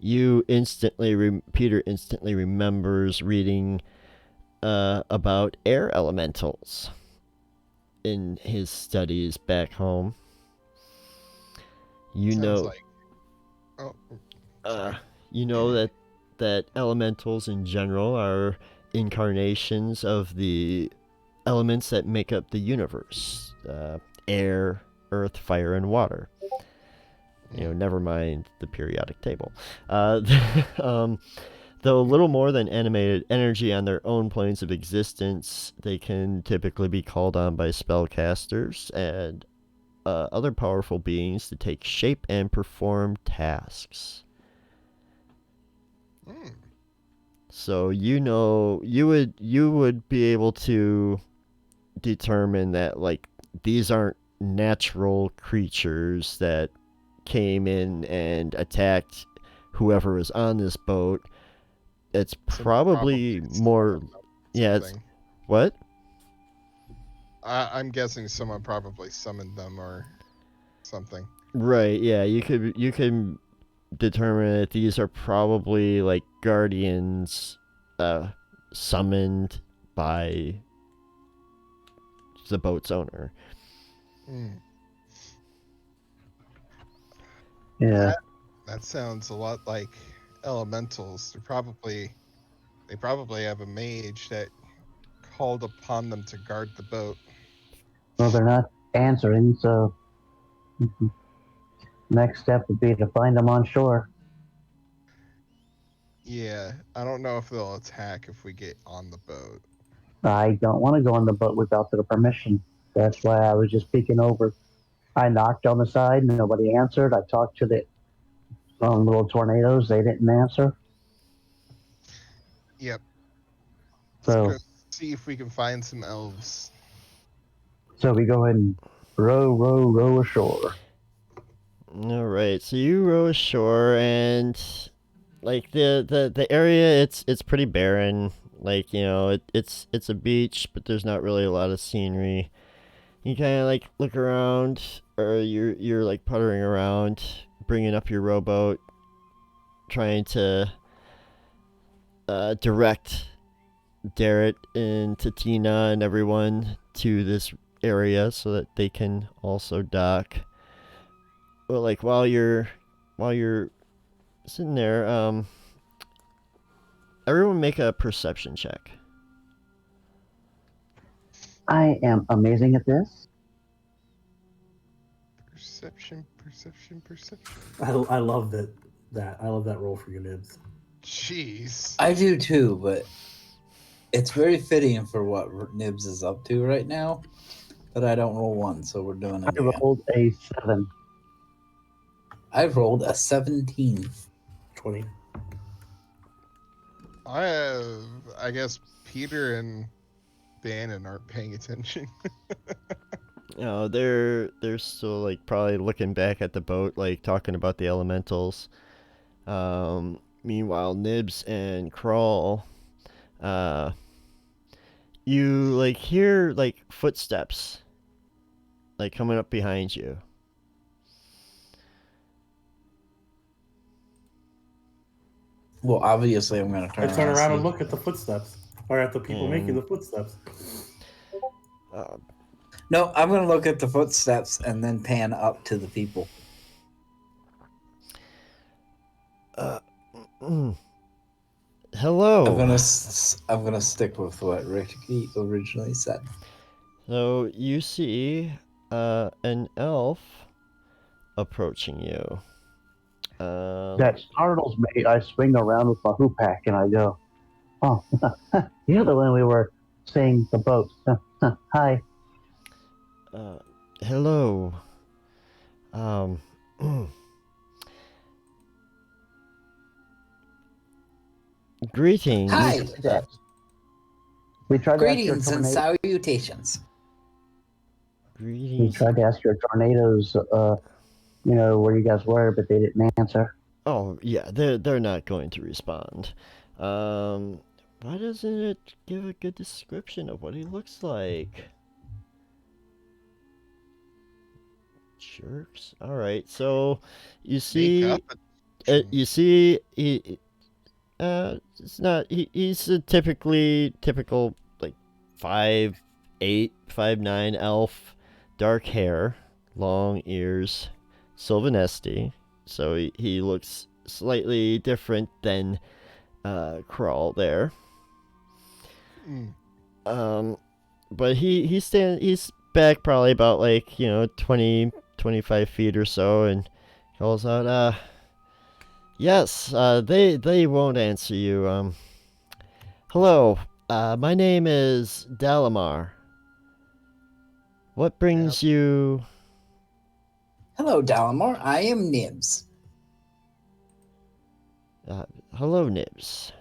Peter instantly remembers reading about air elementals in his studies back home. You Sounds know, like. Oh, you know that elementals in general are incarnations of the elements that make up the universe: air, earth, fire, and water. Never mind the periodic table. Though little more than animated energy on their own planes of existence, they can typically be called on by spellcasters and other powerful beings to take shape and perform tasks. So you would be able to determine that like these aren't natural creatures that came in and attacked whoever was on this boat. It's probably more. Yeah. It's, what? I'm guessing someone probably summoned them or something. Right. Yeah. You could determine that these are probably like guardians, summoned by the boat's owner. Yeah. That sounds a lot like elementals. They probably have a mage that called upon them to guard the boat. Well, they're not answering, so next step would be to find them on shore. Yeah, I don't know if they'll attack if we get on the boat. I don't want to go on the boat without their permission. That's why I was just peeking over. I knocked on the side, nobody answered. I talked to the little tornadoes, they didn't answer. Yep. So Let's go see if we can find some elves. So we go ahead and row ashore. All right, so you row ashore, and like the area, it's pretty barren. Like it's a beach, but there's not really a lot of scenery. You kind of like look around, or you're like puttering around, bringing up your rowboat, trying to direct Darrett and Tatina and everyone to this area so that they can also dock. Well, like while you're sitting there, everyone make a perception check. I am amazing at this. Perception. I love that. I love that roll for you, Nibs. Jeez. I do too, but it's very fitting for what Nibs is up to right now. But I don't roll one, so we're doing it I again. rolled a 7. I've rolled a 17. 20. I guess Peter and Bannon aren't paying attention. They're still like probably looking back at the boat, like talking about the elementals. Meanwhile, Nibs and Crawl, you like hear like footsteps, like coming up behind you. Well, obviously, I'm going to I turn around and see. look at the footsteps, or at the people making the footsteps. No, I'm going to look at the footsteps and then pan up to the people. Hello. I'm gonna stick with what Ricky originally said. So you see an elf approaching you. That startles me. I swing around with my hoop pack and I go, "Oh, you're the one we were seeing the boat. Hi." Hello. Greetings. Hi. We tried to ask your Greetings and salutations. We Greetings. tried to ask your tornadoes, where you guys were, but they didn't answer. Oh yeah, they're not going to respond. Why doesn't it give a good description of what he looks like? Jerks. All right, so you see, it's not. He's a typical like 5'8", 5'9" elf, dark hair, long ears, Sylvanesti. So he looks slightly different than Crawl there. But he's back probably about 20, 25 feet or so, and calls out, yes, they won't answer you. Hello, my name is Dalamar. What brings you? Hello, Dalamar. I am Nibs. Hello, Nibs.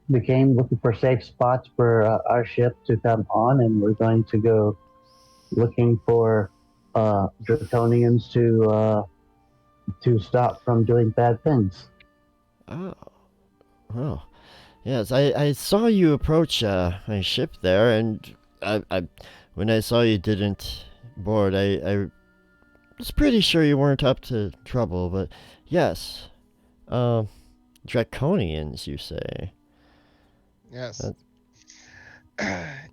We came looking for safe spots for our ship to come on, and we're going to go looking for Draconians to stop from doing bad things. Oh, yes. I saw you approach my ship there, and I when I saw you didn't board, I was pretty sure you weren't up to trouble. But yes, Draconians, you say? Yes.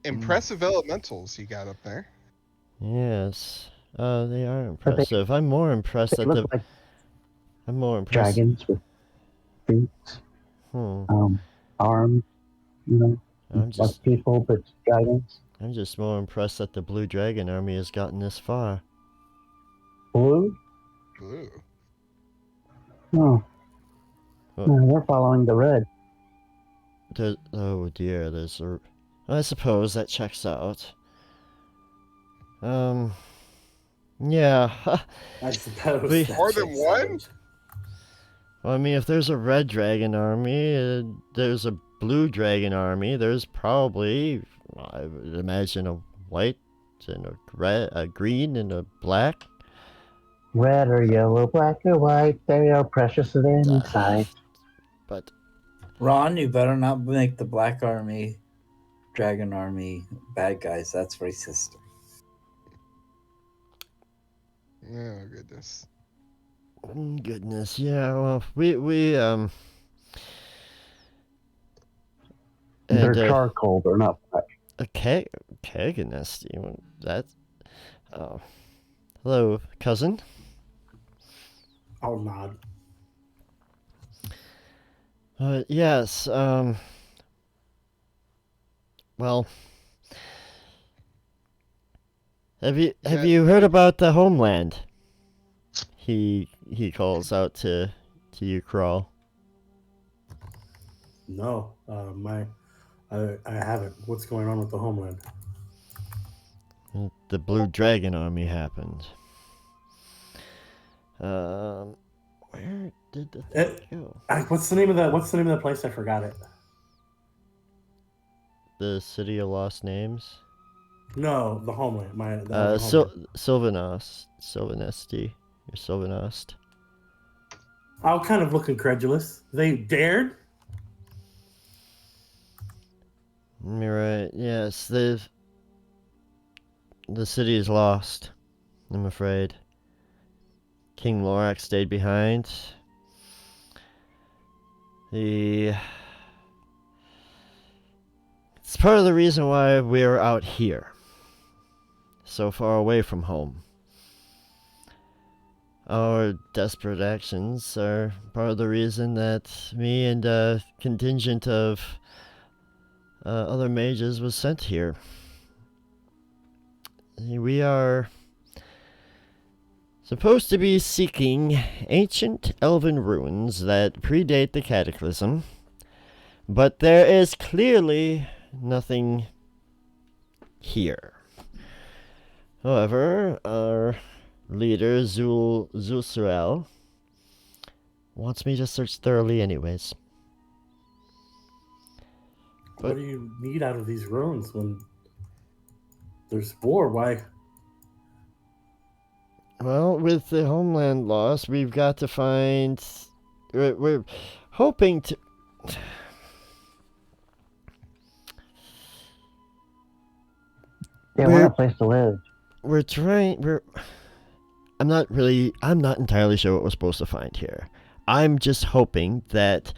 Impressive elementals you got up there. Yes. They are impressive. I'm more impressed at the. Like I'm more impressed. dragons with feet, arms, I'm like people, but dragons. I'm just more impressed that the Blue Dragon Army has gotten this far. Blue? Blue. Oh. Oh. No, we're following the red. Oh dear, there's a. I suppose that checks out. Yeah. I suppose. that More than checks one? out. Well, I mean, if there's a red dragon army, there's a blue dragon army. There's probably, I would imagine, a white and a red, a green and a black. Red or yellow, black or white, they are precious of any size. But Ron, you better not make the Black Army, Dragon Army bad guys. That's racist. Oh goodness. Goodness, yeah. Well, we They're charcoal. They're not black. A keganist. You want that? Oh, hello, cousin. I'll nod. Yes. Well, have you heard about the homeland? He calls out to you, Crawl. No, I haven't. What's going on with the homeland? The Blue Dragon Army happened. Where did the thing go? What's the name of that? What's the name of that place? I forgot it. The City of Lost Names. No, the homeland. Sylvanesti, or Sylvanost. I'll kind of look incredulous. They dared? You're right. Yes, the city is lost, I'm afraid. King Lorax stayed behind. It's part of the reason why we're out here, so far away from home. Our desperate actions are part of the reason that me and a contingent of other mages was sent here. We are supposed to be seeking ancient elven ruins that predate the cataclysm, but there is clearly nothing here. However, our leader, Zulsurel, wants me to search thoroughly anyways. What do you need out of these ruins when there's war? Why? Well, with the homeland lost, we've got to find... We're hoping to... They want a place to live. I'm not entirely sure what we're supposed to find here. I'm just hoping that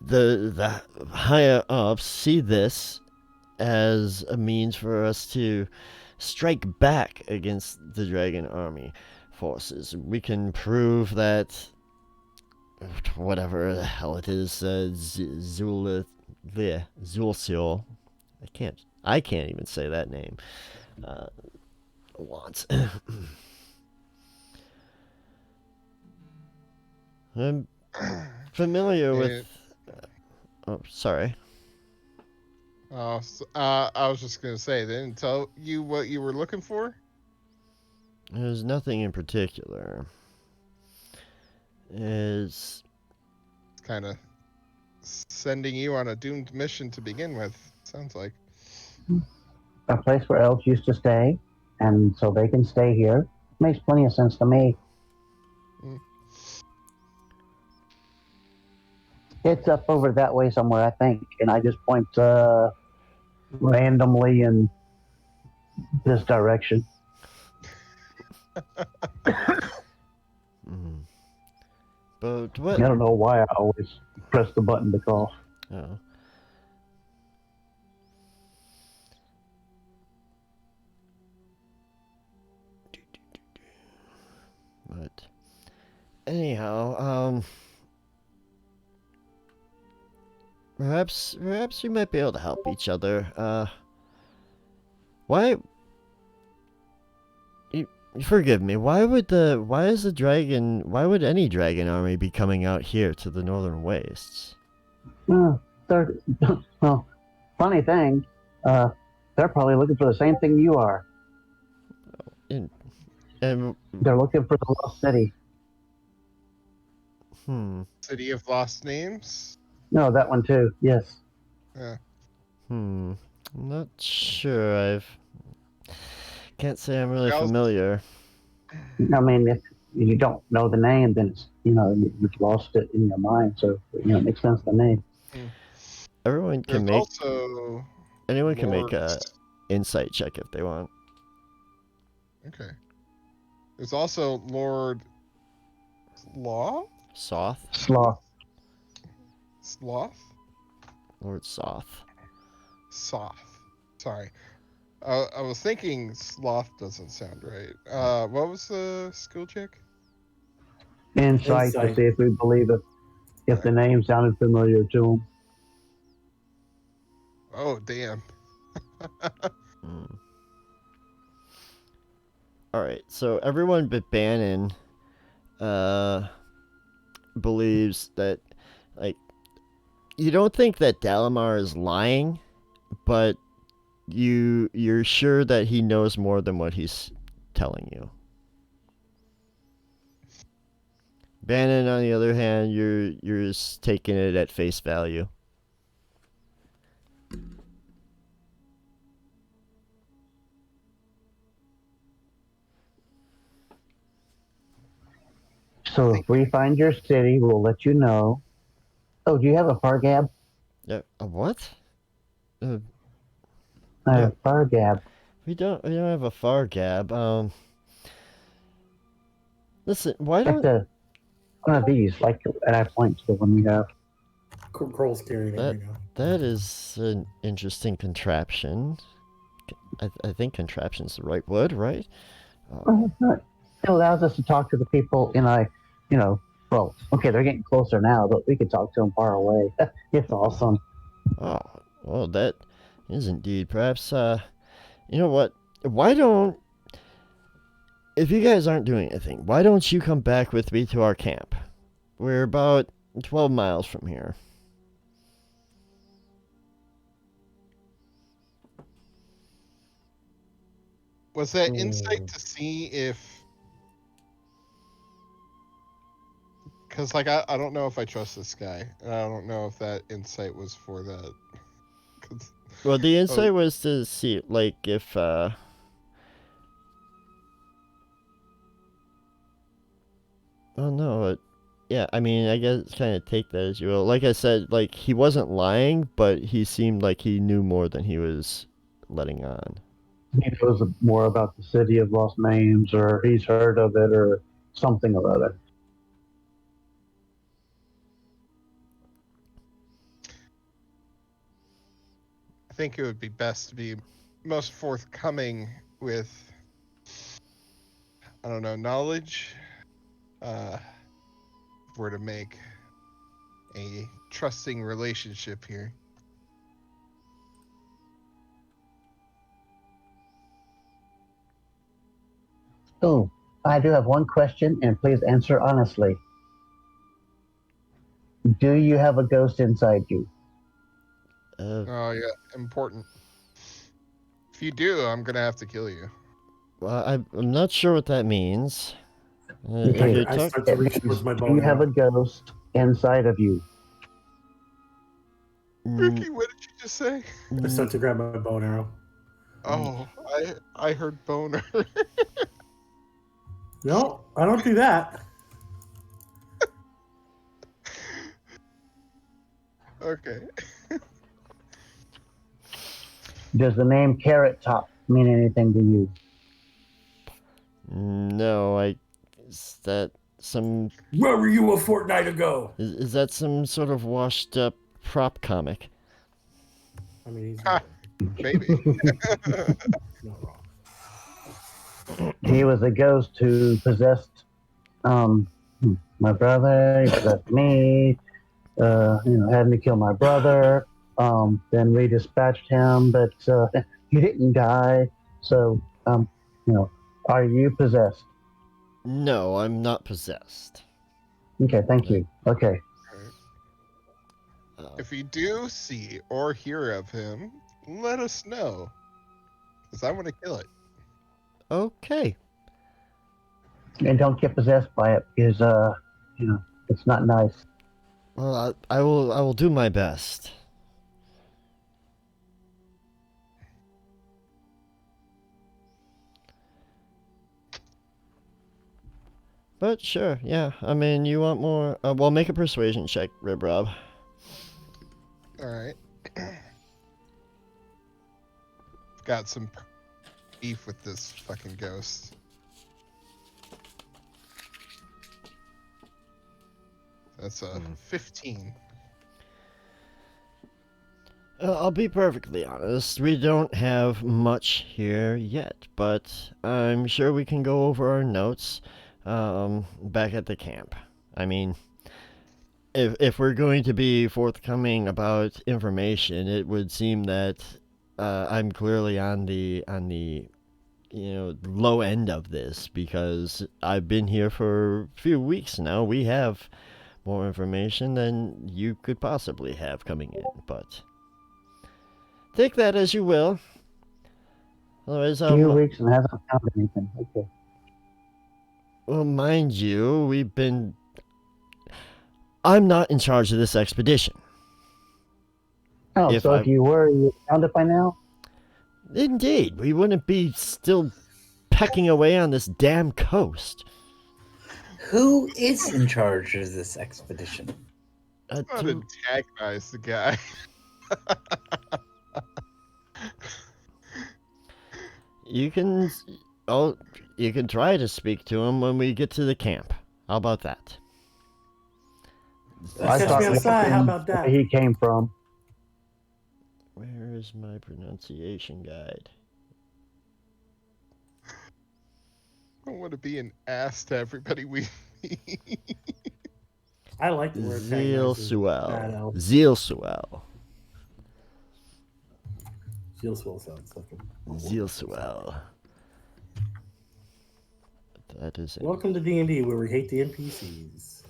the higher ups see this as a means for us to strike back against the dragon army forces. We can prove that whatever the hell it is, Zulciel. I can't even say that name. Wants. I'm familiar with. Oh, sorry. I was just gonna say, they didn't tell you what you were looking for? There's nothing in particular. It's kind of sending you on a doomed mission to begin with, sounds like. A place where elves used to stay, and so they can stay here. Makes plenty of sense to me. It's up over that way somewhere, I think, and I just point randomly in this direction. But what? I don't know why I always press the button to call. Oh. But anyhow, perhaps we might be able to help each other. Why? Forgive me. Why would any dragon army be coming out here to the northern wastes? Well, funny thing, they're probably looking for the same thing you are. And they're looking for the lost city. City of Lost Names? No, that one too. Yes. Yeah. I'm not sure. Can't say I'm really familiar. I mean, if you don't know the name, then it's, you've lost it in your mind. So, it makes sense to me. Anyone can make Lord... a insight check if they want. Okay. There's also Lord Sloth? Sloth. Lord Soth. Sorry. I was thinking sloth doesn't sound right. What was the skill check? Insight to see if we believe it. If the name sounded familiar to him. Oh, damn. Alright, so everyone but Bannon believes that, you don't think that Dalamar is lying, but you're sure that he knows more than what he's telling you. Bannon, on the other hand, you're just taking it at face value. So if we find your city, we'll let you know. Oh, do you have a Fargab? Yeah, a what? Fargab. We don't have a Fargab. Listen, why don't one of these, and I point to the one we have. Kroll's carrying it right now. That is an interesting contraption. I think contraption's the right word, right? It allows us to talk to the people well, okay, they're getting closer now, but we could talk to them far away. It's awesome. Oh, well, that is indeed. Perhaps, you know what? Why don't, if you guys aren't doing anything, why don't you come back with me to our camp? We're about 12 miles from here. Was that insight to see if? Because like I don't know if I trust this guy, and I don't know if that insight was for that. 'Cause- Well, the insight was to see, like, if, oh no, yeah, I mean, I guess kind of take that as you will. Like I said, like, he wasn't lying, but he seemed like he knew more than he was letting on. He knows more about the city of Lost Names, or he's heard of it, or something or other. I think it would be best to be most forthcoming with, I don't know, knowledge. If we're to make a trusting relationship here. Oh, I do have one question, and please answer honestly. Do you have a ghost inside you? Oh yeah, important. If you do, I'm gonna have to kill you. Well, I'm not sure what that means. If Okay, you're I talk- start to reach towards my Do bow you have now. a ghost inside of you? Ricky, what did you just say? I start to grab my bow and arrow. Oh, I heard boner. No, I don't do that. Okay. Does the name Carrot Top mean anything to you? No, is that some Where were you a fortnight ago? is that some sort of washed up prop comic? I mean, he's Ha. Maybe. not wrong. He was a ghost who possessed my brother. He possessed me. Had me kill my brother. Then we dispatched him, but he didn't die. So, are you possessed? No, I'm not possessed. Okay, thank you. Okay. If you do see or hear of him, let us know. Because I want to kill it. Okay. And don't get possessed by it because, it's not nice. Well, I will do my best. But sure, yeah. I mean, you want more? Well, make a persuasion check, Rib Rob. Alright. Got some beef with this fucking ghost. That's a 15. I'll be perfectly honest. We don't have much here yet, but I'm sure we can go over our notes back at the camp. I mean, if we're going to be forthcoming about information, it would seem that I'm clearly on the low end of this because I've been here for a few weeks now. We have more information than you could possibly have coming in, but take that as you will. Otherwise, A few weeks and hasn't found anything. Okay. well, mind you, I'm not in charge of this expedition. Oh, so if you were, you found it by now? Indeed, we wouldn't be still pecking away on this damn coast. Who is in charge of this expedition? Not antagonize the guy. You can try to speak to him when we get to the camp. How about that? I Catch thought me outside. How about that? where he came from. Where's my pronunciation guide? I don't want to be an ass to everybody we meet. I like the word bad Zealsuel. elf. Zealsuel. Zealsuel sounds like a Zealsuel. That is it. Welcome to D&D, where we hate the NPCs.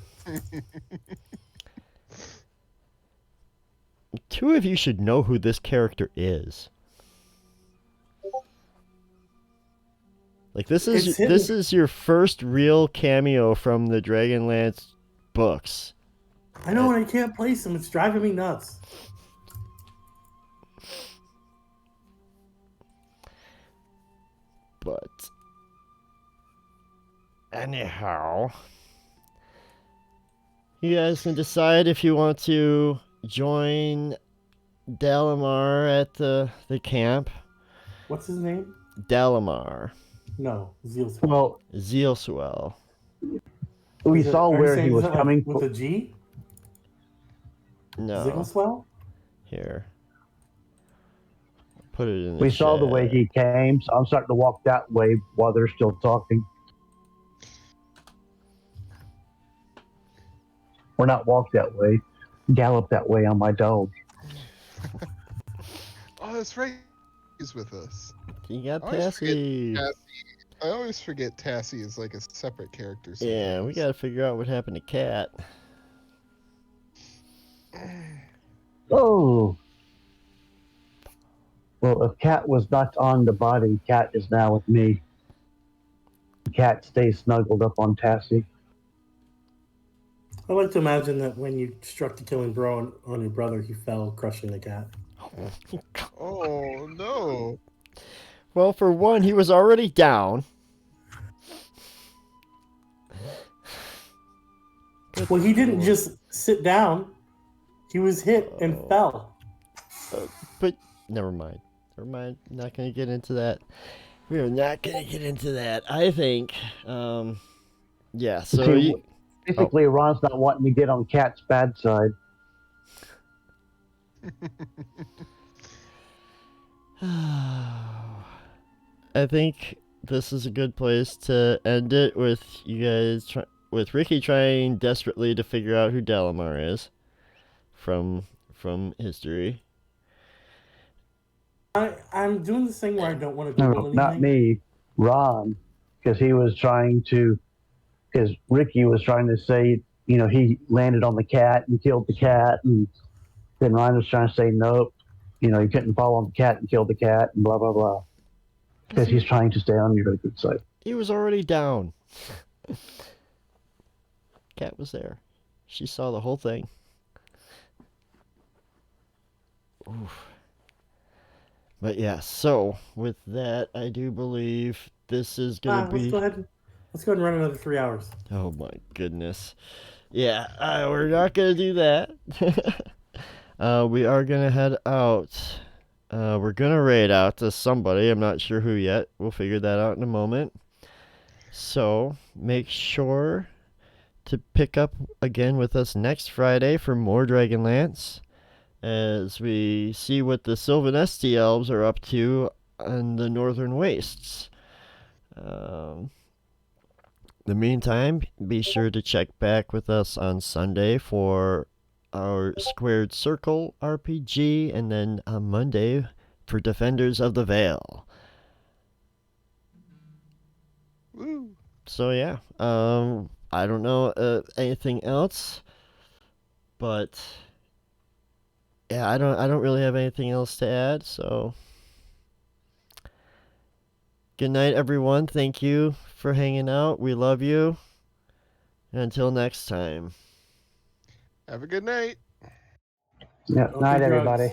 Two of you should know who this character is. Like this is your first real cameo from the Dragonlance books. I know, and I can't place him. It's driving me nuts. But anyhow, you guys can decide if you want to join Dalamar at the camp. What's his name? Dalamar. No, Zealsuel. Well, Zealsuel. we saw Are you where saying he was that, coming with a G? No. Ziggleswell? Here. Put it in the We saw the chat. way he came, so I'm starting to walk that way while they're still talking. Or not walk that way, gallop that way on my dog. Oh, that's right. He's with us. You got I always forget Tassie. I always forget Tassie is like a separate character. Yeah, we sometimes. gotta figure out what happened to Cat. Oh! Well, if Cat was not on the body, Cat is now with me. Cat stays snuggled up on Tassie. I like to imagine that when you struck the killing blow on your brother, he fell, crushing the cat. Oh no! Well, for one, he was already down. Well, he didn't just sit down. He was hit and fell. But never mind. Never mind. Not gonna get into that. We are not gonna get into that. I think. Yeah. So See, you. basically, Ron's not wanting to get on Cat's bad side. I think this is a good place to end it with you guys, with Ricky trying desperately to figure out who Dalamar is from history. I'm doing this thing where I don't want to No, do anything. not me, Ron, because he was trying to, because Ricky was trying to say, you know, he landed on the cat and killed the cat, and then Ron was trying to say, nope, you know, he couldn't fall on the cat and kill the cat, and blah, blah, blah. Because he's trying to stay on your good side. He was already down. Cat was there. She saw the whole thing. Oof. But yeah, so with that, I do believe this is gonna be. Let's go ahead and run another 3 hours. Oh my goodness. Yeah, we're not gonna do that. We are gonna head out. We're gonna raid out to somebody. I'm not sure who yet. We'll figure that out in a moment. So make sure to pick up again with us next Friday for more Dragonlance, as we see what the Sylvanesti elves are up to in the Northern Wastes. The meantime, be sure to check back with us on Sunday for our Squared Circle RPG, and then on Monday for Defenders of the Veil. Woo! So yeah, I don't know anything else, but yeah, I don't really have anything else to add. So good night, everyone. Thank you for hanging out. We love you. And until next time. Have a good night. Yeah, Don't night, do drugs. everybody.